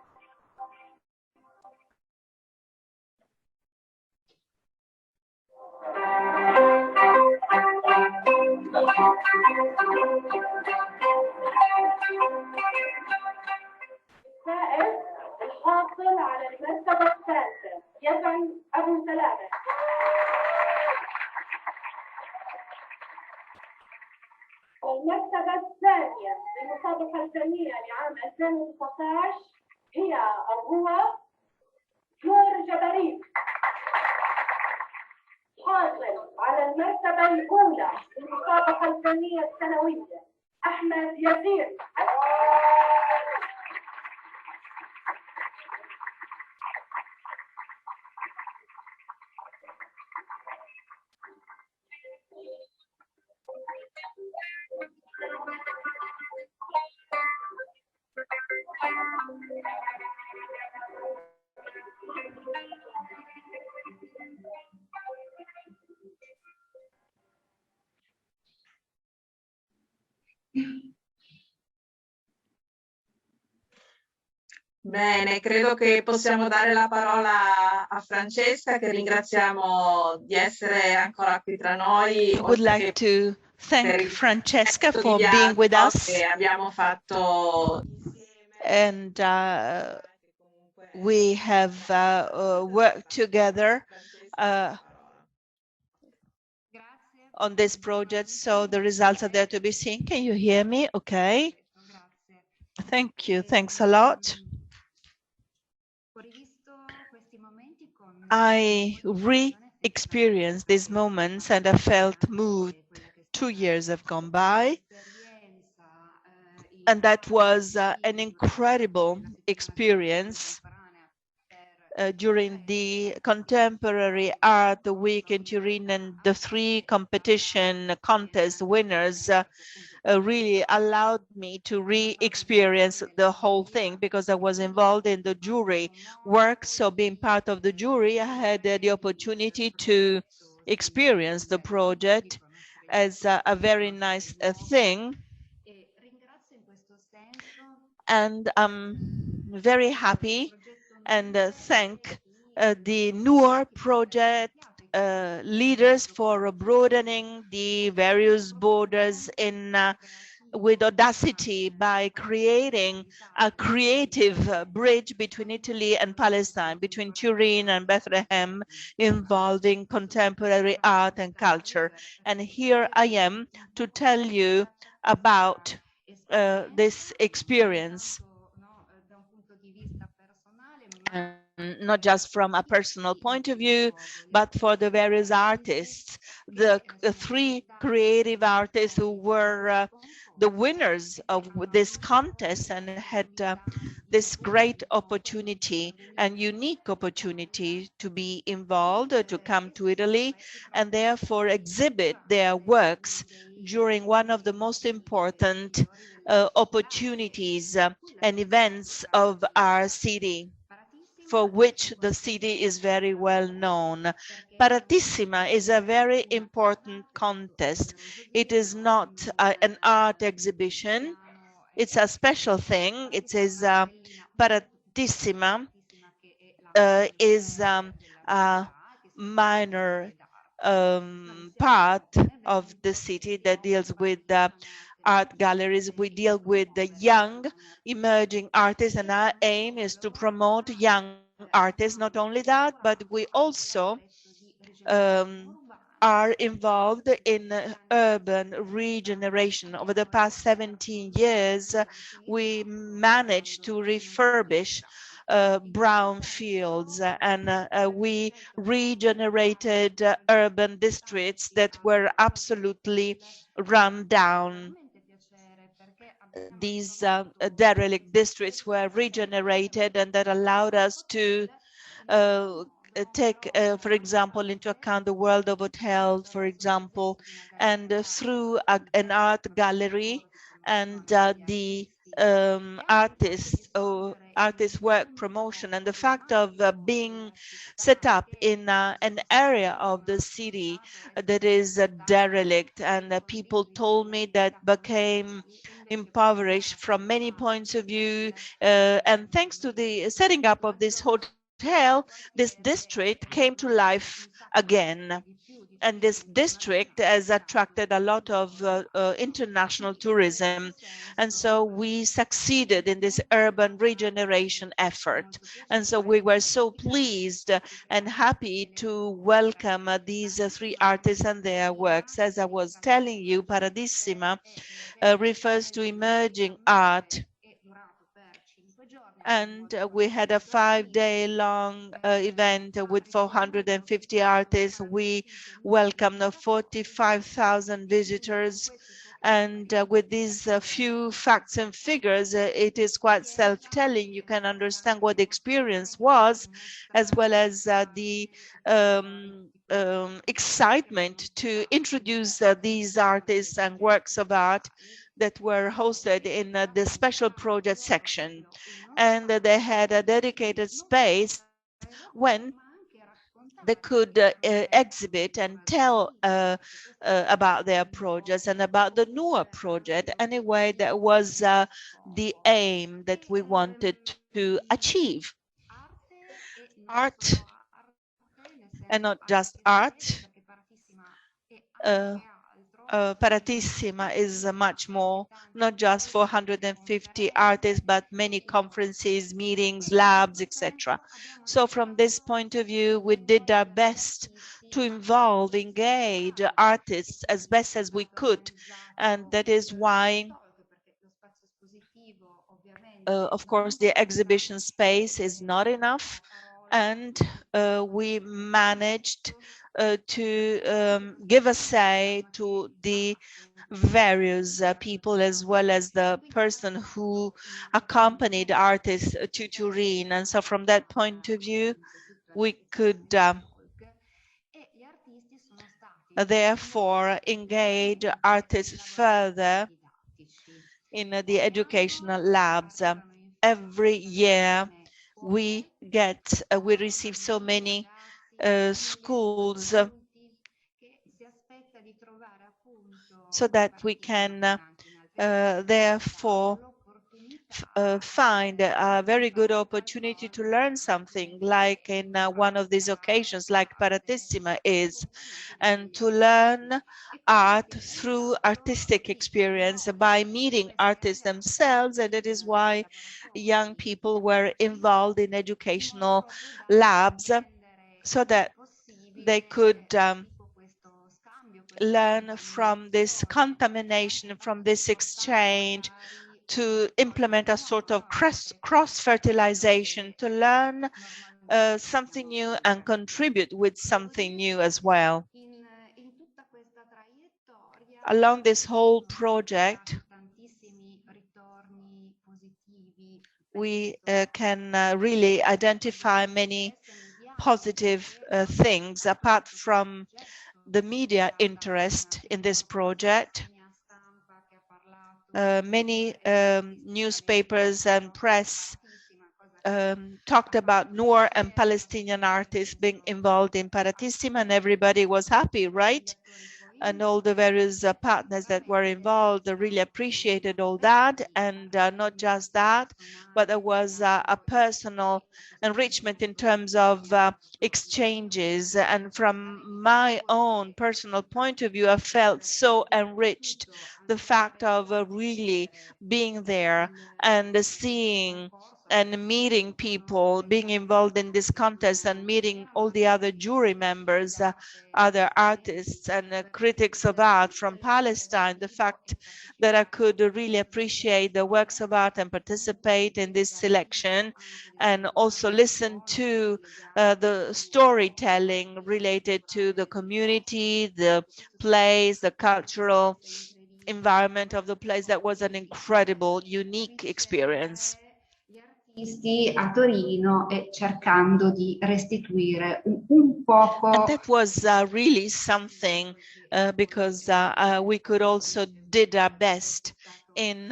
[SPEAKER 19] الفائز الحاصل على المرتبة الثالثة يزن أبو سلامة. والمرتبة الثانية للمسابقة الفنية لعام 2019 هي أو هو نور جبريل. حاصل على المرتبة الأولى للمسابقة الفنية السنوية أحمد ياسين.
[SPEAKER 1] Bene, credo che possiamo dare la parola a Francesca, che ringraziamo di essere ancora qui tra noi.
[SPEAKER 2] I would like to thank Francesca for being with us.
[SPEAKER 1] Abbiamo fatto
[SPEAKER 2] and we have worked together on this project, so the results are there to be seen. Can you hear me? Okay. Thank you. Thanks a lot. I re-experienced these moments and I felt moved. 2 years have gone by, and that was an incredible experience during the Contemporary Art Week in Turin, and the 3 competition contest winners really allowed me to re-experience the whole thing, because I was involved in the jury work. So being part of the jury, I had the opportunity to experience the project as a very nice thing. And I'm very happy and thank the Nur Project leaders for broadening the various borders with audacity by creating a creative bridge between Italy and Palestine, between Turin and Bethlehem, involving contemporary art and culture. And here I am to tell you about this experience. Not just from a personal point of view, but for the various artists, the 3 creative artists who were the winners of this contest and had this great opportunity and unique opportunity to be involved, to come to Italy, and therefore exhibit their works during one of the most important opportunities and events of our city, for which the city is very well known. Paratissima is a very important contest. It is not an art exhibition. It's a special thing. It says Paratissima is a minor part of the city that deals with art galleries. We deal with the young emerging artists, and our aim is to promote young artists. Not only that, but we also are involved in urban regeneration. Over the past 17 years, we managed to refurbish brown fields, and we regenerated urban districts that were absolutely run down. These derelict districts were regenerated, and that allowed us to
[SPEAKER 15] take, for example, into account the world of hotels, for example, and through an art gallery and the artist work promotion and the fact of being set up in an area of the city that is derelict, and people told me that became impoverished from many points of view, and thanks to the setting up of this hotel, this district came to life again. And this district has attracted a lot of international tourism. And so we succeeded in this urban regeneration effort. And so we were so pleased and happy to welcome these three artists and their works. As I was telling you, Paradissima refers to emerging art. And we had a 5-day-long event with 450 artists. We welcomed 45,000 visitors. And with these few facts and figures, it is quite self-telling. You can understand what the experience was, as well as the excitement to introduce these artists and works of art that were hosted in the special project section. And they had a dedicated space when they could exhibit and tell about their projects and about the Nur project. Anyway, that was the aim that we wanted to achieve. Art, and not just art. Paratissima is much more, not just 450 artists, but many conferences, meetings, labs, etc. So from this point of view, we did our best to involve, engage artists as best as we could. And that is why, of course, the exhibition space is not enough. And we managed to give a say to the various people, as well as the person who accompanied artists to Turin. And so from that point of view, we could therefore engage artists further in the educational labs. Every year we receive so many schools so that we can therefore find a very good opportunity to learn something, like in one of these occasions, like Paratissima is, and to learn art through artistic experience by meeting artists themselves. And that is why young people were involved in educational labs, so that they could learn from this contamination, from this exchange, to implement a sort of cross-fertilization, to learn something new and contribute with something new as well. Along this whole project, we can really identify many positive things, apart from the media interest in this project. Many newspapers and press talked about Nur and Palestinian artists being involved in Paratissima, and everybody was happy, right? And all the various partners that were involved really appreciated all that. And not just that, but there was a personal enrichment in terms of exchanges. And from my own personal point of view, I felt so enriched. The fact of really being there and seeing and meeting people, being involved in this contest, and meeting all the other jury members, other artists and critics of art from Palestine, the fact that I could really appreciate the works of art and participate in this selection, and also listen to the storytelling related to the community, the place, the cultural environment of the place. That was an incredible, unique experience.
[SPEAKER 20] a Torino e cercando di restituire un poco.
[SPEAKER 2] And that was really something because we could also did our best in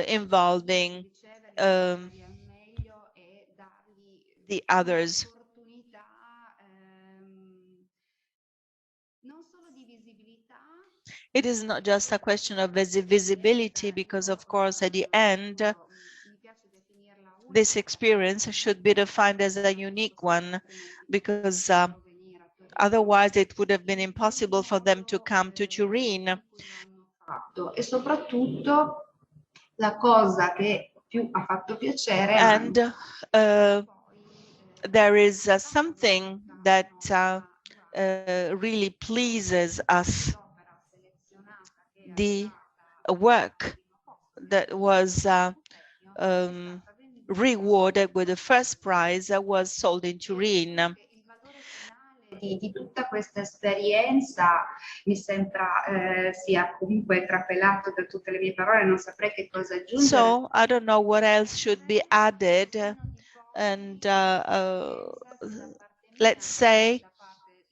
[SPEAKER 2] involving the others. It is not just a question of visibility, because of course at the end this experience should be defined as a unique one, because otherwise it would have been impossible for them to come to Turin.
[SPEAKER 20] E soprattutto la cosa che più ha fatto piacere.
[SPEAKER 2] And there is something that really pleases us. The work that was rewarded with the first prize was sold in Turin.
[SPEAKER 20] Di tutta questa esperienza mi sembra sia comunque trapelato da tutte le mie parole, non saprei che cosa aggiungere.
[SPEAKER 2] So I don't know what else should be added, and let's say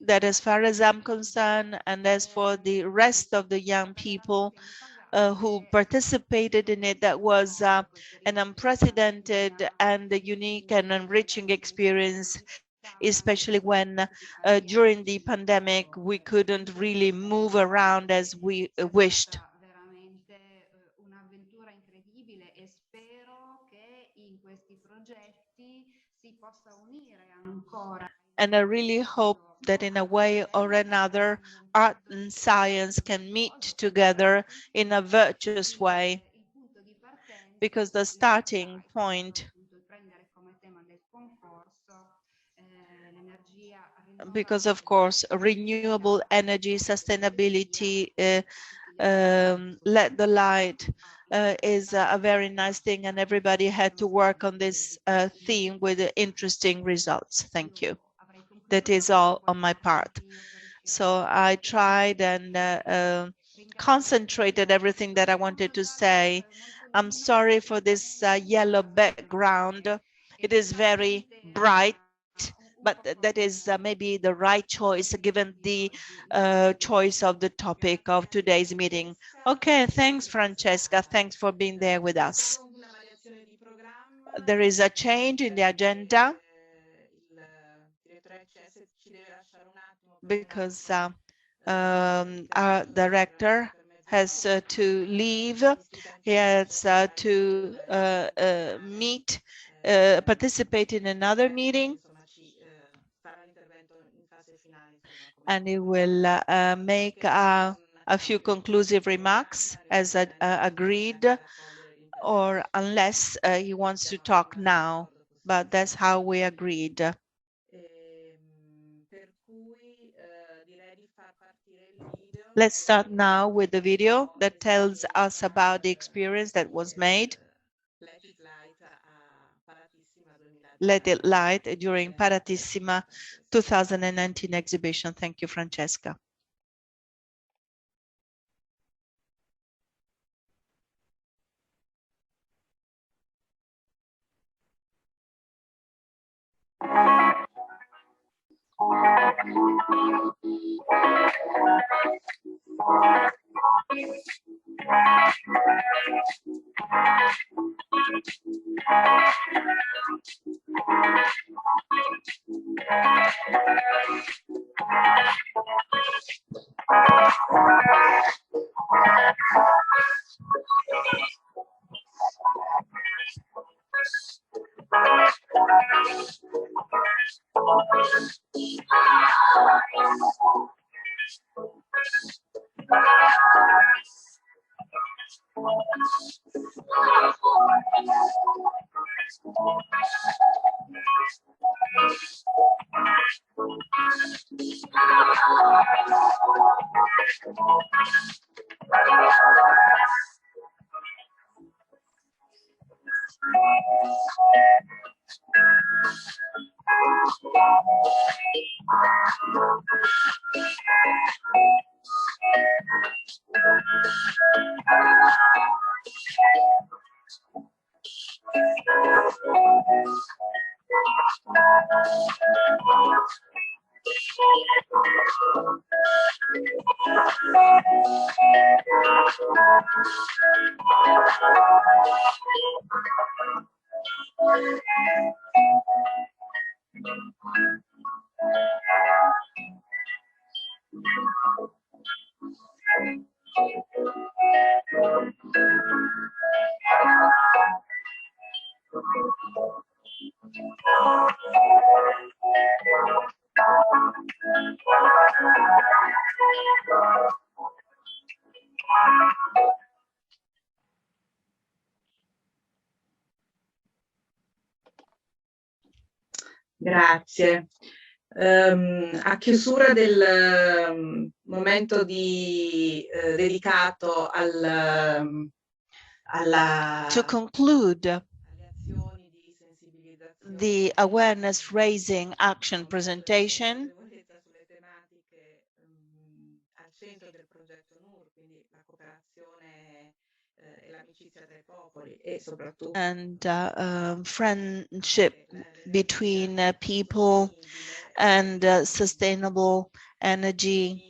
[SPEAKER 2] that as far as I'm concerned, and as for the rest of the young people who participated in it, that was an unprecedented and a unique and enriching experience, especially when during the pandemic we couldn't really move around as we wished.
[SPEAKER 20] Un'avventura incredibile e spero che in questi progetti si possa unire ancora.
[SPEAKER 2] And I really hope that in a way or another, art and science can meet together in a virtuous way, because the starting point, because of course renewable energy, sustainability, let the light is a very nice thing, and everybody had to work on this theme with interesting results. Thank you. That is all on my part. So I tried and concentrated everything that I wanted to say. I'm sorry for this yellow background. It is very bright, but that is maybe the right choice given the choice of the topic of today's meeting. Okay, thanks, Francesca. Thanks for being there with us. There is a change in the agenda because our director has to leave. He has to participate in another meeting, and he will make a few conclusive remarks as agreed, or unless he wants to talk now, but that's how we agreed. Let's start now with the video that tells us about the experience that was made. Let It Light during Paratissima 2019 exhibition. Thank you, Francesca.
[SPEAKER 1] Grazie. A chiusura del momento dedicato alla
[SPEAKER 2] To conclude the awareness raising action presentation, and friendship between people and sustainable energy.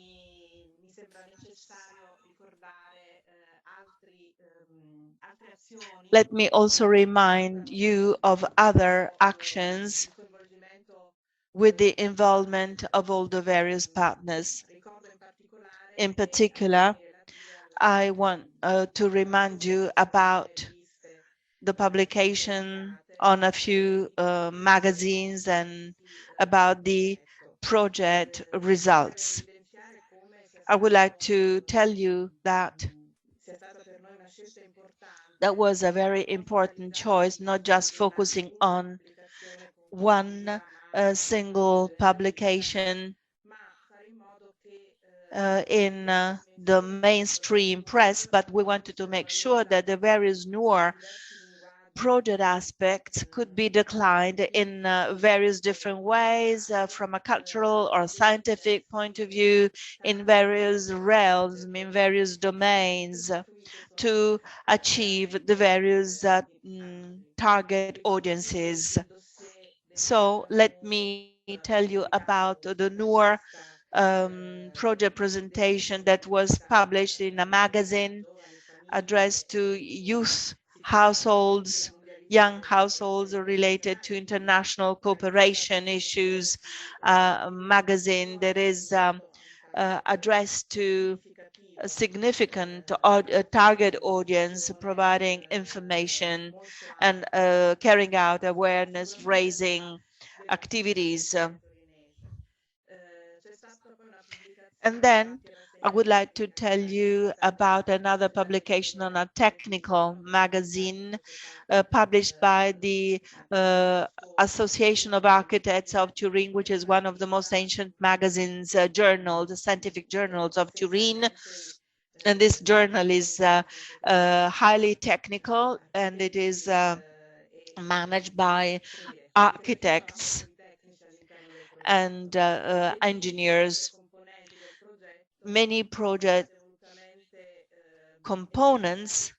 [SPEAKER 2] Let me also remind you of other actions with the involvement of all the various partners. In particular, I want to remind you about the publication on a few magazines and about the project results. I would like to tell you that that was a very important choice, not just focusing on one single publication in the mainstream press, but we wanted to make sure that the various Nur project aspects could be declined in various different ways from a cultural or scientific point of view, in various realms, in various domains, to achieve the various target audiences. So let me tell you about the Nur project presentation that was published in a magazine addressed to youth households, young households related to international cooperation issues, a magazine that is addressed to a significant target audience, providing information and carrying out awareness raising activities. And then I would like to tell you about another publication on a technical magazine published by the Association of Architects of Turin, which is one of the most ancient magazines, journals, the scientific journals of Turin. And this journal is highly technical, and it is managed by architects and engineers. Many project components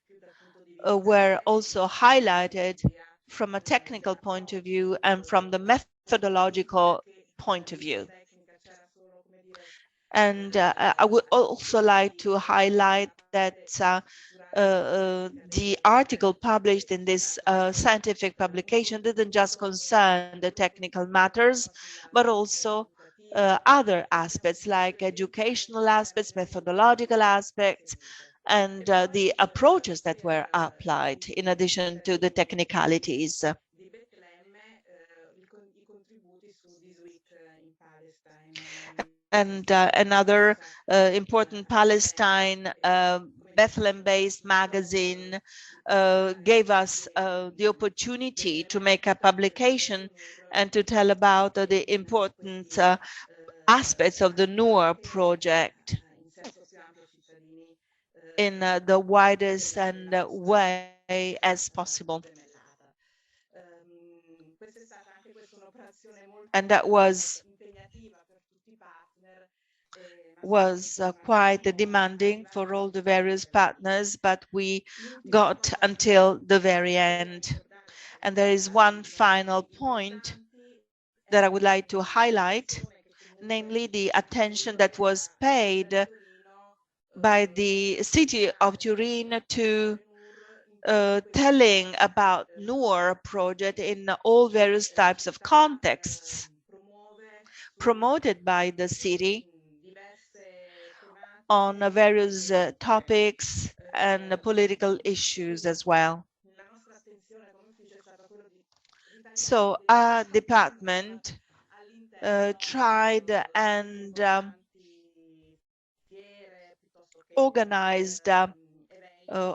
[SPEAKER 2] were also highlighted from a technical point of view and from the methodological point of view. And I would also like to highlight that the article published in this scientific publication didn't just concern the technical matters, but also other aspects like educational aspects, methodological aspects, and the approaches that were applied in addition to the technicalities. And another important Palestine Bethlehem-based magazine gave us the opportunity to make a publication and to tell about the important aspects of the Nur project in the widest way as possible. And that was quite demanding for all the various partners, but we got until the very end. And there is one final point that I would like to highlight, namely the attention that was paid by the city of Turin to telling about Nur project in all various types of contexts, promoted by the city on various topics and political issues as well. So our department tried and organized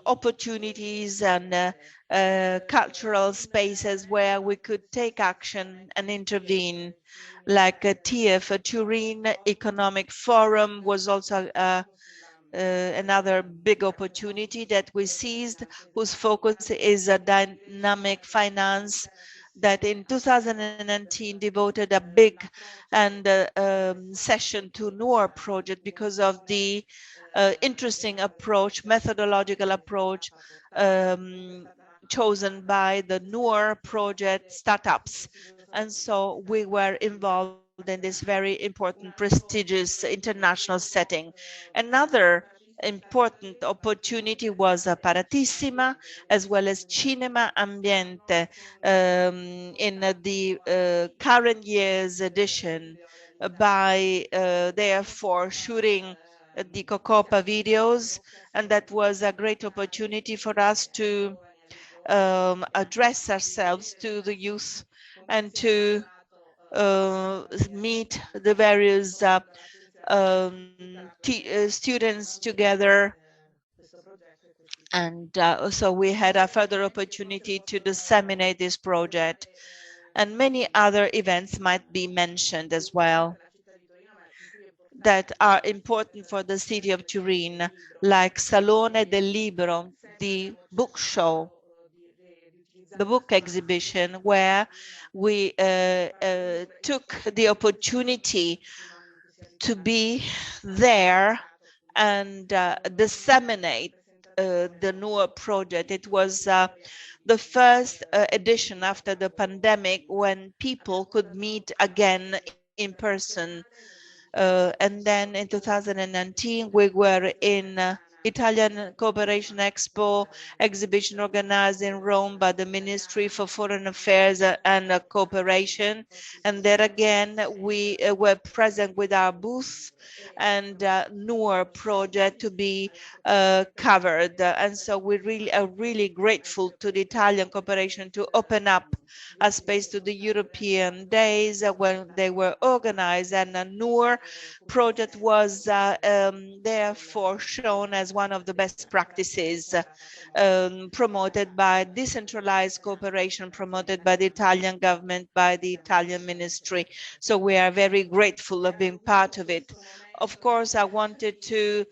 [SPEAKER 2] opportunities and cultural spaces where we could take action and intervene, like TIEF, Turin Economic Forum was also another big opportunity that we seized, whose focus is a dynamic finance that in 2019 devoted a big and session to Nur project because of the interesting approach, methodological approach chosen by the Nur project startups. And so we were involved in this very important, prestigious international setting. Another important opportunity was Paratissima, as well as Cinema Ambiente in the current year's edition by therefore shooting the Cocopa videos, and that was a great opportunity for us to address ourselves to the youth and to meet the various students together. And so we had a further opportunity to disseminate this project, and many other events might be mentioned as well that are important for the city of Turin, like Salone del Libro, the book show, the book exhibition, where we took the opportunity to be there and disseminate the Nur project. It was the first edition after the pandemic when people could meet again in person. And then in 2019, we were in Italian Cooperation Expo exhibition organized in Rome by the Ministry for Foreign Affairs and Cooperation. And there again, we were present with our booth and Nur project to be covered. And so we really are really grateful to the Italian Cooperation to open up a space to the European days when they were organized, and the Nur project was therefore shown as one of the best practices promoted by decentralized cooperation, promoted by the Italian government, by the Italian ministry. So we are very grateful of being part of it. Of course, I wanted to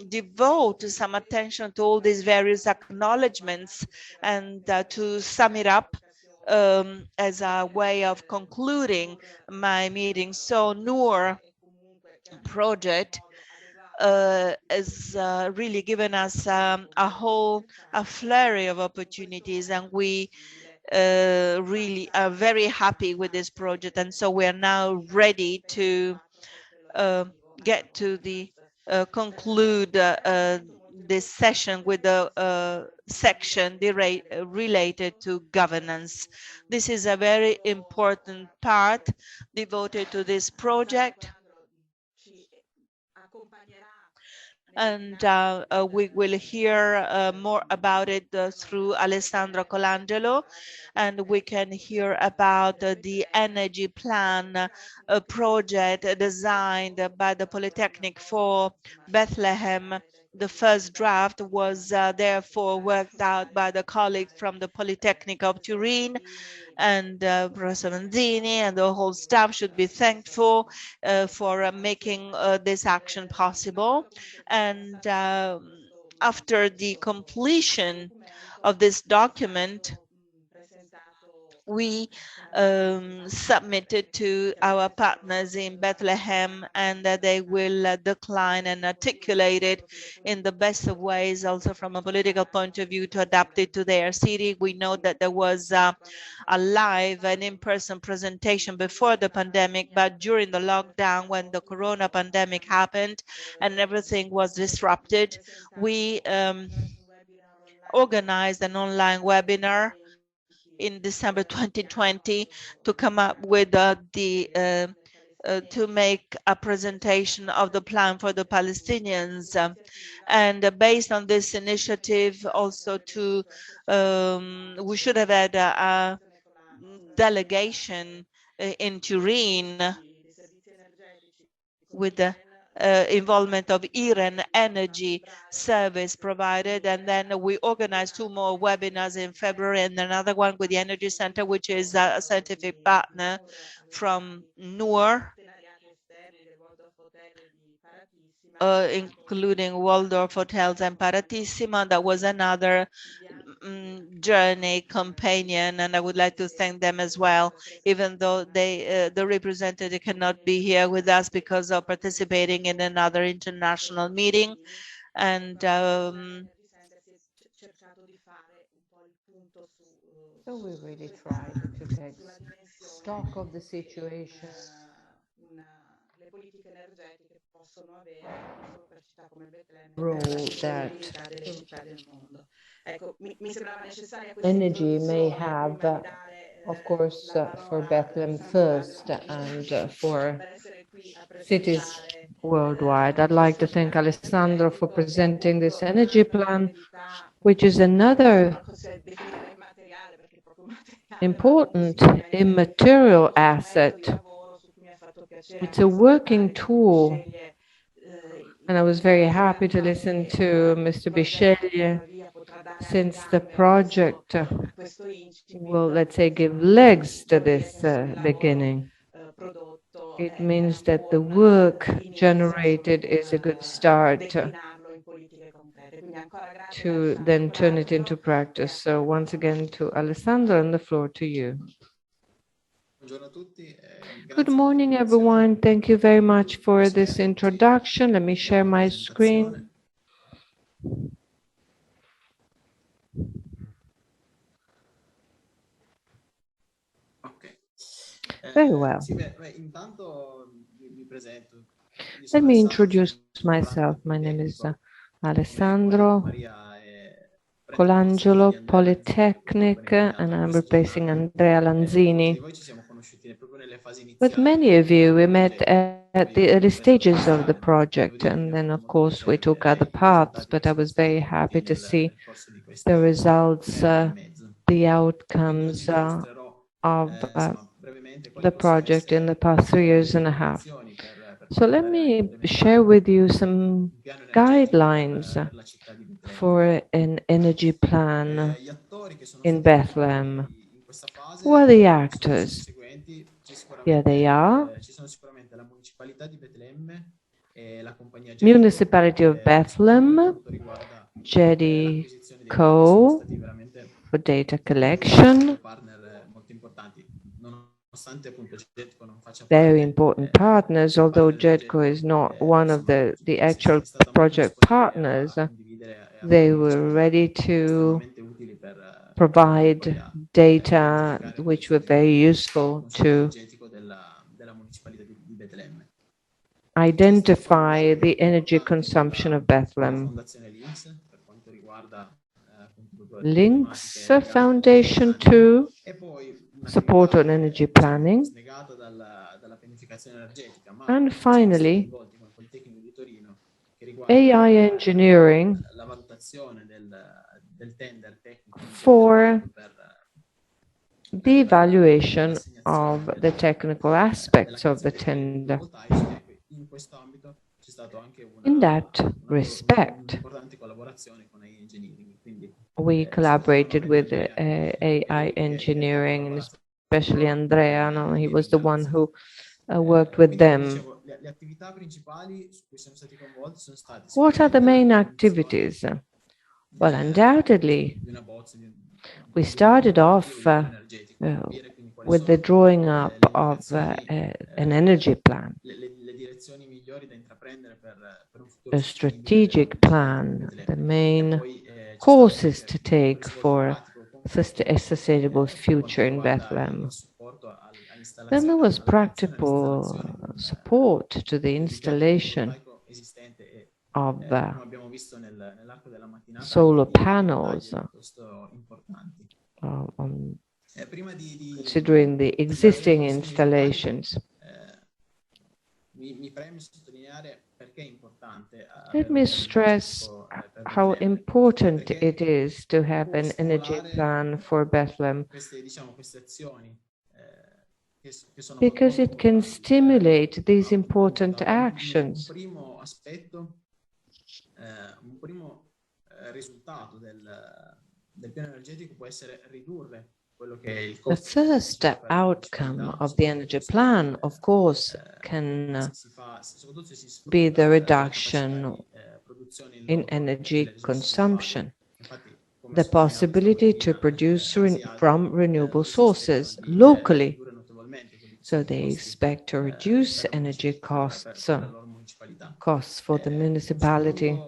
[SPEAKER 2] devote some attention to all these various acknowledgements and to sum it up as a way of concluding my meeting. So Nur project has really given us a flurry of opportunities, and we really are very happy with this project. And so we are now ready to get to the conclude this session with the section related to governance. This is a very important part devoted to this project. And we will hear more about it through Alessandro Colangelo, and we can hear about the energy plan project designed by the Polytechnic for Bethlehem. The first draft was therefore worked out by the colleagues from the Polytechnic of Turin, and Professor Manzini and the whole staff should be thankful for making this action possible. And after the completion of this document, we submitted to our partners in Bethlehem, and they will decline and articulate it in the best of ways, also from a political point of view, to adapt it to their city. We know that there was a live and in-person presentation before the pandemic, but during the lockdown, when the corona pandemic happened and everything was disrupted, we organized an online webinar in December 2020 to come up with to make a presentation of the plan for the Palestinians. And based on this initiative, also we should have had a delegation in Turin with the involvement of Iran Energy service provided, and then we organized 2 more webinars in February and another one with the Energy Center, which is a scientific partner from Nur, including Waldorf Hotels and Paratissima. That was another journey companion, and I would like to thank them as well, even though the representative cannot be here with us because of participating in another international meeting. And
[SPEAKER 4] so we really tried to take stock of the situation. Role that energy may have, of course, for Bethlehem first and for cities worldwide. I'd like to thank Alessandro for presenting this energy plan, which is another important immaterial asset. It's a working tool. And I was very happy to listen to Mr. Bisceglie, since the project will, let's say, give legs to this beginning. It means that the work generated is a good start to then turn it into practice. So once again to Alessandro, and the floor to you. Good morning, everyone. Thank you very much for this introduction. Let me share my screen. Very well. Let me introduce myself. My name is Alessandro Colangelo, Polytechnic, and I'm replacing Andrea Lanzini. With many of you, we met at the early stages of the project, and then, of course, we took other paths, but I was very happy to see the results, the outcomes of the project in the past 3.5 years. So let me share with you some guidelines for an energy plan in Bethlehem. Who are the actors? Here they are. Municipality of Bethlehem, JEDI-Co for data collection. Very important partners, although JEDCO is not one of the actual project partners. They were ready to provide data which were very useful to identify the energy consumption of Bethlehem. Links Foundation to support on energy planning. And finally, AI engineering for the evaluation of the technical aspects of the tender. In that respect, we collaborated with AI engineering, and especially Andrea. No, he was the one who worked with them. What are the main activities? Well, undoubtedly, we started off with the drawing up of an energy plan, a strategic plan, the main courses to take for a sustainable future in Bethlehem. Then there was practical support to the installation of solar panels, considering the existing installations. Let me stress how important it is to have an energy plan for Bethlehem, because it can stimulate these important actions. The first outcome of the energy plan, of course, can be the reduction in energy consumption, the possibility to produce from renewable sources locally. So they expect to reduce energy costs for the municipality.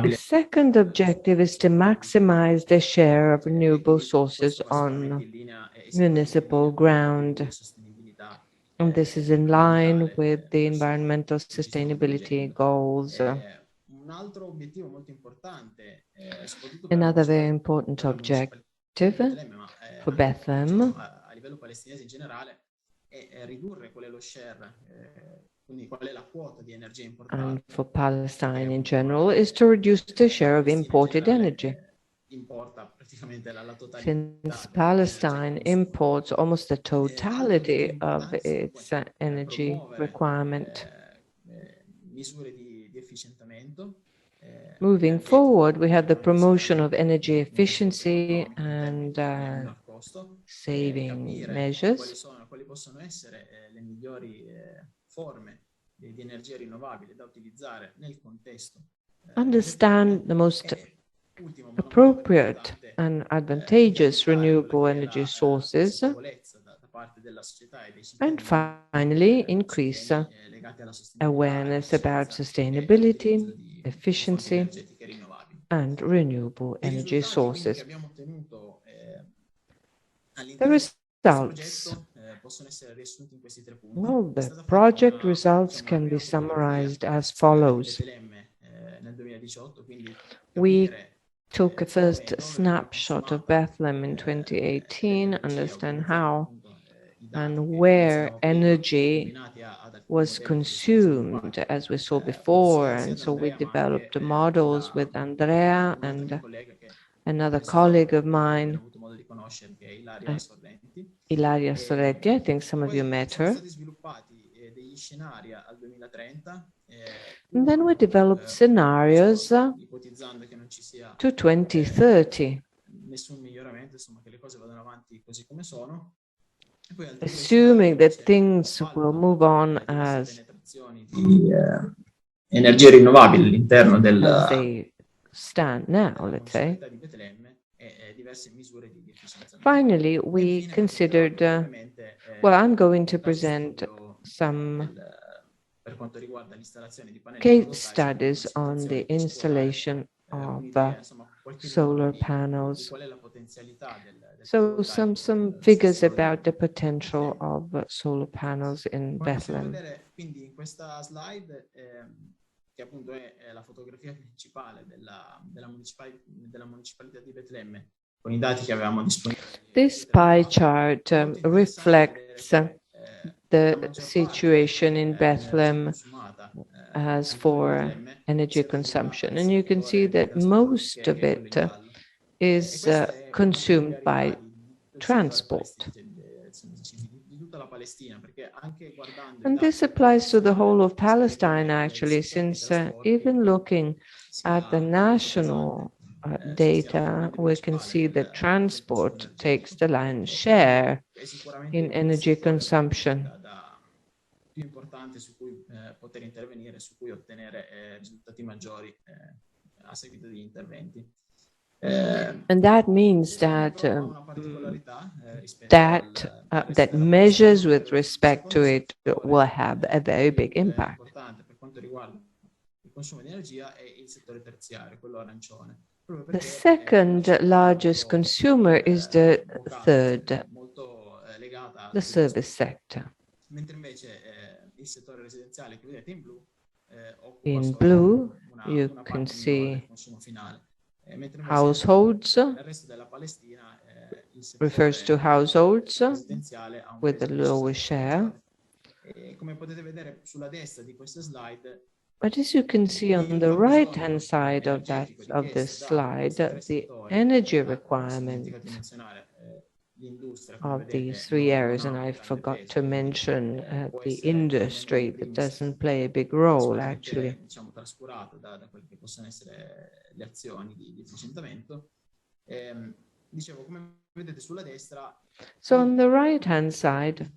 [SPEAKER 4] The second objective is to maximize the share of renewable sources on municipal ground. And this is in line with the environmental sustainability goals. Another very important objective for Bethlehem and for Palestine in general is to reduce the share of imported energy. Since Palestine imports almost the totality of its energy requirement. Moving forward, we have the promotion of energy efficiency and saving measures. Understand the most appropriate and advantageous renewable energy sources, and finally increase awareness about sustainability, efficiency, and renewable energy sources. The results. Well, the project results can be summarized as follows. We took a first snapshot of Bethlehem in 2018, understand how and where energy was consumed, as we saw before. And so we developed the models with Andrea and another colleague of mine, Ilaria Soretti. I think some of you met her. And then we developed scenarios to 2030, assuming that things will move on as
[SPEAKER 6] energie rinnovabili all'interno
[SPEAKER 4] as they stand now, let's say. Finally, we considered, well, I'm going to present some case studies on the installation of solar panels. So some figures about the potential of solar panels in Bethlehem.
[SPEAKER 6] Che appunto è la fotografia principale della municipalità di Betlemme, con I dati che avevamo disponibili.
[SPEAKER 4] This pie chart reflects the situation in Bethlehem as for energy consumption. And you can see that most of it is consumed by transport. And this applies to the whole of Palestine, actually, since even looking at the national data, we can see that transport takes the lion's share in energy consumption.
[SPEAKER 21] Più importante su cui poter intervenire, su cui ottenere risultati maggiori a seguito degli interventi.
[SPEAKER 4] And that means that that measures with respect to it will have a very big impact.
[SPEAKER 21] Per quanto riguarda il consumo di energia è il settore terziario, quello arancione.
[SPEAKER 4] The second largest consumer is the third, the service sector.
[SPEAKER 21] Mentre invece il settore residenziale che vedete in blu
[SPEAKER 4] in blue, you can see households, refers to households with the lowest share. But as you can see on the right-hand side of this slide, the energy requirement of these three areas, and I forgot to mention the industry that doesn't play a big role actually. So on the right-hand side,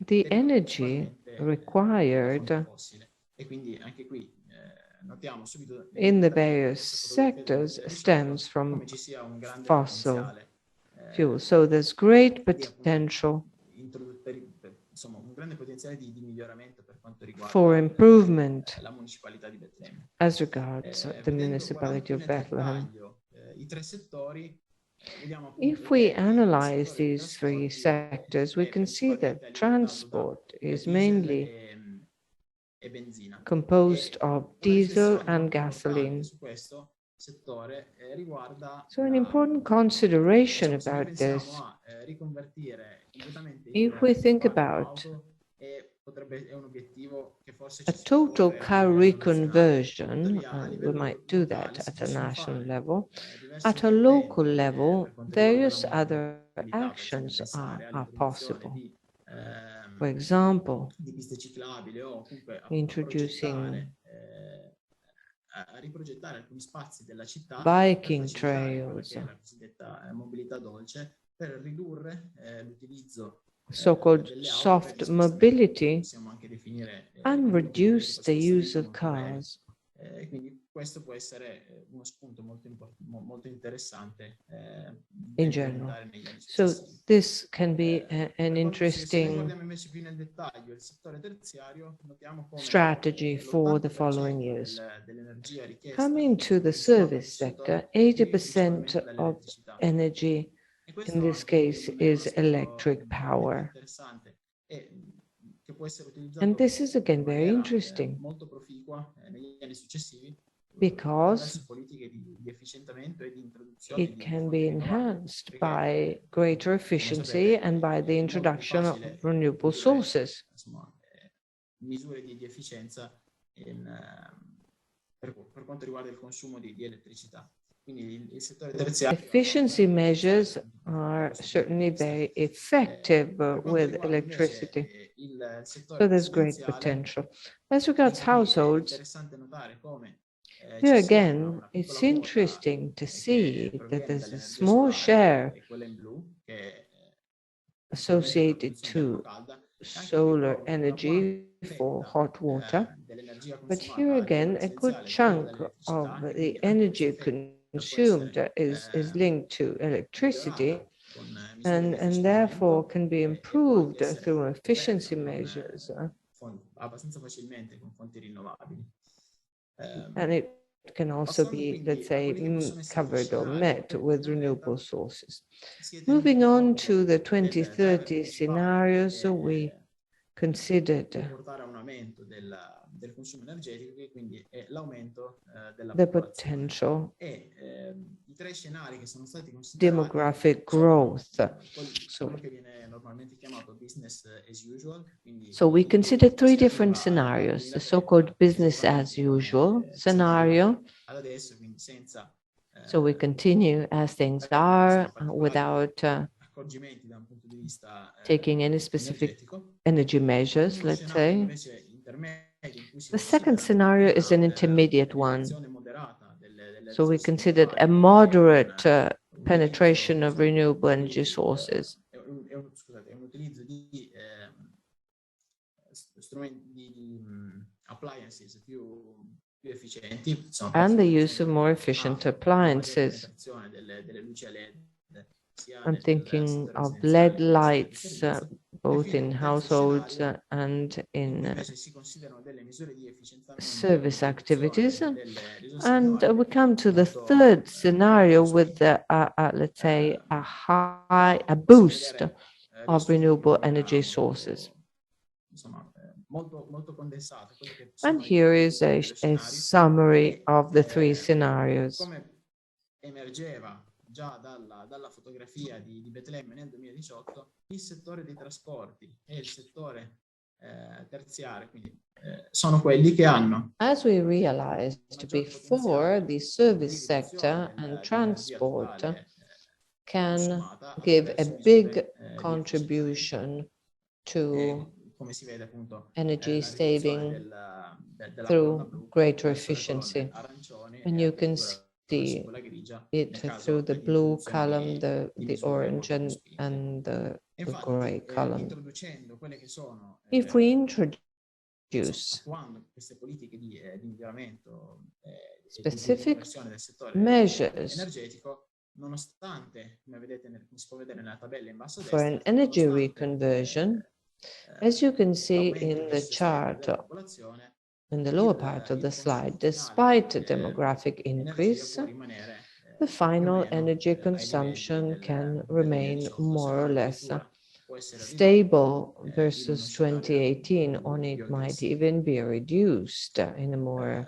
[SPEAKER 4] the energy required in the various sectors stems from fossil fuels. So there's great potential for improvement as regards the municipality of Bethlehem. If we analyze these three sectors, we can see that transport is mainly composed of diesel and gasoline. So an important consideration about this, if we think about a total car reconversion, we might do that at a national level. At a local level, various other actions are possible. For example, introducing biking trails, so-called soft mobility, and reduce the use of cars. In general. So this can be an interesting strategy for the following years. Coming to the service sector, 80% of energy in this case is electric power. And this is again very interesting because it can be enhanced by greater efficiency and by the introduction of renewable sources. Efficiency measures are certainly very effective with electricity, so there's great potential. As regards households, here again, it's interesting to see that there's a small share associated to solar energy for hot water, but here again, a good chunk of the energy consumed is linked to electricity and therefore can be improved through efficiency measures. And it can also be, let's say, covered or met with renewable sources. Moving on to the 2030 scenarios, so we considered the potential demographic growth. So we consider three different scenarios, the so-called business as usual scenario. So we continue as things are without taking any specific energy measures, let's say. The second scenario is an intermediate one. So we considered a moderate penetration of renewable energy sources. And the use of more efficient appliances. I'm thinking of LED lights, both in households and in service activities. And we come to the third scenario with, let's say, a boost of renewable energy sources. And here is a summary of the three scenarios.
[SPEAKER 21] Già dalla fotografia di Betlemme nel 2018, il settore dei trasporti e il settore terziario, quindi sono quelli che hanno.
[SPEAKER 4] As we realized before, the service sector and transport can give a big contribution to energy saving through greater efficiency. And you can see it through the blue column, the orange, and the gray column. If we introduce specific measures for an energy reconversion, as you can see in the chart in the lower part of the slide, despite a demographic increase, the final energy consumption can remain more or less stable versus 2018, or it might even be reduced in a more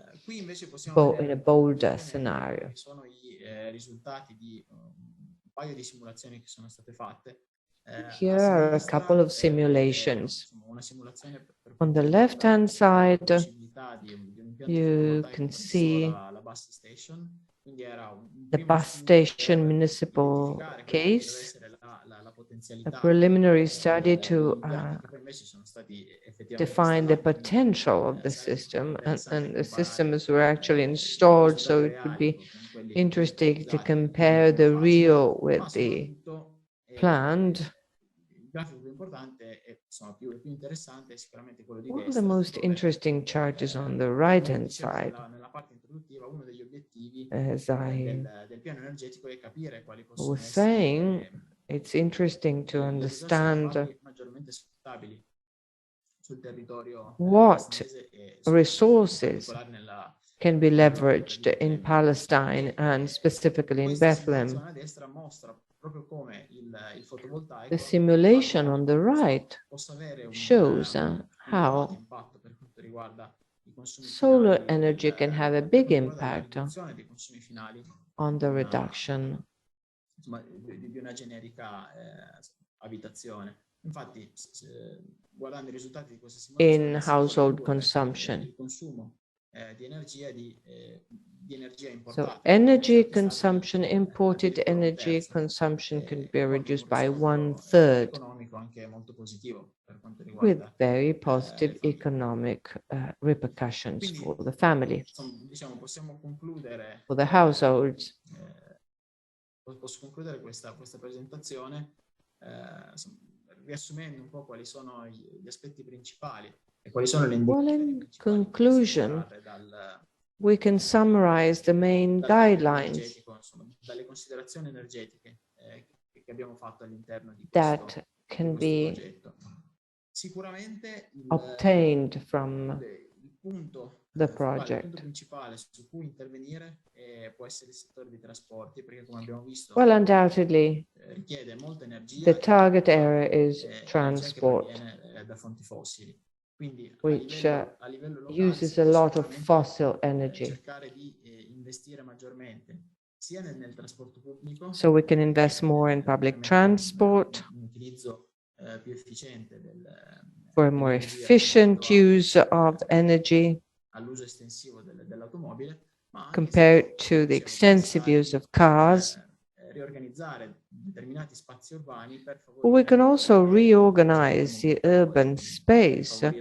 [SPEAKER 4] in a bolder scenario. Here are a couple of simulations. On the left-hand side, you can see the bus station municipal case, a preliminary study to define the potential of the system, and the systems were actually installed, so it would be interesting to compare the real with the planned. One of the most interesting chart is on the right-hand side. As I was saying, it's interesting to understand what resources can be leveraged in Palestine and specifically in Bethlehem. The simulation on the right shows how solar energy can have a big impact on the reduction in household consumption. So energy consumption, imported energy consumption can be reduced by 1/3 with very positive economic repercussions for the family, for the households.
[SPEAKER 21] Posso concludere questa presentazione riassumendo un po' quali sono gli aspetti principali e quali sono le indicazioni principali.
[SPEAKER 4] In conclusion, we can summarize the main guidelines
[SPEAKER 21] dalle considerazioni energetiche che abbiamo fatto all'interno di
[SPEAKER 4] that can be obtained from the project.
[SPEAKER 21] Il punto principale su cui intervenire può essere il settore dei trasporti, perché come abbiamo visto
[SPEAKER 4] undoubtedly
[SPEAKER 21] richiede molta energia.
[SPEAKER 4] The target area is transport,
[SPEAKER 21] da fonti fossili. Quindi
[SPEAKER 4] which uses a lot of fossil energy.
[SPEAKER 21] Cercare di investire maggiormente sia nel trasporto pubblico.
[SPEAKER 4] So we can invest more in public transport
[SPEAKER 21] Un utilizzo più efficiente
[SPEAKER 4] for a more efficient use of energy
[SPEAKER 21] all'uso estensivo dell'automobile,
[SPEAKER 4] compared to the extensive use of cars.
[SPEAKER 21] Riorganizzare determinati spazi urbani per
[SPEAKER 4] We can also reorganize the urban space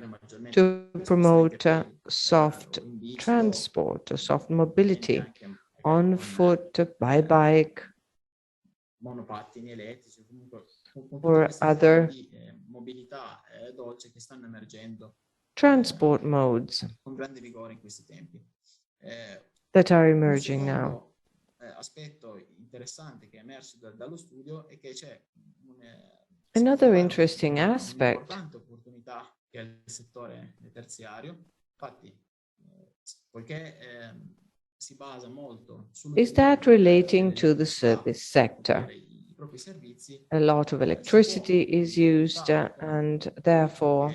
[SPEAKER 4] to promote soft transport, soft mobility, on foot, by bike,
[SPEAKER 21] monopattini elettrici, comunque
[SPEAKER 4] or other
[SPEAKER 21] mobilità dolce che stanno emergendo
[SPEAKER 4] transport modes
[SPEAKER 21] con grande vigore in questi tempi.
[SPEAKER 4] that are emerging now.
[SPEAKER 21] Aspetto interessante che è emerso dallo studio è che c'è
[SPEAKER 4] Another interesting aspect
[SPEAKER 21] un'importante opportunità che è il settore terziario. Infatti, poiché si basa molto
[SPEAKER 4] is that relating to the service sector.
[SPEAKER 21] i propri servizi,
[SPEAKER 4] A lot of electricity is used and therefore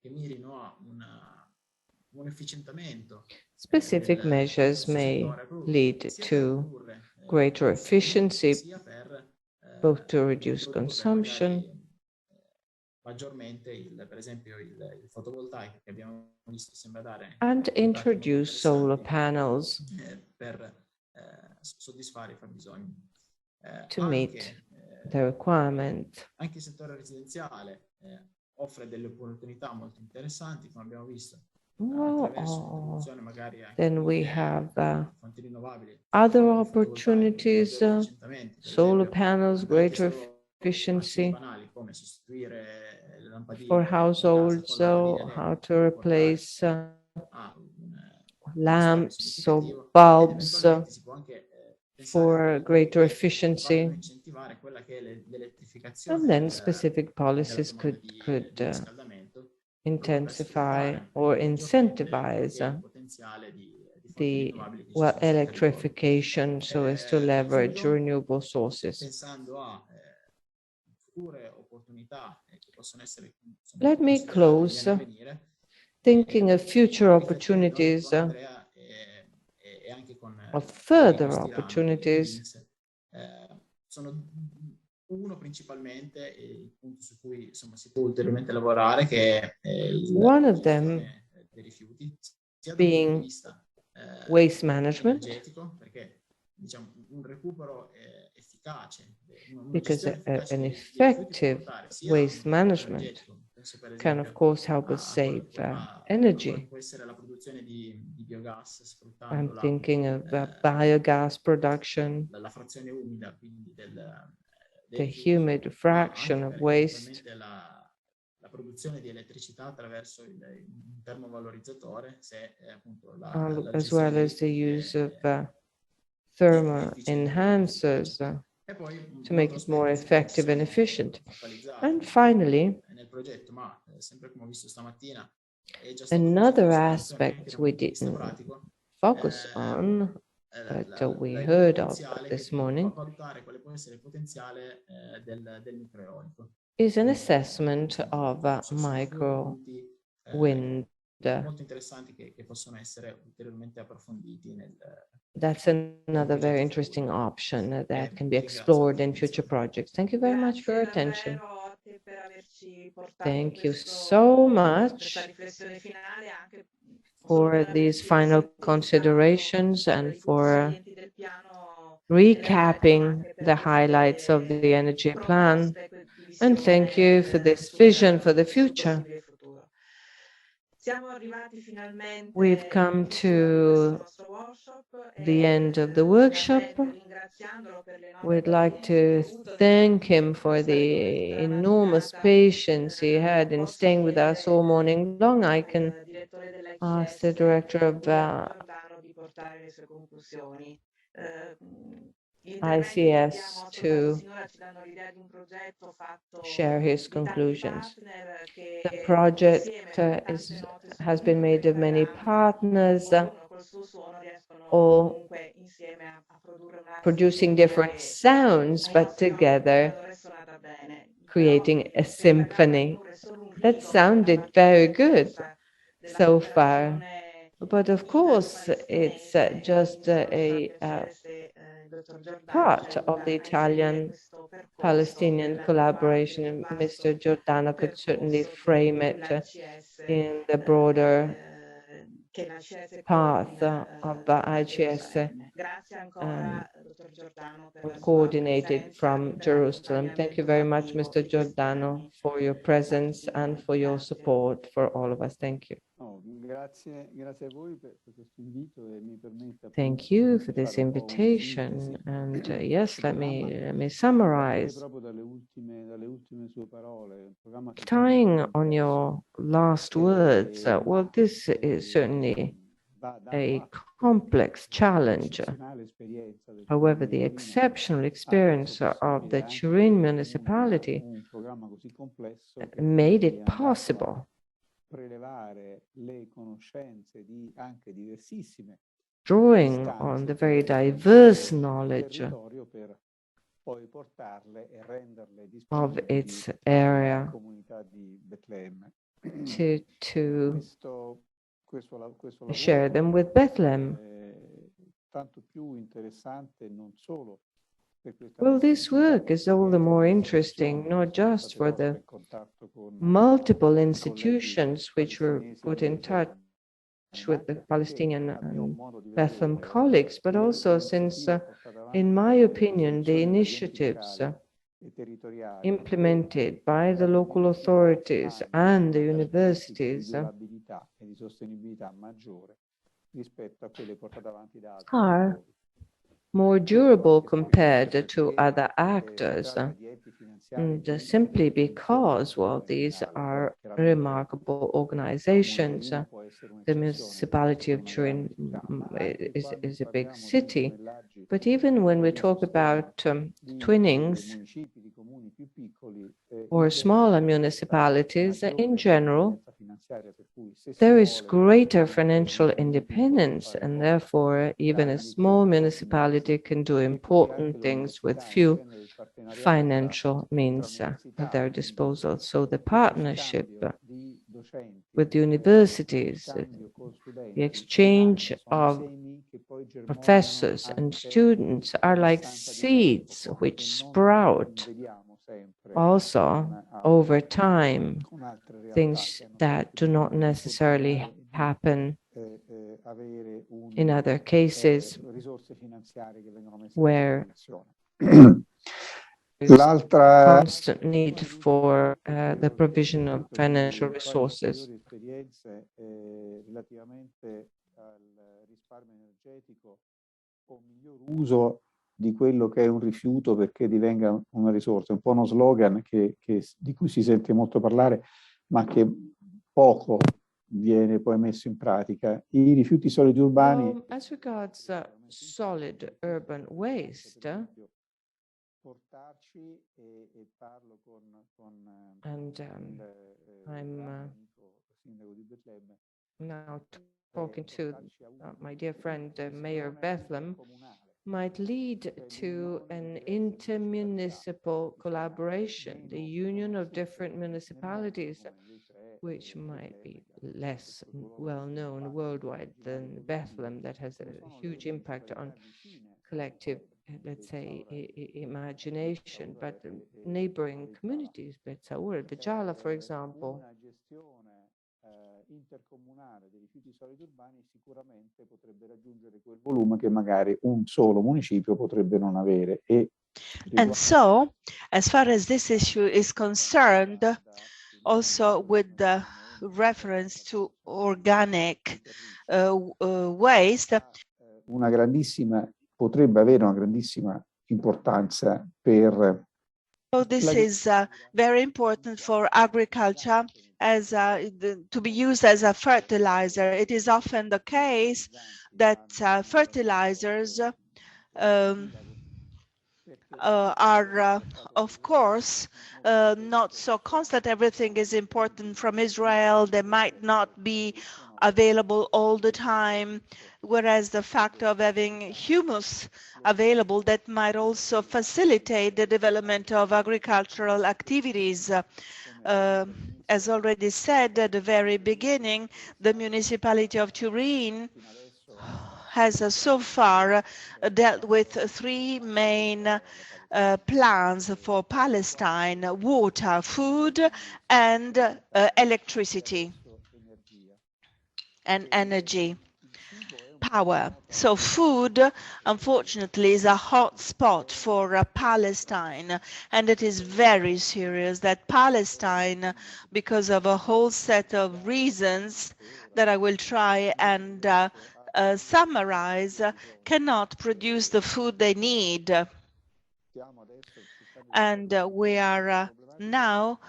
[SPEAKER 21] che mirino a un efficientamento
[SPEAKER 4] specific measures may lead to greater efficiency, both to reduce consumption
[SPEAKER 21] maggiormente per esempio il fotovoltaico che abbiamo visto sembra dare
[SPEAKER 4] and introduce solar panels
[SPEAKER 21] per soddisfare i fabbisogni.
[SPEAKER 4] to meet the requirement.
[SPEAKER 21] Anche il settore residenziale offre delle opportunità molto interessanti, come abbiamo visto.
[SPEAKER 4] Then we have other opportunities, solar panels, greater efficiency for households, so how to replace lamps or bulbs for greater efficiency. And then specific policies could intensify or incentivize the electrification so as to leverage renewable sources. Let me close thinking of future opportunities, of further opportunities.
[SPEAKER 21] Uno principalmente il punto su cui insomma si può ulteriormente lavorare che è
[SPEAKER 4] one of them being waste management,
[SPEAKER 21] perché diciamo un recupero efficace,
[SPEAKER 4] because an effective waste management can of course help us save energy. I'm thinking of biogas production, the humid fraction of waste,
[SPEAKER 21] la produzione di elettricità attraverso il termovalorizzatore, se appunto
[SPEAKER 4] as well as the use of thermal enhancers to make it more effective and efficient. And finally, another aspect we didn't focus on, but we heard of this morning, is an assessment of micro wind. That's another very interesting option that can be explored in future projects. Thank you very much for your attention. Thank you so much for these final considerations and for recapping the highlights of the energy plan. And thank you for this vision for the future. We've come to the end of the workshop. We'd like to thank him for the enormous patience he had in staying with us all morning long. I can ask the director of ICS to share his conclusions. The project has been made of many partners, all producing different sounds, but together creating a symphony. That sounded very good so far. But of course, it's just a part of the Italian-Palestinian collaboration. Mr. Giordano could certainly frame it in the broader path of the IGS coordinated from Jerusalem. Thank you very much, Mr. Giordano, for your presence and for your support for all of us. Thank you. Thank you for this invitation. And yes, let me summarize. Tying on your last words, well, this is certainly a complex challenge. However, the exceptional experience of the Turin municipality made it possible drawing on the very diverse knowledge of its area to share them with Bethlehem. Well, this work is all the more interesting, not just for the multiple institutions which were put in touch with the Palestinian and Bethlehem colleagues, but also since, in my opinion, the initiatives implemented by the local authorities and the universities are more durable compared to other actors, and simply because, well, these are remarkable organizations. The municipality of Turin is a big city, but even when we talk about twinnings or smaller municipalities, in general, there is greater financial independence, and therefore even a small municipality can do important things with few financial means at their disposal. So the partnership with universities, the exchange of professors and students are like seeds which sprout also over time, things that do not necessarily happen in other cases where constant need for the provision of financial resources.
[SPEAKER 3] Uso di quello che è un rifiuto perché divenga una risorsa, un po' uno slogan di cui si sente molto parlare, ma che poco viene poi messo in pratica. I rifiuti solidi urbani.
[SPEAKER 4] As regards solid urban waste, and I'm now talking to my dear friend, Mayor of Bethlehem, might lead to an intermunicipal collaboration, the union of different municipalities, which might be less well known worldwide than Bethlehem, that has a huge impact on collective, let's say, imagination, but neighboring communities, Betsaur, Bejala, for example.
[SPEAKER 3] Intercomunale dei rifiuti solidi urbani sicuramente potrebbe raggiungere quel volume che magari un solo municipio potrebbe non avere.
[SPEAKER 2] And so, as far as this issue is concerned, also with the reference to organic waste,
[SPEAKER 3] potrebbe avere una grandissima importanza per.
[SPEAKER 2] So this is very important for agriculture as to be used as a fertilizer. It is often the case that fertilizers are, of course, not so constant. Everything is important from Israel. They might not be available all the time, whereas the fact of having humus available, that might also facilitate the development of agricultural activities. As already said at the very beginning, the municipality of Turin has so far dealt with three main plans for Palestine: water, food, and electricity. and energy power. So food, unfortunately, is a hot spot for Palestine, and it is very serious that Palestine, because of a whole set of reasons that I will try and summarize, cannot produce the food they need. And we are now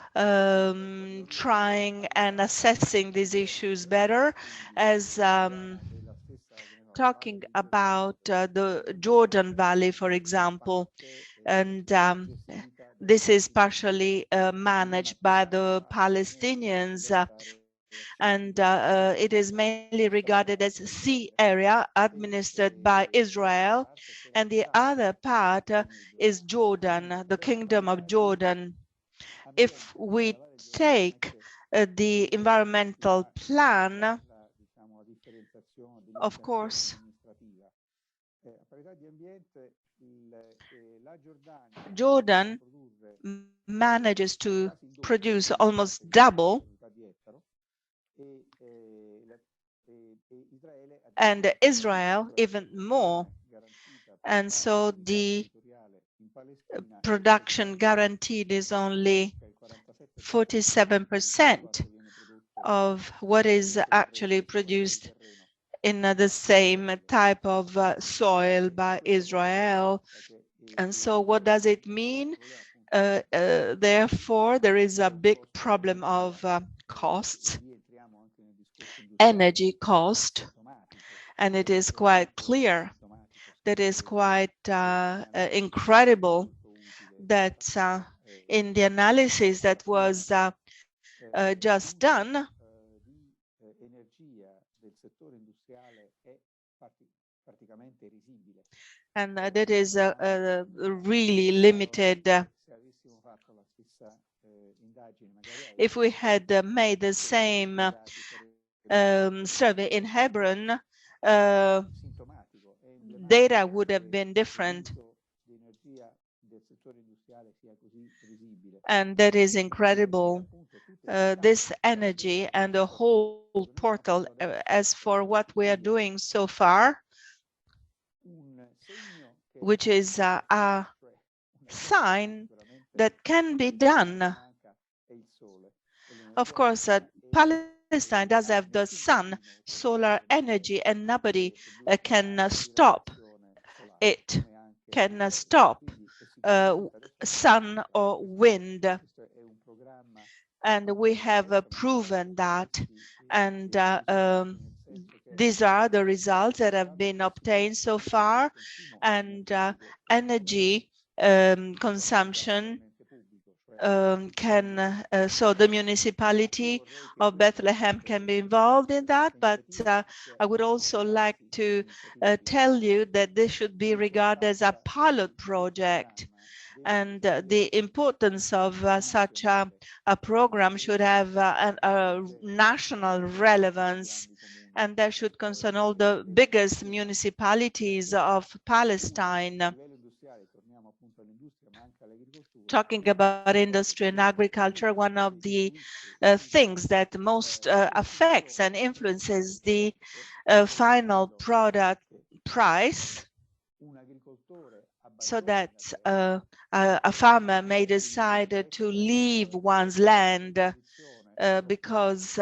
[SPEAKER 2] trying and assessing these issues better, as talking about the Jordan Valley, for example, and this is partially managed by the Palestinians, and it is mainly regarded as a sea area administered by Israel, and the other part is Jordan, the Kingdom of Jordan. If we take the environmental plan, of course, Jordan manages to produce almost double, and Israel even more. And so the production guaranteed is only 47% of what is actually produced in the same type of soil by Israel. And so what does it mean? Therefore, there is a big problem of costs, energy cost, and it is quite clear, that is quite incredible that in the analysis that was just done, and that is really limited. If we had made the same survey in Hebron, data would have been different. And that is incredible. This energy and the whole portal, as for what we are doing so far, which is a sign that can be done. Of course, Palestine does have the sun, solar energy, and nobody can stop it, can stop sun or wind. And we have proven that. And these are the results that have been obtained so far. And energy consumption so the municipality of Bethlehem can be involved in that, but I would also like to tell you that this should be regarded as a pilot project, and the importance of such a program should have a national relevance, and that should concern all the biggest municipalities of Palestine. Talking about industry and agriculture, one of the things that most affects and influences the final product price, so that a farmer may decide to leave one's land because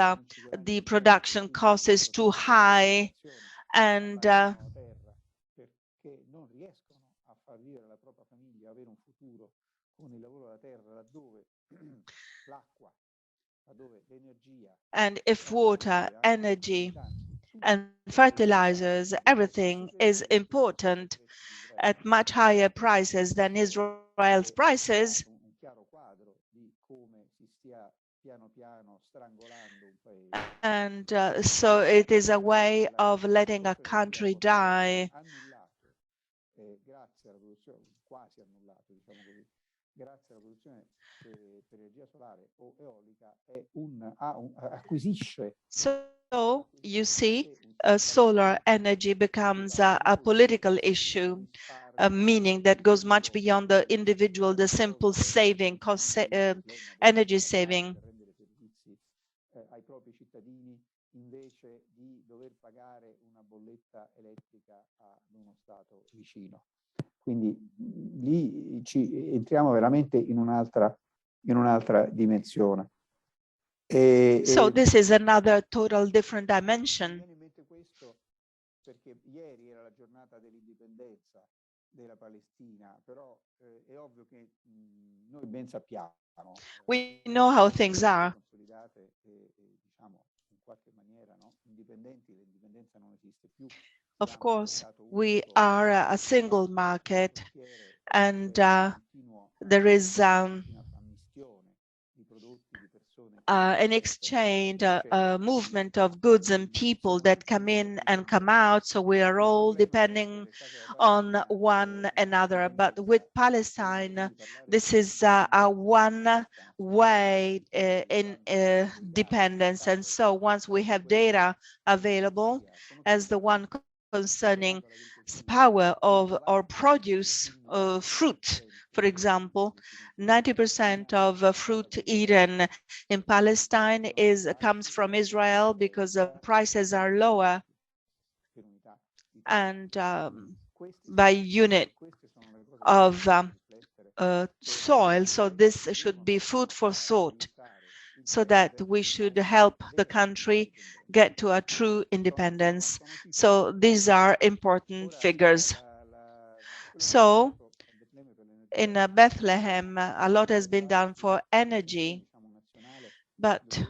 [SPEAKER 2] the production cost is too high, and if water, energy, and fertilizers, everything is important at much higher prices than Israel's prices, and so it is a way of letting a country die. So you see, solar energy becomes a political issue, meaning that goes much beyond the individual, the simple saving, energy saving.
[SPEAKER 3] invece di dover pagare una bolletta elettrica ad uno Stato vicino. Quindi lì ci entriamo veramente in un'altra dimensione.
[SPEAKER 2] So this is another total different dimension.
[SPEAKER 3] Questo perché ieri era la giornata dell'indipendenza della Palestina, però è ovvio che noi ben sappiamo.
[SPEAKER 2] We know how things are.
[SPEAKER 3] Diciamo in qualche maniera, no? Indipendenti, l'indipendenza non esiste più.
[SPEAKER 2] Of course, we are a single market, and there is an exchange, a movement of goods and people that come in and come out. So we are all depending on one another. But with Palestine, this is a one-way dependence. And so once we have data available, as the one concerning power of or produce fruit, for example, 90% of fruit eaten in Palestine comes from Israel because the prices are lower and by unit of soil. So this should be food for thought, so that we should help the country get to a true independence. So these are important figures. So in Bethlehem, a lot has been done for energy, but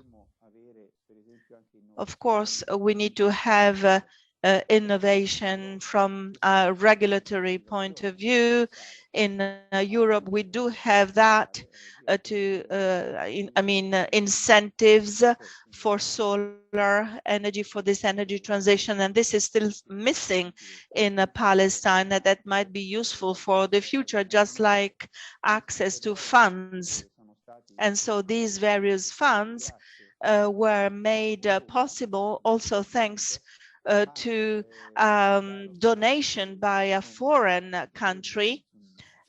[SPEAKER 2] of course we need to have innovation from a regulatory point of view. In Europe, we do have that incentives for solar energy, for this energy transition, and this is still missing in Palestine. That might be useful for the future, just like access to funds. And so these various funds were made possible also thanks to donation by a foreign country.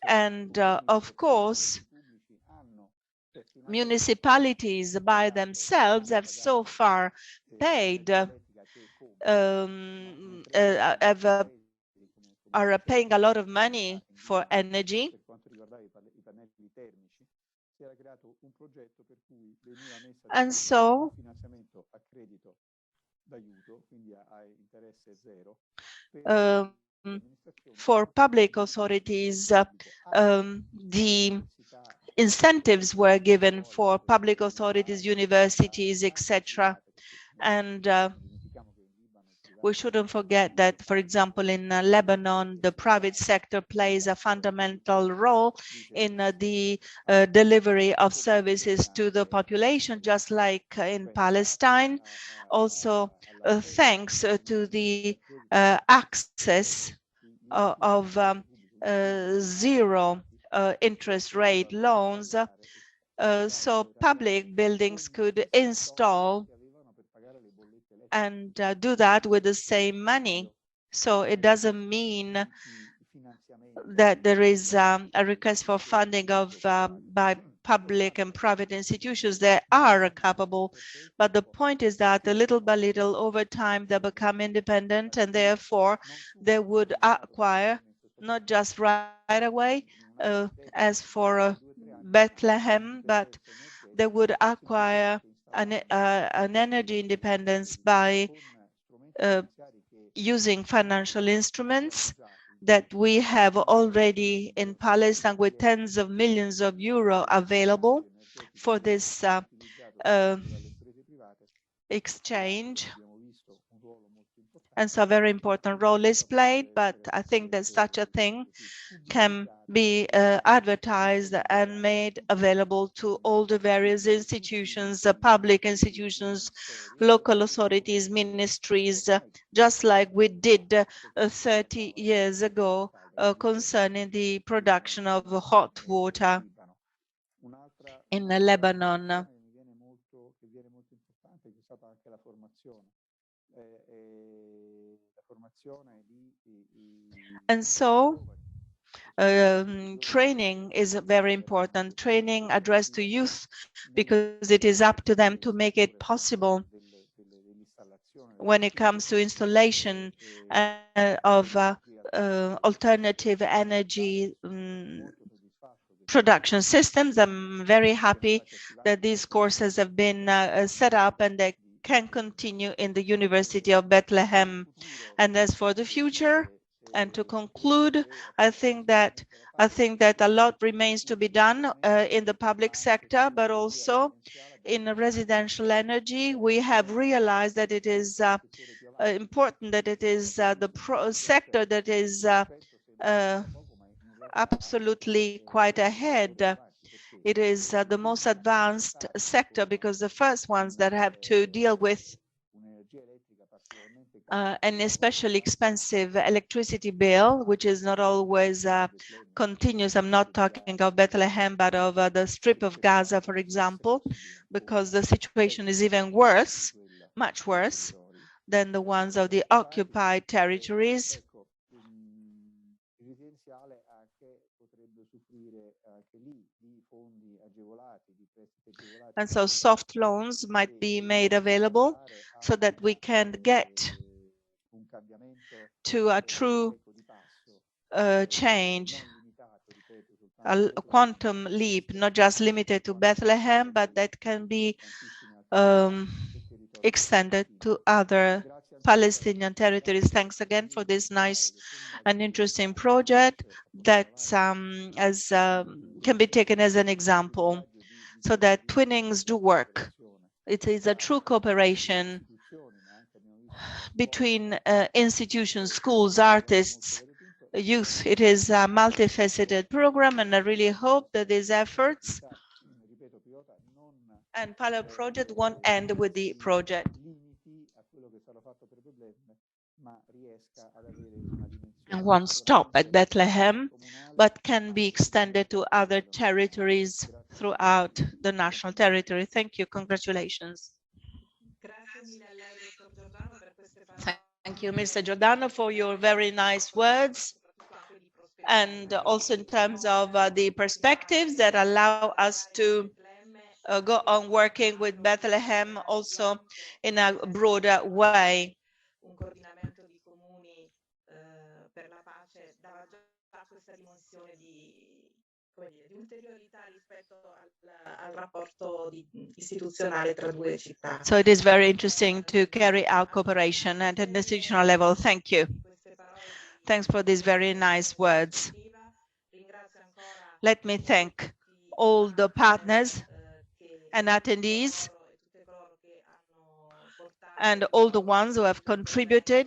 [SPEAKER 2] And of course, municipalities by themselves have so far paid, are paying a lot of money for energy. And so for public authorities, the incentives were given for public authorities, universities, etc. And we shouldn't forget that, for example, in Lebanon, the private sector plays a fundamental role in the delivery of services to the population, just like in Palestine. Also, thanks to the access of zero interest rate loans, so public buildings could install and do that with the same money. So it doesn't mean that there is a request for funding of by public and private institutions. They are capable, but the point is that little by little over time they become independent, and therefore they would acquire, not just right away as for Bethlehem, but they would acquire an energy independence by using financial instruments that we have already in Palestine, with tens of millions of euro available for this exchange. And so a very important role is played, but I think that such a thing can be advertised and made available to all the various institutions, public institutions, local authorities, ministries, just like we did 30 years ago concerning the production of hot water in Lebanon. And so training is very important, training addressed to youth, because it is up to them to make it possible. when it comes to installation of alternative energy production systems. I'm very happy that these courses have been set up and they can continue in the University of Bethlehem. And as for the future, and to conclude, I think that a lot remains to be done in the public sector, but also in residential energy. We have realized that it is important that it is the sector that is absolutely quite ahead. It is the most advanced sector because the first ones that have to deal with an especially expensive electricity bill, which is not always continuous. I'm not talking of Bethlehem, but of the Strip of Gaza, for example, because the situation is even worse, much worse than the ones of the occupied territories. And so soft loans might be made available so that we can get to a true change, a quantum leap, not just limited to Bethlehem, but that can be extended to other Palestinian territories. Thanks again for this nice and interesting project that can be taken as an example so that twinnings do work. It is a true cooperation between institutions, schools, artists, youth. It is a multifaceted program, and I really hope that these efforts and pilot project won't end with the project and won't stop at Bethlehem, but can be extended to other territories throughout the national territory. Thank you. Congratulations. Thank you, Mr. Giordano, for your very nice words, and also in terms of the perspectives that allow us to go on working with Bethlehem also in a broader way. So it is very interesting to carry out cooperation at an institutional level. Thank you. Thanks for these very nice words. Let me thank all the partners and attendees and all the ones who have contributed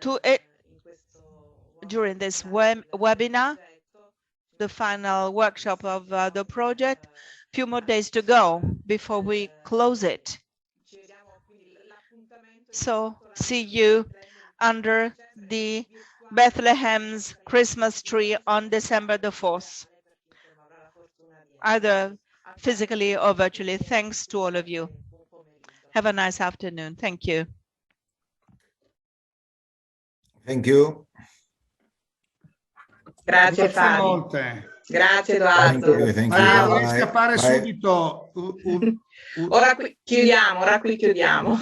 [SPEAKER 2] to it during this webinar, the final workshop of the project. Few more days to go before we close it. So see you under the Bethlehem's Christmas tree on December the 4th, either physically or virtually. Thanks to all of you. Have a nice afternoon. Thank you.
[SPEAKER 14] Thank you.
[SPEAKER 1] Grazie Fabio. Grazie Edoardo.
[SPEAKER 16] Vorrei scappare subito.
[SPEAKER 1] Ora qui chiudiamo.